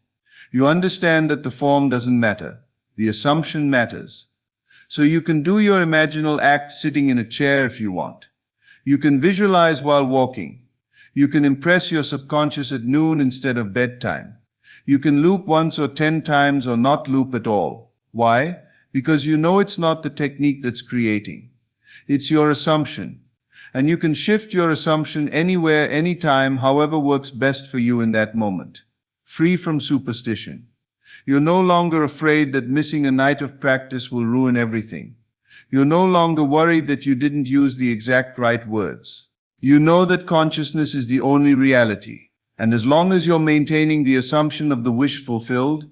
You understand that the form doesn't matter, the assumption matters. So you can do your imaginal act sitting in a chair if you want. You can visualize while walking. You can impress your subconscious at noon instead of bedtime. You can loop once or 10 times or not loop at all. Why? Because you know it's not the technique that's creating. It's your assumption. And you can shift your assumption anywhere, anytime, however works best for you in that moment. Free from superstition. You're no longer afraid that missing a night of practice will ruin everything. You're no longer worried that you didn't use the exact right words. You know that consciousness is the only reality. And as long as you're maintaining the assumption of the wish fulfilled,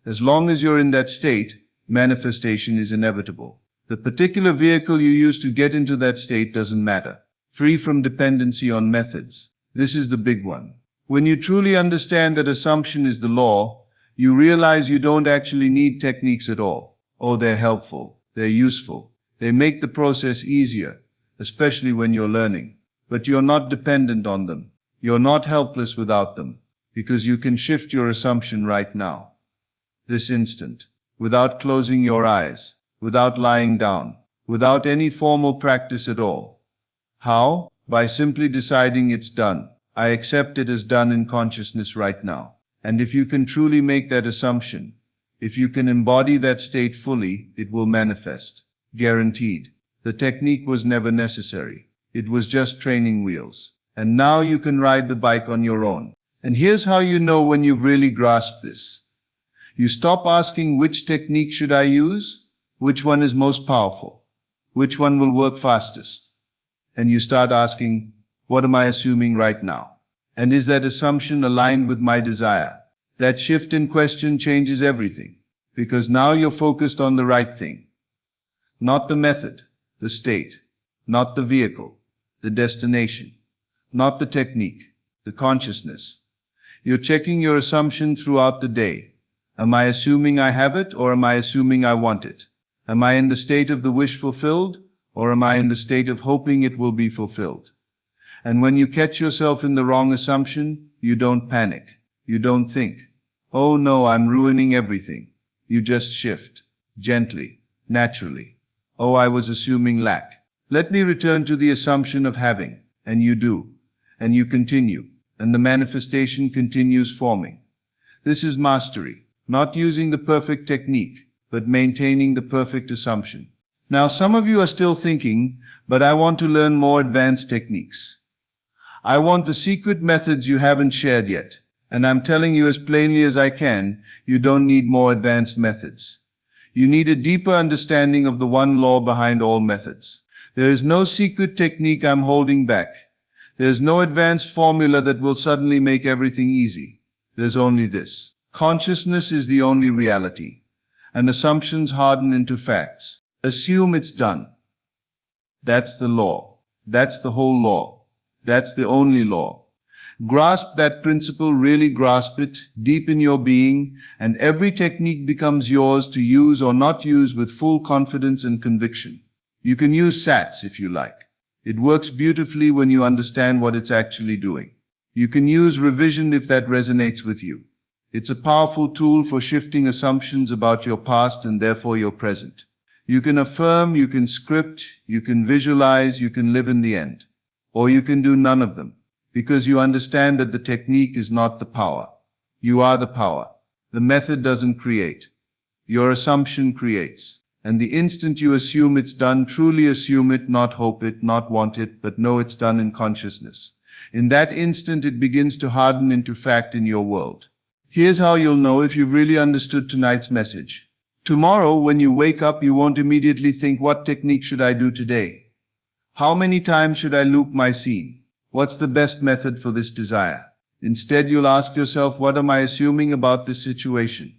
as long as you're in that state, manifestation is inevitable. The particular vehicle you use to get into that state doesn't matter. Free from dependency on methods. This is the big one. When you truly understand that assumption is the law, you realize you don't actually need techniques at all. Oh, they're helpful. They're useful. They make the process easier, especially when you're learning. But you're not dependent on them. You're not helpless without them, because you can shift your assumption right now. This instant. Without closing your eyes. Without lying down. Without any formal practice at all. How? By simply deciding it's done. I accept it as done in consciousness right now. And if you can truly make that assumption, if you can embody that state fully, it will manifest. Guaranteed. The technique was never necessary. It was just training wheels. And now you can ride the bike on your own. And here's how you know when you've really grasped this. You stop asking which technique should I use? Which one is most powerful? Which one will work fastest? And you start asking, what am I assuming right now? And is that assumption aligned with my desire? That shift in question changes everything, because now you're focused on the right thing. Not the method, the state, not the vehicle, the destination, not the technique, the consciousness. You're checking your assumption throughout the day. Am I assuming I have it, or am I assuming I want it? Am I in the state of the wish fulfilled, or am I in the state of hoping it will be fulfilled? And when you catch yourself in the wrong assumption, you don't panic. You don't think, oh no, I'm ruining everything. You just shift, gently, naturally. Oh, I was assuming lack. Let me return to the assumption of having. And you do. And you continue. And the manifestation continues forming. This is mastery. Not using the perfect technique, but maintaining the perfect assumption. Now, some of you are still thinking, but I want to learn more advanced techniques. I want the secret methods you haven't shared yet. And I'm telling you as plainly as I can, you don't need more advanced methods. You need a deeper understanding of the one law behind all methods. There is no secret technique I'm holding back. There's no advanced formula that will suddenly make everything easy. There's only this. Consciousness is the only reality. And assumptions harden into facts. Assume it's done. That's the law. That's the whole law. That's the only law. Grasp that principle, really grasp it, deep in your being, and every technique becomes yours to use or not use with full confidence and conviction. You can use SATs if you like. It works beautifully when you understand what it's actually doing. You can use revision if that resonates with you. It's a powerful tool for shifting assumptions about your past and therefore your present. You can affirm, you can script, you can visualize, you can live in the end. Or you can do none of them, because you understand that the technique is not the power. You are the power. The method doesn't create. Your assumption creates. And the instant you assume it's done, truly assume it, not hope it, not want it, but know it's done in consciousness. In that instant, it begins to harden into fact in your world. Here's how you'll know if you've really understood tonight's message. Tomorrow, when you wake up, you won't immediately think, what technique should I do today? How many times should I loop my scene? What's the best method for this desire? Instead, you'll ask yourself, what am I assuming about this situation?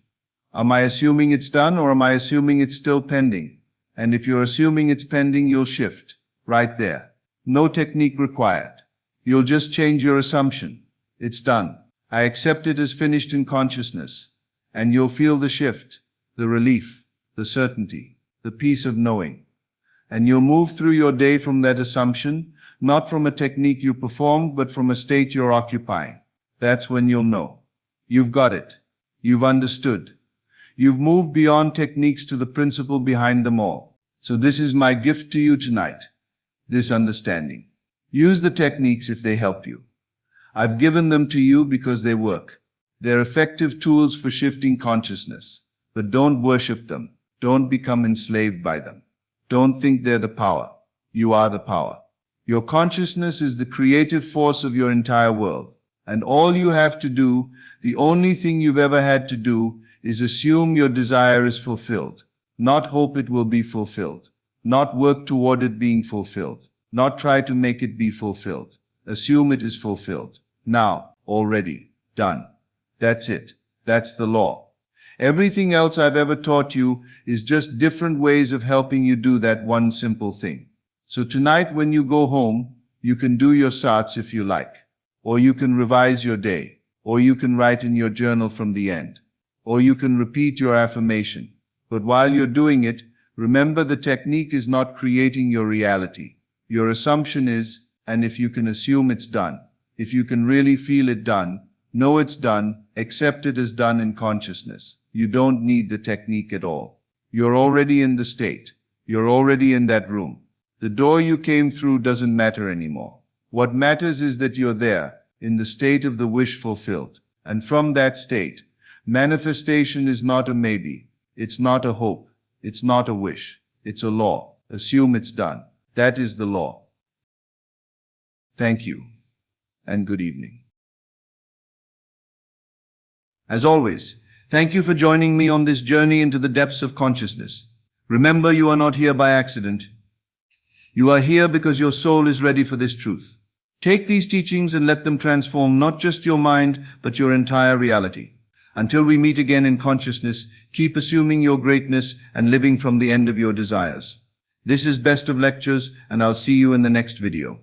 Am I assuming it's done, or am I assuming it's still pending? And if you're assuming it's pending, you'll shift. Right there. No technique required. You'll just change your assumption. It's done. I accept it as finished in consciousness. And you'll feel the shift, the relief, the certainty, the peace of knowing. And you'll move through your day from that assumption, not from a technique you performed, but from a state you're occupying. That's when you'll know. You've got it. You've understood. You've moved beyond techniques to the principle behind them all. So this is my gift to you tonight. This understanding. Use the techniques if they help you. I've given them to you because they work. They're effective tools for shifting consciousness. But don't worship them. Don't become enslaved by them. Don't think they're the power. You are the power. Your consciousness is the creative force of your entire world. And all you have to do, the only thing you've ever had to do, is assume your desire is fulfilled. Not hope it will be fulfilled. Not work toward it being fulfilled. Not try to make it be fulfilled. Assume it is fulfilled. Now, already, done. That's it. That's the law. Everything else I've ever taught you is just different ways of helping you do that one simple thing. So tonight when you go home, you can do your sats if you like. Or you can revise your day. Or you can write in your journal from the end. Or you can repeat your affirmation. But while you're doing it, remember the technique is not creating your reality. Your assumption is, and if you can assume it's done, if you can really feel it done, know it's done, accept it as done in consciousness. You don't need the technique at all. You're already in the state. You're already in that room. The door you came through doesn't matter anymore. What matters is that you're there, in the state of the wish fulfilled. And from that state, manifestation is not a maybe. It's not a hope. It's not a wish. It's a law. Assume it's done. That is the law. Thank you, and good evening. As always, thank you for joining me on this journey into the depths of consciousness. Remember, you are not here by accident. You are here because your soul is ready for this truth. Take these teachings and let them transform not just your mind, but your entire reality. Until we meet again in consciousness, keep assuming your greatness and living from the end of your desires. This is Best of Lectures, and I'll see you in the next video.